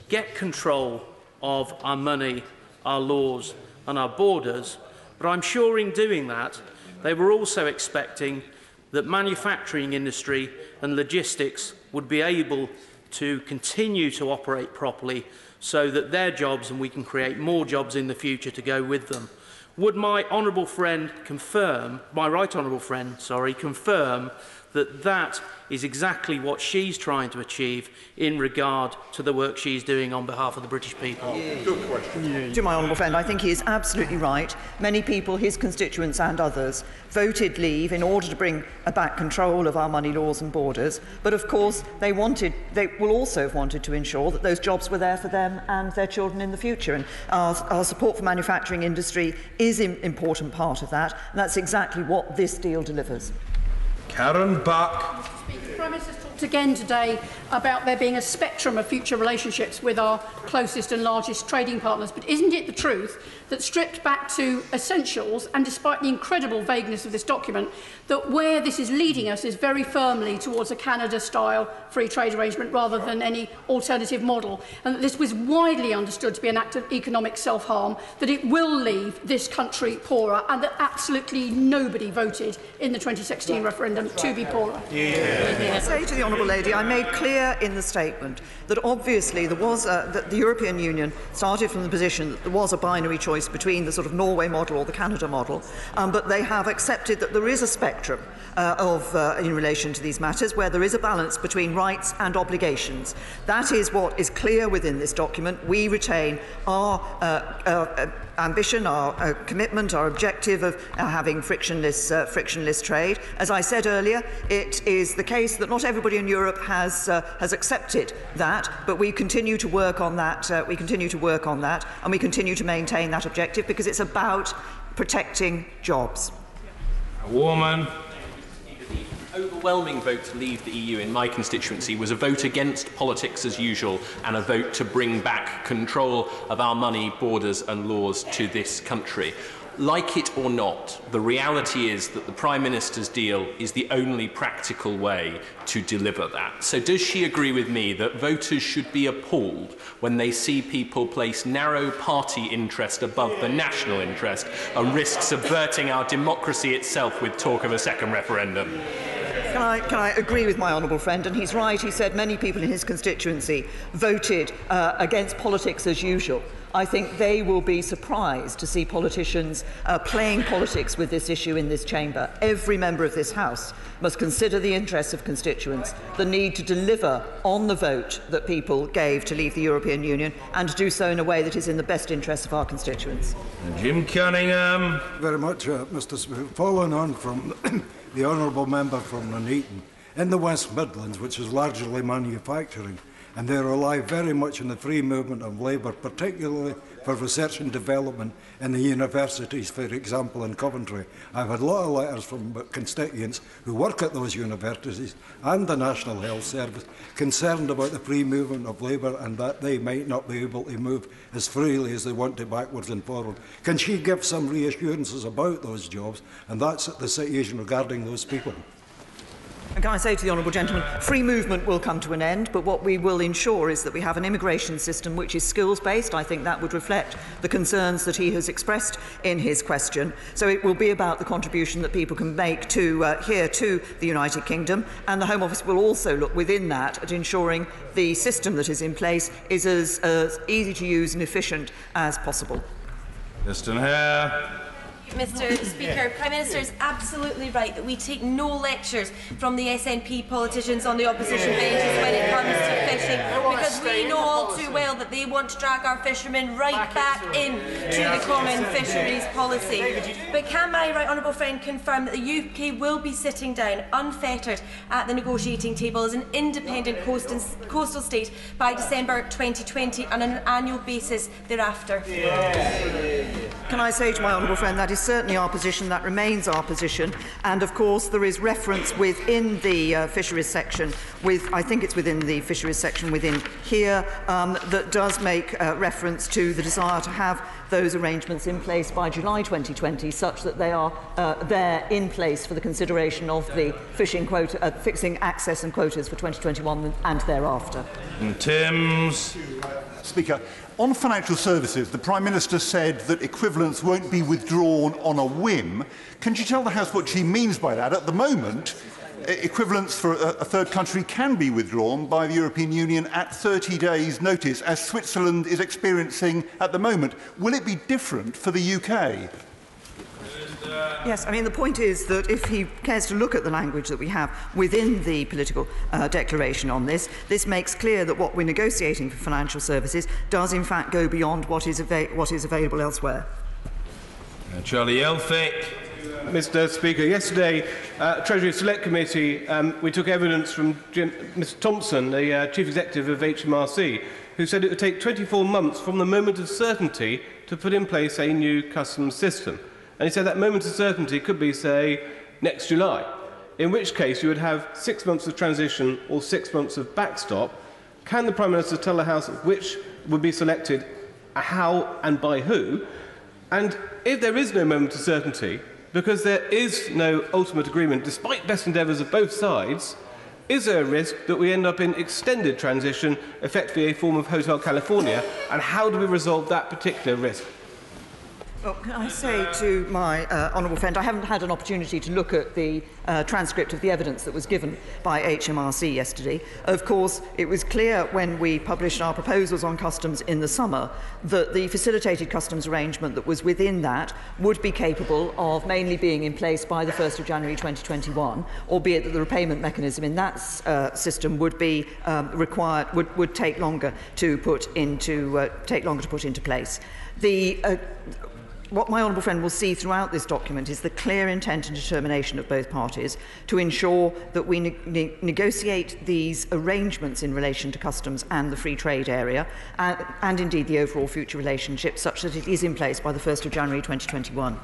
get control of our money, our laws and our borders, but I'm sure in doing that they were also expecting that manufacturing industry and logistics would be able to continue to operate properly so that their jobs, and we can create more jobs in the future to go with them. Would my honourable friend confirm, my right honourable friend, sorry, confirm that that is exactly what she's trying to achieve in regard to the work she's doing on behalf of the British people? Good question. To my honourable friend, I think he is absolutely right. Many people, his constituents and others, voted leave in order to bring back control of our money laws and borders. But of course, they will also have wanted to ensure that those jobs were there for them and their children in the future. And our support for manufacturing industry is an important part of that. And that's exactly what this deal delivers. Karen Buck. The Prime Minister's talked again today about there being a spectrum of future relationships with our closest and largest trading partners. But isn't it the truth that, stripped back to essentials, and despite the incredible vagueness of this document, that where this is leading us is very firmly towards a Canada-style free trade arrangement rather than any alternative model, and that this was widely understood to be an act of economic self-harm, that it will leave this country poorer, and that absolutely nobody voted in the 2016 referendum to be poorer? I say to the Honourable Lady, I made clear in the statement that obviously there was that the European Union started from the position that there was a binary choice between the sort of Norway model or the Canada model, but they have accepted that there is a spectrum in relation to these matters where there is a balance between rights and obligations. That is what is clear within this document. We retain our ambition, our commitment, our objective of having frictionless trade. As I said earlier, it is the case that not everybody in Europe has accepted that, but we continue to work on that. And we continue to maintain that objective because it's about protecting jobs. A woman. The overwhelming vote to leave the EU in my constituency was a vote against politics as usual and a vote to bring back control of our money, borders and laws to this country. Like it or not, the reality is that the Prime Minister's deal is the only practical way to deliver that. So does she agree with me that voters should be appalled when they see people place narrow party interest above the national interest and risk subverting our democracy itself with talk of a second referendum? Can I agree with my honourable friend? And he's right. He said many people in his constituency voted against politics as usual. I think they will be surprised to see politicians playing politics with this issue in this chamber. Every member of this House must consider the interests of constituents, the need to deliver on the vote that people gave to leave the European Union, and to do so in a way that is in the best interests of our constituents. Jim Cunningham. Very much, Mr. Speaker. Following on from the honourable member from Nuneaton, in the West Midlands, which is largely manufacturing, and they rely very much on the free movement of labour, particularly for research and development in the universities, for example, in Coventry. I've had a lot of letters from constituents who work at those universities and the National Health Service concerned about the free movement of labour and that they might not be able to move as freely as they want to backwards and forward. Can she give some reassurances about those jobs? And that's the situation regarding those people. And can I say to the honourable gentleman, free movement will come to an end, but what we will ensure is that we have an immigration system which is skills-based. I think that would reflect the concerns that he has expressed in his question. So it will be about the contribution that people can make to here to the United Kingdom, and the Home Office will also look within that at ensuring the system that is in place is as easy to use and efficient as possible. Mr. Hare. Mr. Speaker, Prime Minister is absolutely right that we take no lectures from the SNP politicians on the opposition benches when it comes to fishing, because we know all too well that they want to drag our fishermen right back into the common fisheries policy. But can my right honourable friend confirm that the UK will be sitting down unfettered at the negotiating table as an independent coastal state by December 2020 and on an annual basis thereafter? Can I say to my honourable friend, that is certainly our position, that remains our position, and of course there is reference within the fisheries section, I think it's within the fisheries section within here, that does make reference to the desire to have those arrangements in place by July 2020, such that they are there in place for the consideration of the fishing quota, fixing access and quotas for 2021 and thereafter. And Timms. Speaker, on financial services, the Prime Minister said that equivalence won't be withdrawn on a whim. Can you tell the House what she means by that? At the moment, equivalence for a third country can be withdrawn by the European Union at 30 days' notice, as Switzerland is experiencing at the moment. Will it be different for the UK? Yes, I mean, the point is that if he cares to look at the language that we have within the political declaration on this, this makes clear that what we're negotiating for financial services does in fact go beyond what is available elsewhere. Charlie Elphick. Mr. Speaker, yesterday, Treasury Select Committee, we took evidence from Mr. Thompson, the Chief Executive of HMRC, who said it would take 24 months from the moment of certainty to put in place a new customs system. And he said that moment of certainty could be, say, next July. in which case you would have 6 months of transition or 6 months of backstop. Can the Prime Minister tell the House which would be selected, how and by who? And if there is no moment of certainty, because there is no ultimate agreement, despite best endeavours of both sides, is there a risk that we end up in extended transition, effectively a form of Hotel California, and how do we resolve that particular risk? Well, can I say to my honourable friend, I haven't had an opportunity to look at the transcript of the evidence that was given by HMRC yesterday. Of course, it was clear when we published our proposals on customs in the summer that the facilitated customs arrangement that was within that would be capable of mainly being in place by the 1st of January 2021, albeit that the repayment mechanism in that system would be required, would take longer to put into place. What my honourable friend will see throughout this document is the clear intent and determination of both parties to ensure that we negotiate these arrangements in relation to customs and the free trade area, and indeed the overall future relationship, such that it is in place by the 1st of January 2021.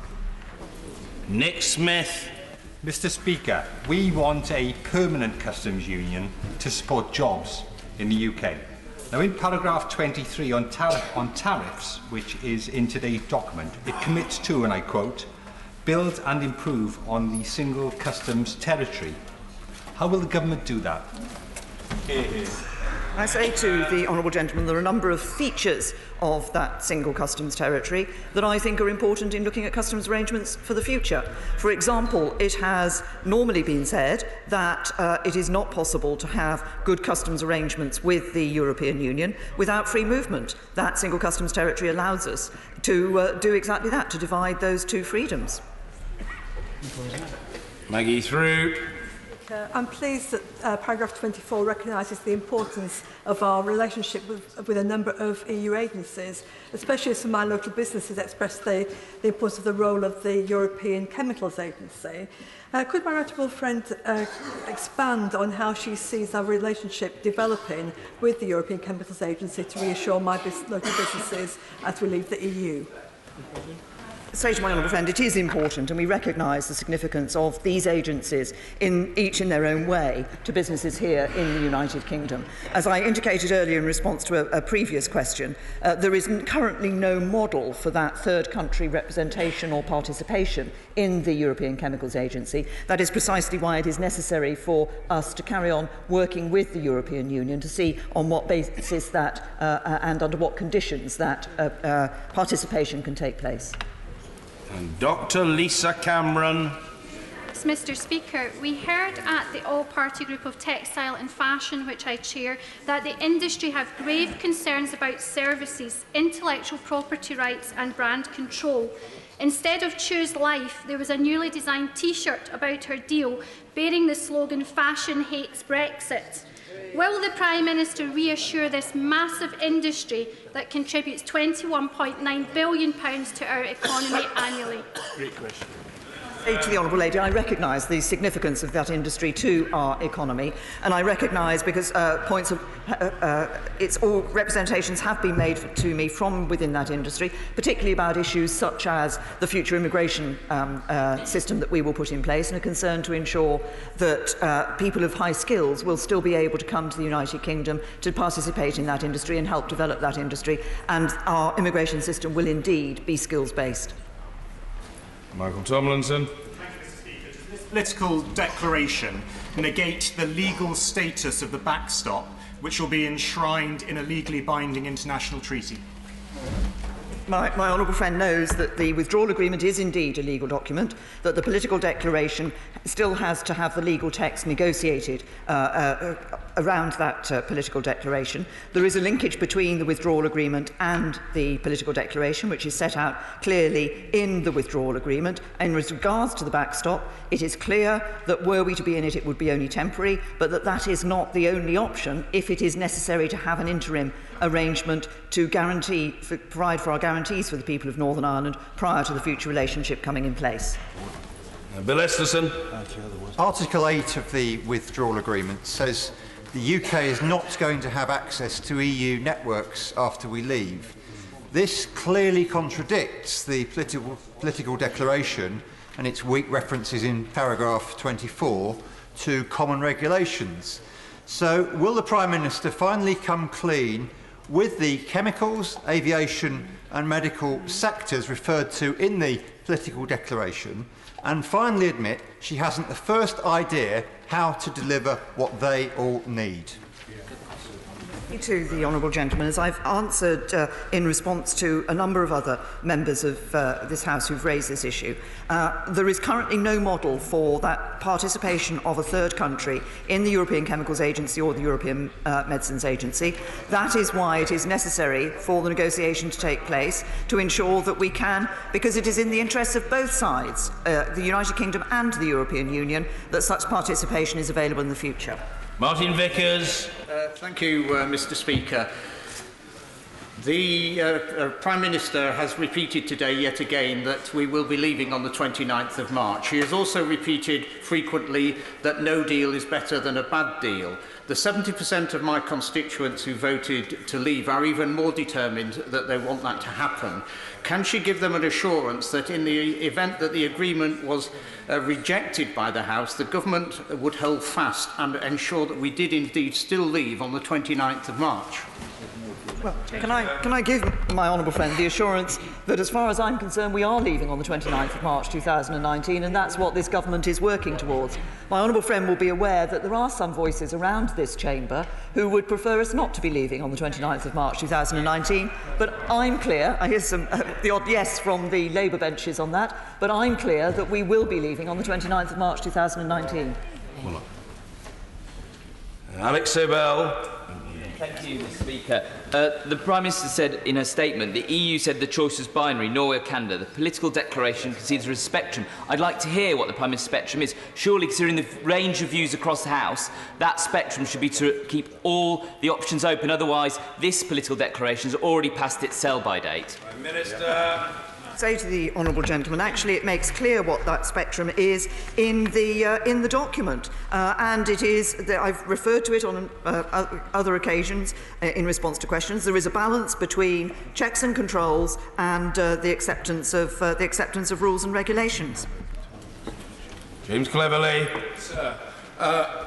Nick Smith. Mr. Speaker, we want a permanent customs union to support jobs in the UK. Now, in paragraph 23 on tariffs, which is in today's document, it commits to, and I quote, build and improve on the single customs territory. How will the government do that? I say to the honourable gentleman there are a number of features of that single customs territory that I think are important in looking at customs arrangements for the future. For example, it has normally been said that it is not possible to have good customs arrangements with the European Union without free movement. That single customs territory allows us to do exactly that, to divide those two freedoms. Maggie Through. I'm pleased that paragraph 24 recognises the importance of our relationship with a number of EU agencies, especially as my local businesses express the importance of the role of the European Chemicals Agency. Could my honourable friend expand on how she sees our relationship developing with the European Chemicals Agency to reassure my local businesses as we leave the EU? Say to my honourable friend, it is important, and we recognise the significance of these agencies, each in their own way, to businesses here in the United Kingdom. As I indicated earlier in response to a previous question, there is currently no model for that third country representation or participation in the European Chemicals Agency. That is precisely why it is necessary for us to carry on working with the European Union to see on what basis that and under what conditions that participation can take place. And Dr. Lisa Cameron. Mr. Speaker, we heard at the All-Party Group of Textile and Fashion, which I chair, that the industry have grave concerns about services, intellectual property rights and brand control. Instead of Choose Life, there was a newly designed T-shirt about her deal bearing the slogan "Fashion hates Brexit." Will the Prime Minister reassure this massive industry that contributes £21.9 billion to our economy annually? Great question. To the Honourable Lady, I recognise the significance of that industry to our economy, and I recognise because all representations have been made to me from within that industry, particularly about issues such as the future immigration system that we will put in place, and a concern to ensure that people of high skills will still be able to come to the United Kingdom to participate in that industry and help develop that industry, and our immigration system will indeed be skills-based. Michael Tomlinson. This political declaration negate the legal status of the backstop, which will be enshrined in a legally binding international treaty. My honourable friend knows that the withdrawal agreement is indeed a legal document, that the political declaration still has to have the legal text negotiated around that political declaration. There is a linkage between the withdrawal agreement and the political declaration, which is set out clearly in the withdrawal agreement. And with regards to the backstop, it is clear that were we to be in it, it would be only temporary, but that is not the only option if it is necessary to have an interim arrangement to provide for our guarantees for the people of Northern Ireland prior to the future relationship coming in place. Bill Esterson. Article 8 of the withdrawal agreement says the UK is not going to have access to EU networks after we leave. This clearly contradicts the political declaration and its weak references in paragraph 24 to common regulations. So will the Prime Minister finally come clean with the chemicals, aviation and medical sectors referred to in the political declaration, and finally admit she hasn't the first idea how to deliver what they all need? To the Honourable Gentleman, as I've answered in response to a number of other members of this House who've raised this issue, there is currently no model for that participation of a third country in the European Chemicals Agency or the European Medicines Agency. That is why it is necessary for the negotiation to take place to ensure that we can, because it is in the interests of both sides, the United Kingdom and the European Union, that such participation is available in the future. Martin Vickers. Thank you, Mr. Speaker. The Prime Minister has repeated today yet again that we will be leaving on the 29th of March. He has also repeated frequently that no deal is better than a bad deal. The 70% of my constituents who voted to leave are even more determined that they want that to happen. Can she give them an assurance that in the event that the agreement was rejected by the House, the government would hold fast and ensure that we did indeed still leave on the 29th of March? Well, can I give my honourable friend the assurance that, as far as I'm concerned, we are leaving on the 29th of March 2019, and that's what this government is working towards. My honourable friend will be aware that there are some voices around this chamber who would prefer us not to be leaving on the 29th of March 2019, but I'm clear, I hear some the odd yes from the Labour benches on that, but I'm clear that we will be leaving on the 29th of March 2019. Alex Sobel. Thank you, Mr. Speaker. The Prime Minister said in her statement, the EU said the choice was binary, Norway or Canada. The political declaration concedes there is a spectrum. I'd like to hear what the Prime Minister's spectrum is. Surely, considering the range of views across the House, that spectrum should be to keep all the options open. Otherwise, this political declaration has already passed its sell-by date. Prime Minister. Say to the honourable gentleman, actually it makes clear what that spectrum is in the document, and it is I've referred to it on other occasions in response to questions. There is a balance between checks and controls and the acceptance of rules and regulations. James Cleverly. Sir,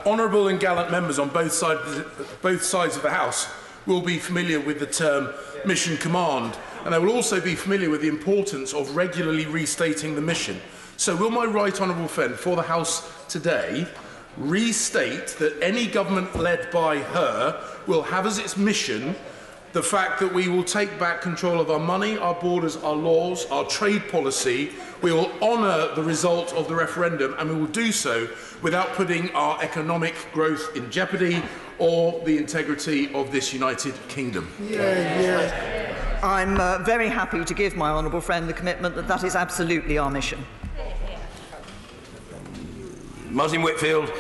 honourable and gallant members on both sides of the House will be familiar with the term mission command, and they will also be familiar with the importance of regularly restating the mission. So will my right honourable friend for the House today restate that any government led by her will have as its mission the fact that we will take back control of our money, our borders, our laws, our trade policy. We will honour the result of the referendum, and we will do so without putting our economic growth in jeopardy or the integrity of this United Kingdom. I'm very happy to give my honourable friend the commitment that that is absolutely our mission. Martin Whitfield.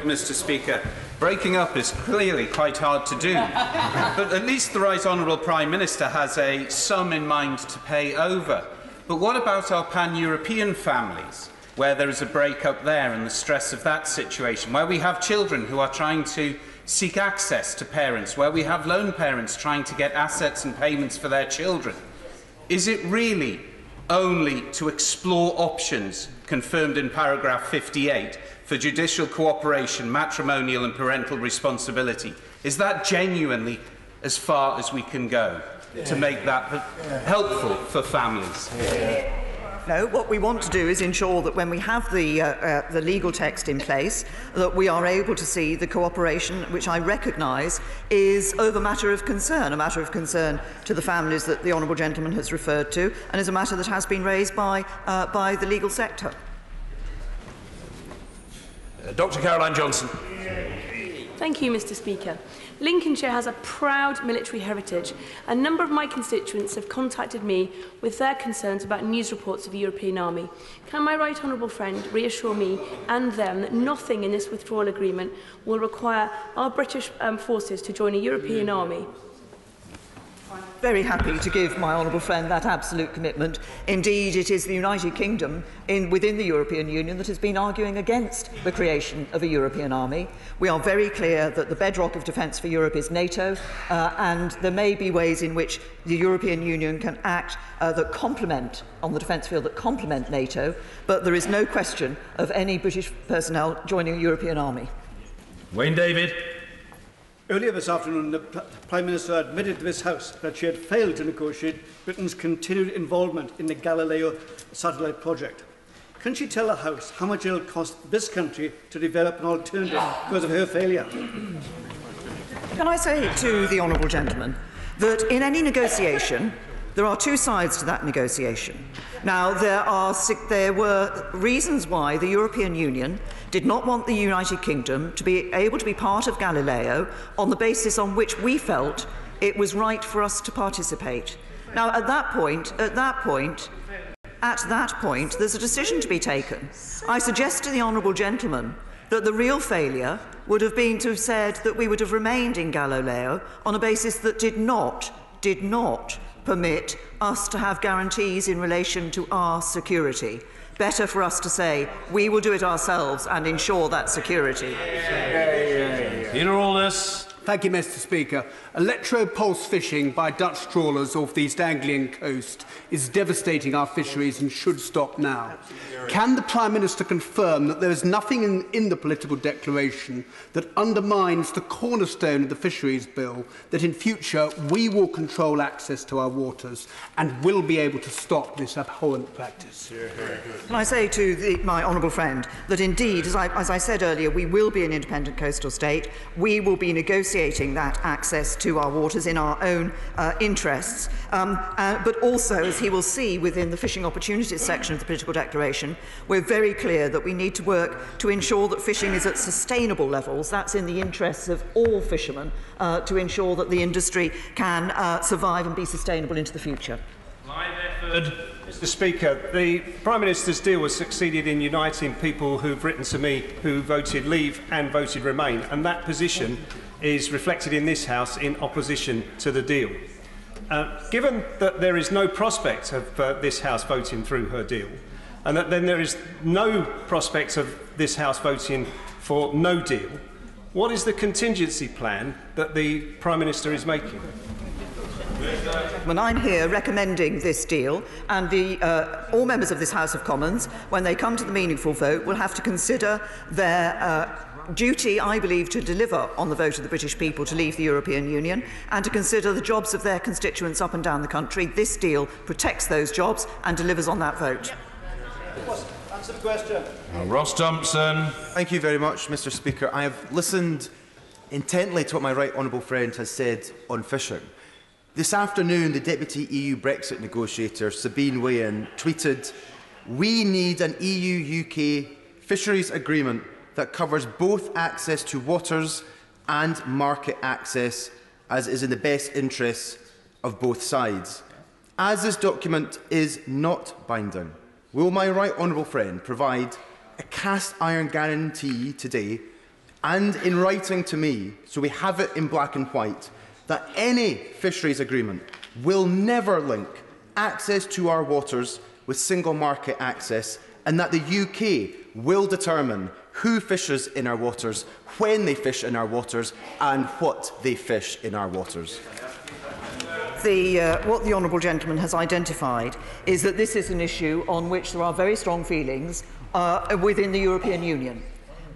Mr. Speaker, breaking up is clearly quite hard to do, but at least the Right Honourable Prime Minister has a sum in mind to pay over. But what about our pan-European families, where there is a break-up there and the stress of that situation, where we have children who are trying to seek access to parents, where we have lone parents trying to get assets and payments for their children? Is it really only to explore options confirmed in paragraph 58 for judicial cooperation, matrimonial and parental responsibility? Is that genuinely as far as we can go to make that helpful for families? No, what we want to do is ensure that when we have the legal text in place, that we are able to see the cooperation, which I recognise is of a matter of concern to the families that the honourable gentleman has referred to, and is a matter that has been raised by the legal sector. Dr. Caroline Johnson. Thank you, Mr. Speaker. Lincolnshire has a proud military heritage. A number of my constituents have contacted me with their concerns about news reports of the European Army. Can my right honourable friend reassure me and them that nothing in this withdrawal agreement will require our British forces to join a European army? Very happy to give my honourable friend that absolute commitment. Indeed, it is the United Kingdom within the European Union that has been arguing against the creation of a European army. We are very clear that the bedrock of defence for Europe is NATO, and there may be ways in which the European Union can act that complement, on the defence field, that complement NATO, but there is no question of any British personnel joining a European army. Wayne David. Earlier this afternoon, the Prime Minister admitted to this House that she had failed to negotiate Britain's continued involvement in the Galileo satellite project. Can she tell the House how much it will cost this country to develop an alternative because of her failure? Can I say to the honourable gentleman that in any negotiation, there are two sides to that negotiation. Now, there were reasons why the European Union did not want the United Kingdom to be able to be part of Galileo on the basis on which we felt it was right for us to participate. Now, at that point, there's a decision to be taken. I suggest to the honourable gentleman that the real failure would have been to have said that we would have remained in Galileo on a basis that did not permit us to have guarantees in relation to our security. Better for us to say, we will do it ourselves and ensure that security. Peter Aldous. Thank you, Mr. Speaker. Electro-pulse fishing by Dutch trawlers off the East Anglian coast is devastating our fisheries and should stop now. Can the Prime Minister confirm that there is nothing in the political declaration that undermines the cornerstone of the Fisheries Bill, that in future we will control access to our waters and will be able to stop this abhorrent practice? Can I say to my honourable friend that indeed, as I said earlier, we will be an independent coastal state. We will be negotiating that access to our waters in our own interests. But also, as he will see within the fishing opportunities section of the political declaration, we're very clear that we need to work to ensure that fishing is at sustainable levels. That's in the interests of all fishermen, to ensure that the industry can survive and be sustainable into the future. Mr. Speaker, the Prime Minister's deal has succeeded in uniting people who've written to me who voted Leave and voted Remain, and that position is reflected in this House in opposition to the deal. Given that there is no prospect of this House voting through her deal, and that then there is no prospect of this House voting for no deal, what is the contingency plan that the Prime Minister is making? When I'm here recommending this deal, and all members of this House of Commons, when they come to the meaningful vote, will have to consider their duty, I believe, to deliver on the vote of the British people to leave the European Union and to consider the jobs of their constituents up and down the country. This deal protects those jobs and delivers on that vote. Answer the question. Ross Thompson. Thank you very much, Mr. Speaker. I have listened intently to what my right honourable friend has said on fishing. This afternoon, the Deputy EU Brexit negotiator, Sabine Wayan, tweeted, "We need an EU-UK fisheries agreement that covers both access to waters and market access, as is in the best interests of both sides." As this document is not binding, will my right honourable friend provide a cast-iron guarantee today and in writing to me, so we have it in black and white, that any fisheries agreement will never link access to our waters with single market access, and that the UK will determine who fishes in our waters, when they fish in our waters, and what they fish in our waters? What the honourable gentleman has identified is that this is an issue on which there are very strong feelings within the European Union.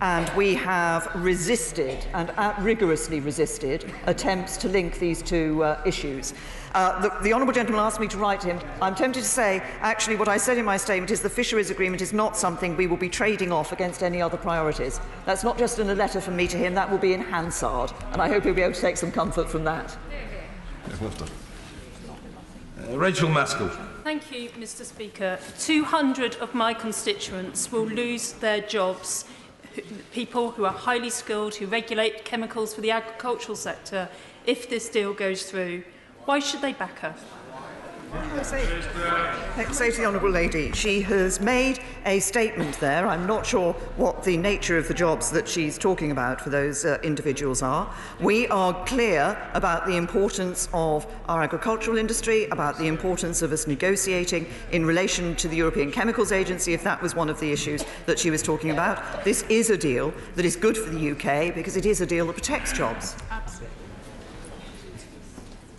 And we have resisted and rigorously resisted attempts to link these two issues. The honourable gentleman asked me to write to him. I'm tempted to say, actually, what I said in my statement is the fisheries agreement is not something we will be trading off against any other priorities. That's not just in a letter from me to him, that will be in Hansard. And I hope he'll be able to take some comfort from that. Rachel Maskell. Thank you, Mr. Speaker. 200 of my constituents will lose their jobs. People who are highly skilled, who regulate chemicals for the agricultural sector, if this deal goes through. Why should they back her? Say to the Honourable Lady, she has made a statement there. I'm not sure what the nature of the jobs that she's talking about for those individuals are. We are clear about the importance of our agricultural industry, about the importance of us negotiating in relation to the European Chemicals Agency, if that was one of the issues that she was talking about. This is a deal that is good for the UK because it is a deal that protects jobs.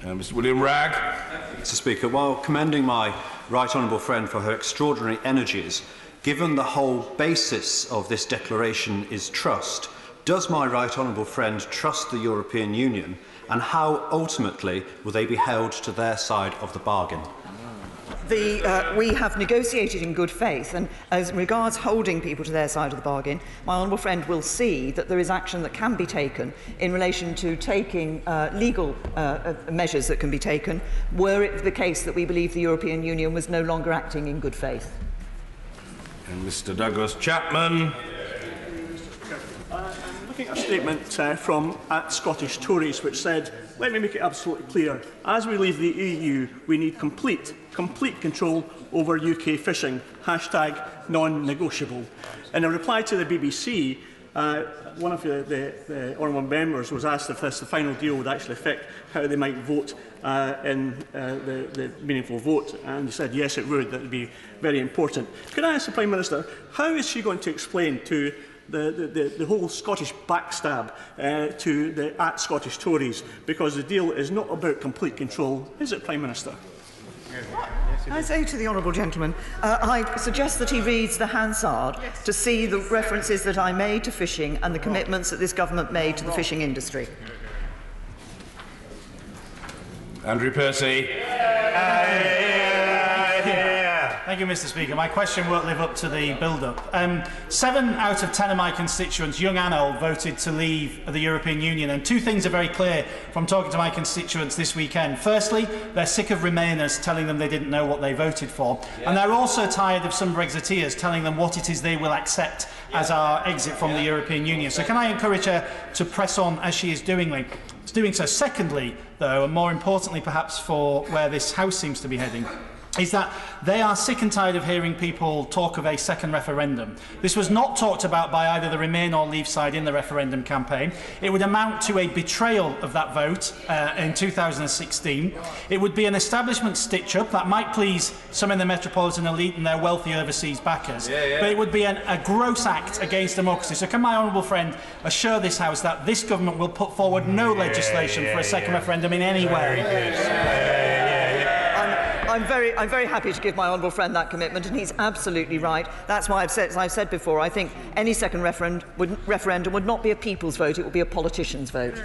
Mr. William Ragg. Mr. Speaker, while commending my right honourable friend for her extraordinary energies, given the whole basis of this declaration is trust, does my right honourable friend trust the European Union, and how ultimately will they be held to their side of the bargain? We have negotiated in good faith, and as regards holding people to their side of the bargain, my honourable friend will see that there is action that can be taken in relation to taking legal measures that can be taken were it the case that we believe the European Union was no longer acting in good faith. And Mr. Douglas Chapman. I'm looking at a statement from Scottish Tories which said, let me make it absolutely clear, as we leave the EU, we need complete control over UK fishing, #non-negotiable. In a reply to the BBC, one of the honourable members was asked if the final deal would actually affect how they might vote in the meaningful vote, and he said yes, it would. That would be very important. Could I ask the Prime Minister, how is she going to explain to the whole Scottish backstab to the Scottish Tories, because the deal is not about complete control, is it, Prime Minister? I say to the honourable gentleman, I suggest that he reads the Hansard to see the references that I made to fishing and the commitments that this government made to the fishing industry. Andrew Percy. Thank you, Mr. Speaker. My question won't live up to the build-up. 7 out of 10 of my constituents, young and old, voted to leave the European Union, and 2 things are very clear from talking to my constituents this weekend. Firstly, they're sick of Remainers telling them they didn't know what they voted for, and they're also tired of some Brexiteers telling them what it is they will accept as our exit from the European Union. So can I encourage her to press on as she is doing so? Secondly, though, and more importantly perhaps for where this House seems to be heading, is that they are sick and tired of hearing people talk of a second referendum. This was not talked about by either the Remain or Leave side in the referendum campaign. It would amount to a betrayal of that vote in 2016. It would be an establishment stitch-up that might please some in the metropolitan elite and their wealthy overseas backers, but it would be a gross act against democracy. So can my honourable friend assure this House that this government will put forward no legislation for a second referendum in any way? I'm very happy to give my honourable friend that commitment, and he's absolutely right. That's why as I've said before, I think any second referendum would not be a people's vote, it would be a politician's vote.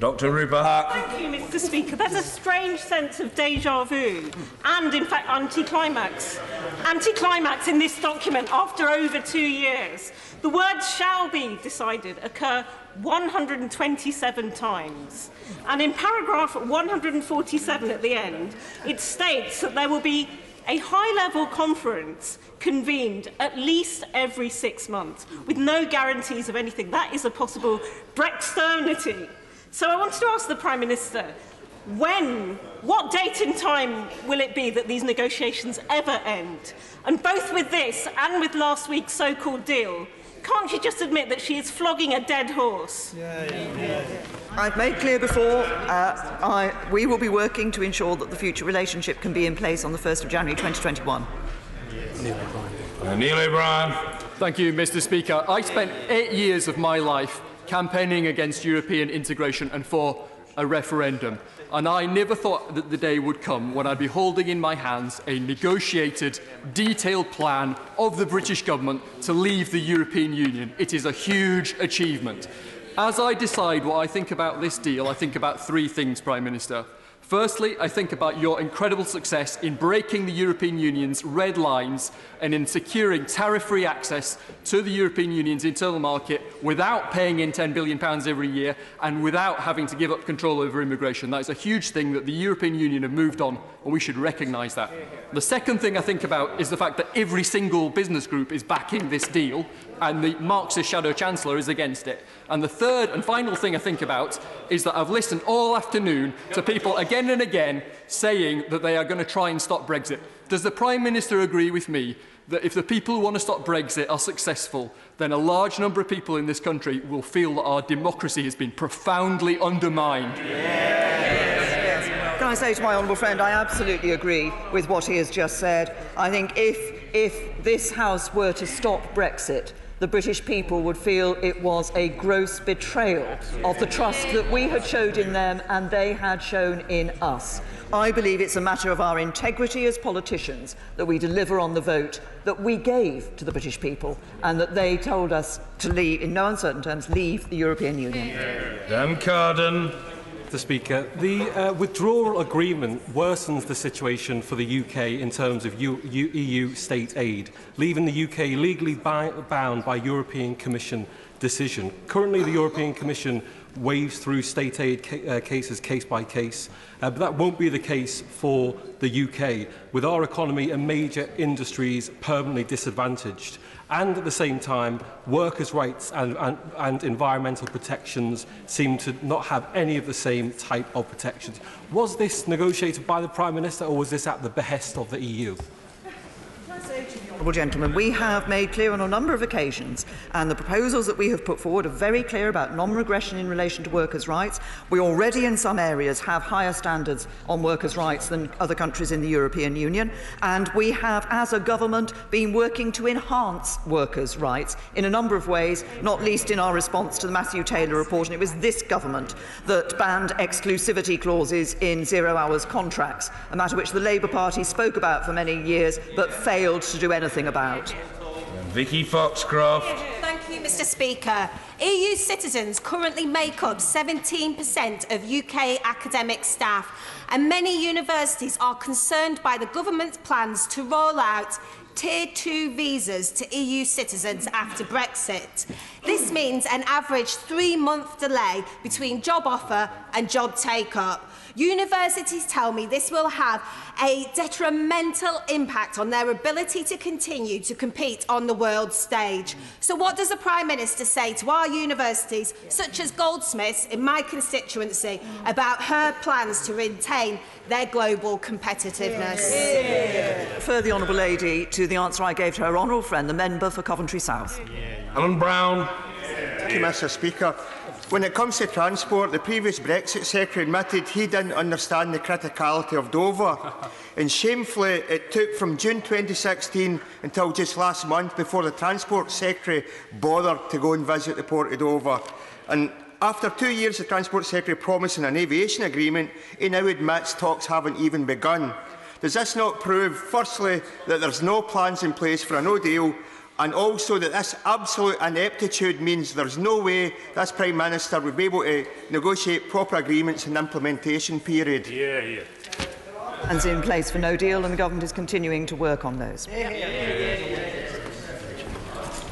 Dr. Rupert Hart. Thank you, Mr. Speaker. There's a strange sense of déjà vu and, in fact, anticlimax in this document after over 2 years. The words "shall be decided" occur 127 times. And in paragraph 147 at the end, it states that there will be a high-level conference convened at least every 6 months, with no guarantees of anything. That is a possible Brexiternity. So I wanted to ask the Prime Minister, what date and time will it be that these negotiations ever end? And both with this and with last week's so-called deal, can't she just admit that she is flogging a dead horse? I've made clear before, we will be working to ensure that the future relationship can be in place on the 1st of January 2021. Neil O'Brien. Thank you, Mr. Speaker. I spent 8 years of my life campaigning against European integration and for a referendum. And I never thought that the day would come when I'd be holding in my hands a negotiated, detailed plan of the British government to leave the European Union. It is a huge achievement. As I decide what I think about this deal, I think about 3 things, Prime Minister. Firstly, I think about your incredible success in breaking the European Union's red lines and in securing tariff-free access to the European Union's internal market without paying in £10 billion every year and without having to give up control over immigration. That is a huge thing that the European Union have moved on, and we should recognise that. The second thing I think about is the fact that every single business group is backing this deal. and the Marxist Shadow Chancellor is against it. And the third and final thing I think about is that I've listened all afternoon to people again and again saying that they are going to try and stop Brexit. Does the Prime Minister agree with me that if the people who want to stop Brexit are successful, then a large number of people in this country will feel that our democracy has been profoundly undermined? Can I say to my honourable friend, I absolutely agree with what he has just said. I think if this House were to stop Brexit, the British people would feel it was a gross betrayal of the trust that we had showed in them and they had shown in us. I believe it's a matter of our integrity as politicians that we deliver on the vote that we gave to the British people and that they told us to leave, in no uncertain terms, leave the European Union. Dan Carden. Mr. Speaker, the withdrawal agreement worsens the situation for the UK in terms of EU state aid, leaving the UK legally bound by European Commission decision. Currently, the European Commission waves through state aid cases case by case, but that won't be the case for the UK, with our economy and major industries permanently disadvantaged. And at the same time, workers' rights and environmental protections seem to not have any of the same type of protections. Was this negotiated by the Prime Minister, or was this at the behest of the EU? Honourable gentlemen, we have made clear on a number of occasions, and the proposals that we have put forward are very clear about non-regression in relation to workers' rights. We already, in some areas, have higher standards on workers' rights than other countries in the European Union, and we have, as a government, been working to enhance workers' rights in a number of ways, not least in our response to the Matthew Taylor report, and it was this government that banned exclusivity clauses in zero-hours contracts, a matter which the Labour Party spoke about for many years but failed to do anything about. Vicky Foxcroft. Thank you, Mr. Speaker. EU citizens currently make up 17% of UK academic staff, and many universities are concerned by the government's plans to roll out Tier 2 visas to EU citizens after Brexit. This means an average 3-month delay between job offer and job take-up. Universities tell me this will have a detrimental impact on their ability to continue to compete on the world stage. So what does the Prime Minister say to our universities, such as Goldsmiths in my constituency, about her plans to retain their global competitiveness? Refer the honourable lady to the answer I gave to her honourable friend, the member for Coventry South. Alan Brown. Thank you, Mr. Speaker. When it comes to transport, the previous Brexit Secretary admitted he didn't understand the criticality of Dover. And shamefully, it took from June 2016 until just last month before the Transport Secretary bothered to go and visit the Port of Dover. And after 2 years, the Transport Secretary promising an aviation agreement, he now admits talks haven't even begun. Does this not prove, firstly, that there's no plans in place for a no-deal, and also that this absolute ineptitude means there's no way this Prime Minister would be able to negotiate proper agreements in the implementation period? Plans in place for no deal, and the government is continuing to work on those.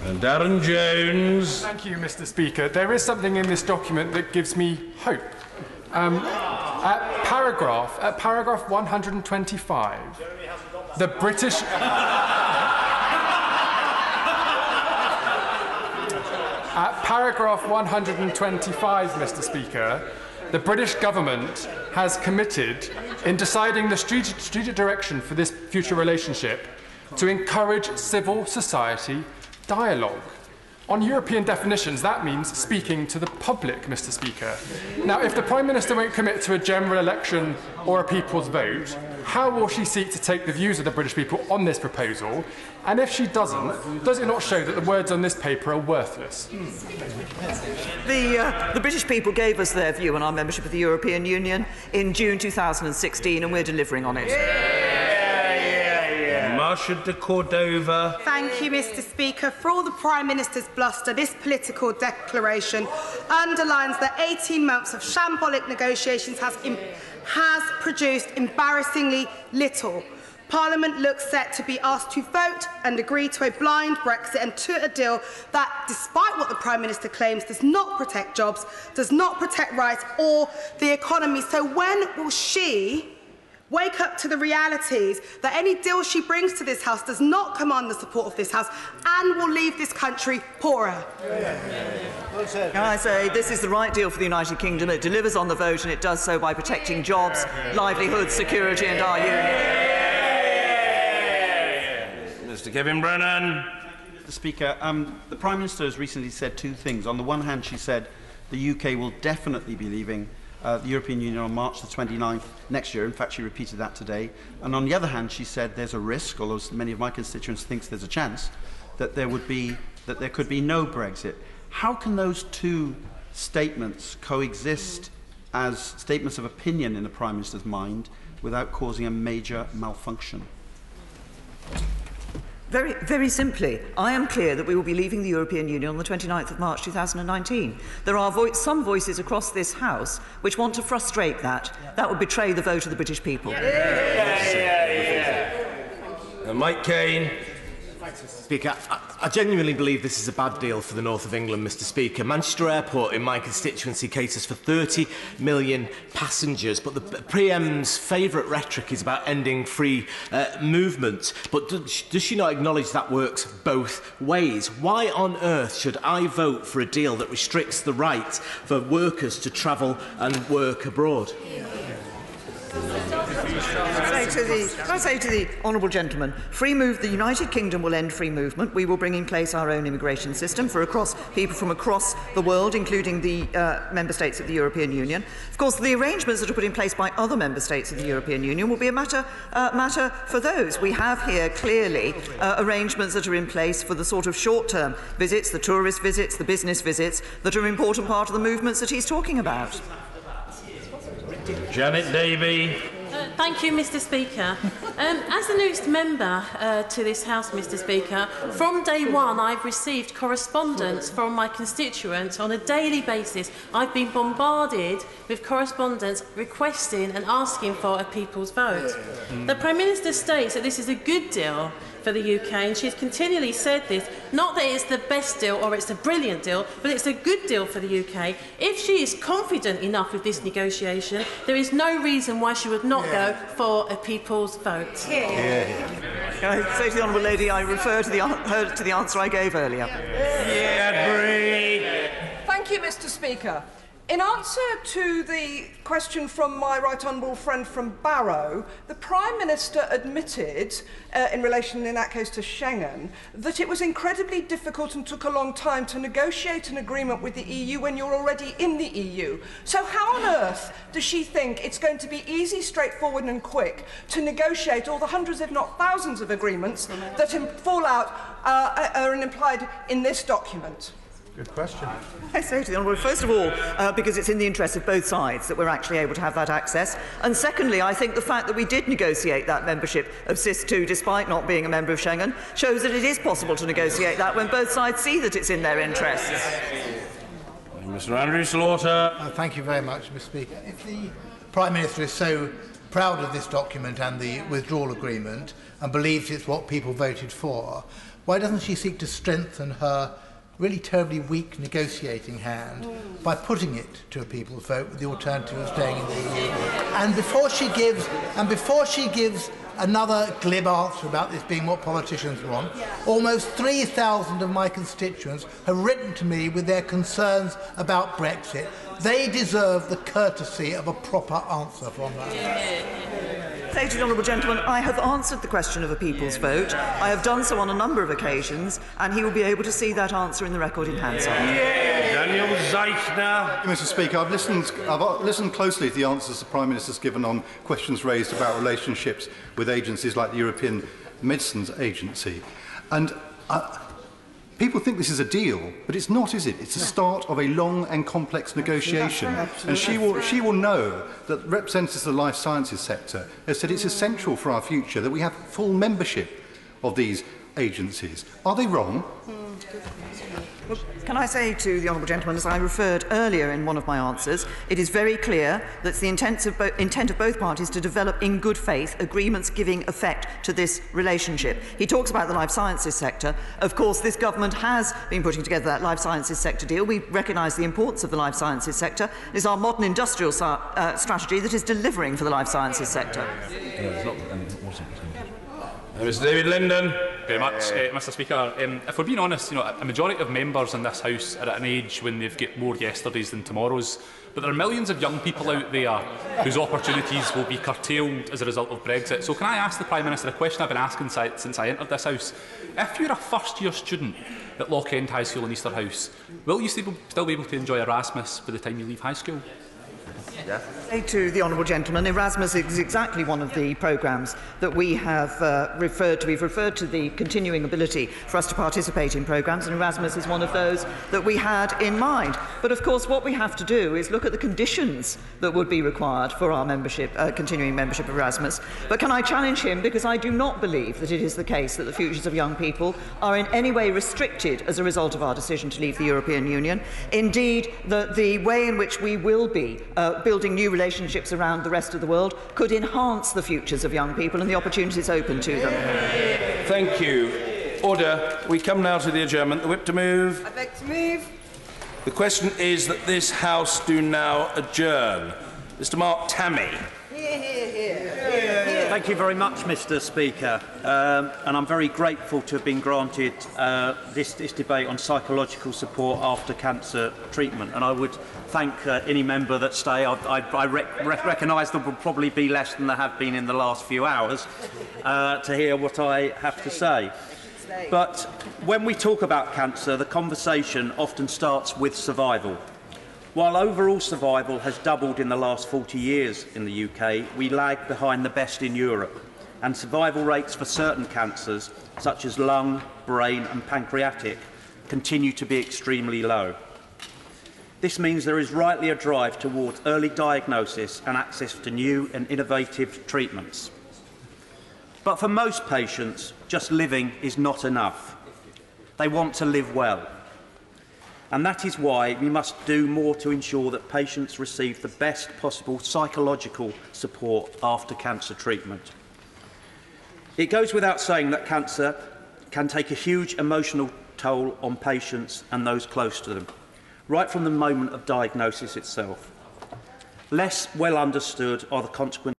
And Darren Jones. Thank you, Mr. Speaker. There is something in this document that gives me hope. At paragraph 125, the British... At paragraph 125, Mr. Speaker, the British government has committed, in deciding the strategic direction for this future relationship, to encourage civil society dialogue. On European definitions, that means speaking to the public, Mr. Speaker. Now, if the Prime Minister won't commit to a general election or a people's vote, how will she seek to take the views of the British people on this proposal? And if she doesn't, does it not show that the words on this paper are worthless? The British people gave us their view on our membership of the European Union in June 2016, and we're delivering on it. Marsha de Cordova. Thank you, Mr. Speaker. For all the Prime Minister's bluster, this political declaration underlines that 18 months of shambolic negotiations has produced embarrassingly little. Parliament looks set to be asked to vote and agree to a blind Brexit and to a deal that, despite what the Prime Minister claims, does not protect jobs, does not protect rights or the economy. So when will she Wake up to the realities that any deal she brings to this House does not command the support of this House and will leave this country poorer. Can I say this is the right deal for the United Kingdom? It delivers on the vote and it does so by protecting jobs, livelihoods, security and our union. Mr Kevin Brennan. Mr Speaker, the Prime Minister has recently said two things. On the one hand, she said the UK will definitely be leaving the European Union on March the 29th next year. In fact, she repeated that today. And on the other hand, she said there's a risk, although many of my constituents think there's a chance, that there could be no Brexit. How can those two statements coexist as statements of opinion in the Prime Minister's mind without causing a major malfunction? Very, very simply, I am clear that we will be leaving the European Union on the 29th of March 2019. There are some voices across this House which want to frustrate that. That would betray the vote of the British people. Mike Kane. Thanks, Mr Speaker. I genuinely believe this is a bad deal for the north of England, Mr Speaker. Manchester Airport in my constituency caters for 30 million passengers, but the PM's favourite rhetoric is about ending free movement. But does she not acknowledge that works both ways? Why on earth should I vote for a deal that restricts the right for workers to travel and work abroad? Can I say to the Honourable Gentleman, the United Kingdom will end free movement. We will bring in place our own immigration system for people from across the world, including the Member States of the European Union. Of course, the arrangements that are put in place by other Member States of the European Union will be a matter for those. We have here clearly arrangements that are in place for the sort of short-term visits, the tourist visits, the business visits, that are an important part of the movements that he's talking about. Janet Davey. Thank you, Mr Speaker. As the newest member to this House, Mr Speaker, from day one I've received correspondence from my constituents on a daily basis. I've been bombarded with correspondence requesting and asking for a people's vote. The Prime Minister states that this is a good deal for the UK, and she's continually said this, not that it's the best deal or it's a brilliant deal, but it's a good deal for the UK. If she is confident enough with this negotiation, there is no reason why she would not go for a people's vote. Can I say to the Honourable Lady, I refer to the answer I gave earlier. Thank you, Mr Speaker. In answer to the question from my right honourable friend from Barrow, the Prime Minister admitted, in relation in that case to Schengen, that it was incredibly difficult and took a long time to negotiate an agreement with the EU when you're already in the EU. So how on earth does she think it's going to be easy, straightforward and quick to negotiate all the hundreds, if not thousands, of agreements that fall out are implied in this document? Good question. I say to the Honourable, first of all, because it's in the interest of both sides that we're actually able to have that access. And secondly, I think the fact that we did negotiate that membership of SIS2, despite not being a member of Schengen, shows that it is possible to negotiate that when both sides see that it's in their interests. Mr Andrew Slaughter. Thank you very much, Mr Speaker. If the Prime Minister is so proud of this document and the withdrawal agreement and believes it's what people voted for, why doesn't she seek to strengthen her really terribly weak negotiating hand by putting it to a people's vote with the alternative of staying in the EU? And before she gives another glib answer about this being what politicians want, almost 3,000 of my constituents have written to me with their concerns about Brexit. They deserve the courtesy of a proper answer from her. Say to the Honourable Gentleman, I have answered the question of a people's vote. I have done so on a number of occasions, and he will be able to see that answer in the record in hand. Daniel Zeichner. Mr Speaker, I've listened closely to the answers the Prime Minister has given on questions raised about relationships with agencies like the European Medicines Agency. And people think this is a deal, but it's not, is it? It's the start of a long and complex negotiation. And she will know that representatives of the life sciences sector have said it's essential for our future that we have full membership of these agencies. Are they wrong? Well, can I say to the honourable gentleman, as I referred earlier in one of my answers, it is very clear that it's the intent of both parties to develop in good faith agreements giving effect to this relationship. He talks about the life sciences sector. Of course, this government has been putting together that life sciences sector deal. We recognise the importance of the life sciences sector. It is our modern industrial strategy that is delivering for the life sciences sector. Mr David Linden. Very much, Mr Speaker. If we're being honest, a majority of members in this House are at an age when they've got more yesterdays than tomorrows. But there are millions of young people out there whose opportunities will be curtailed as a result of Brexit. So can I ask the Prime Minister a question I've been asking since I entered this House? If you're a first-year student at Loch End High School in Easterhouse, will you still be able to enjoy Erasmus by the time you leave high school? Yeah. To the honourable gentleman, Erasmus is exactly one of the programmes that we have referred to. We've referred to the continuing ability for us to participate in programmes, and Erasmus is one of those that we had in mind. But of course, what we have to do is look at the conditions that would be required for our membership, continuing membership of Erasmus. But can I challenge him, because I do not believe that it is the case that the futures of young people are in any way restricted as a result of our decision to leave the European Union. Indeed, the way in which we will be building new relationships around the rest of the world could enhance the futures of young people and the opportunities open to them. Thank you. Order. We come now to the adjournment. The whip to move. I'd like to move. The question is that this House do now adjourn. Mr Mark Tammy. Thank you very much, Mr Speaker, and I'm very grateful to have been granted this debate on psychological support after cancer treatment, and I would thank any member that stay. I recognise there will probably be less than there have been in the last few hours to hear what I have to say. But when we talk about cancer, the conversation often starts with survival. While overall survival has doubled in the last 40 years in the UK, we lag behind the best in Europe, and survival rates for certain cancers, such as lung, brain and pancreatic, continue to be extremely low. This means there is rightly a drive towards early diagnosis and access to new and innovative treatments. But for most patients, just living is not enough. They want to live well. And that is why we must do more to ensure that patients receive the best possible psychological support after cancer treatment. It goes without saying that cancer can take a huge emotional toll on patients and those close to them, right from the moment of diagnosis itself. Less well understood are the consequences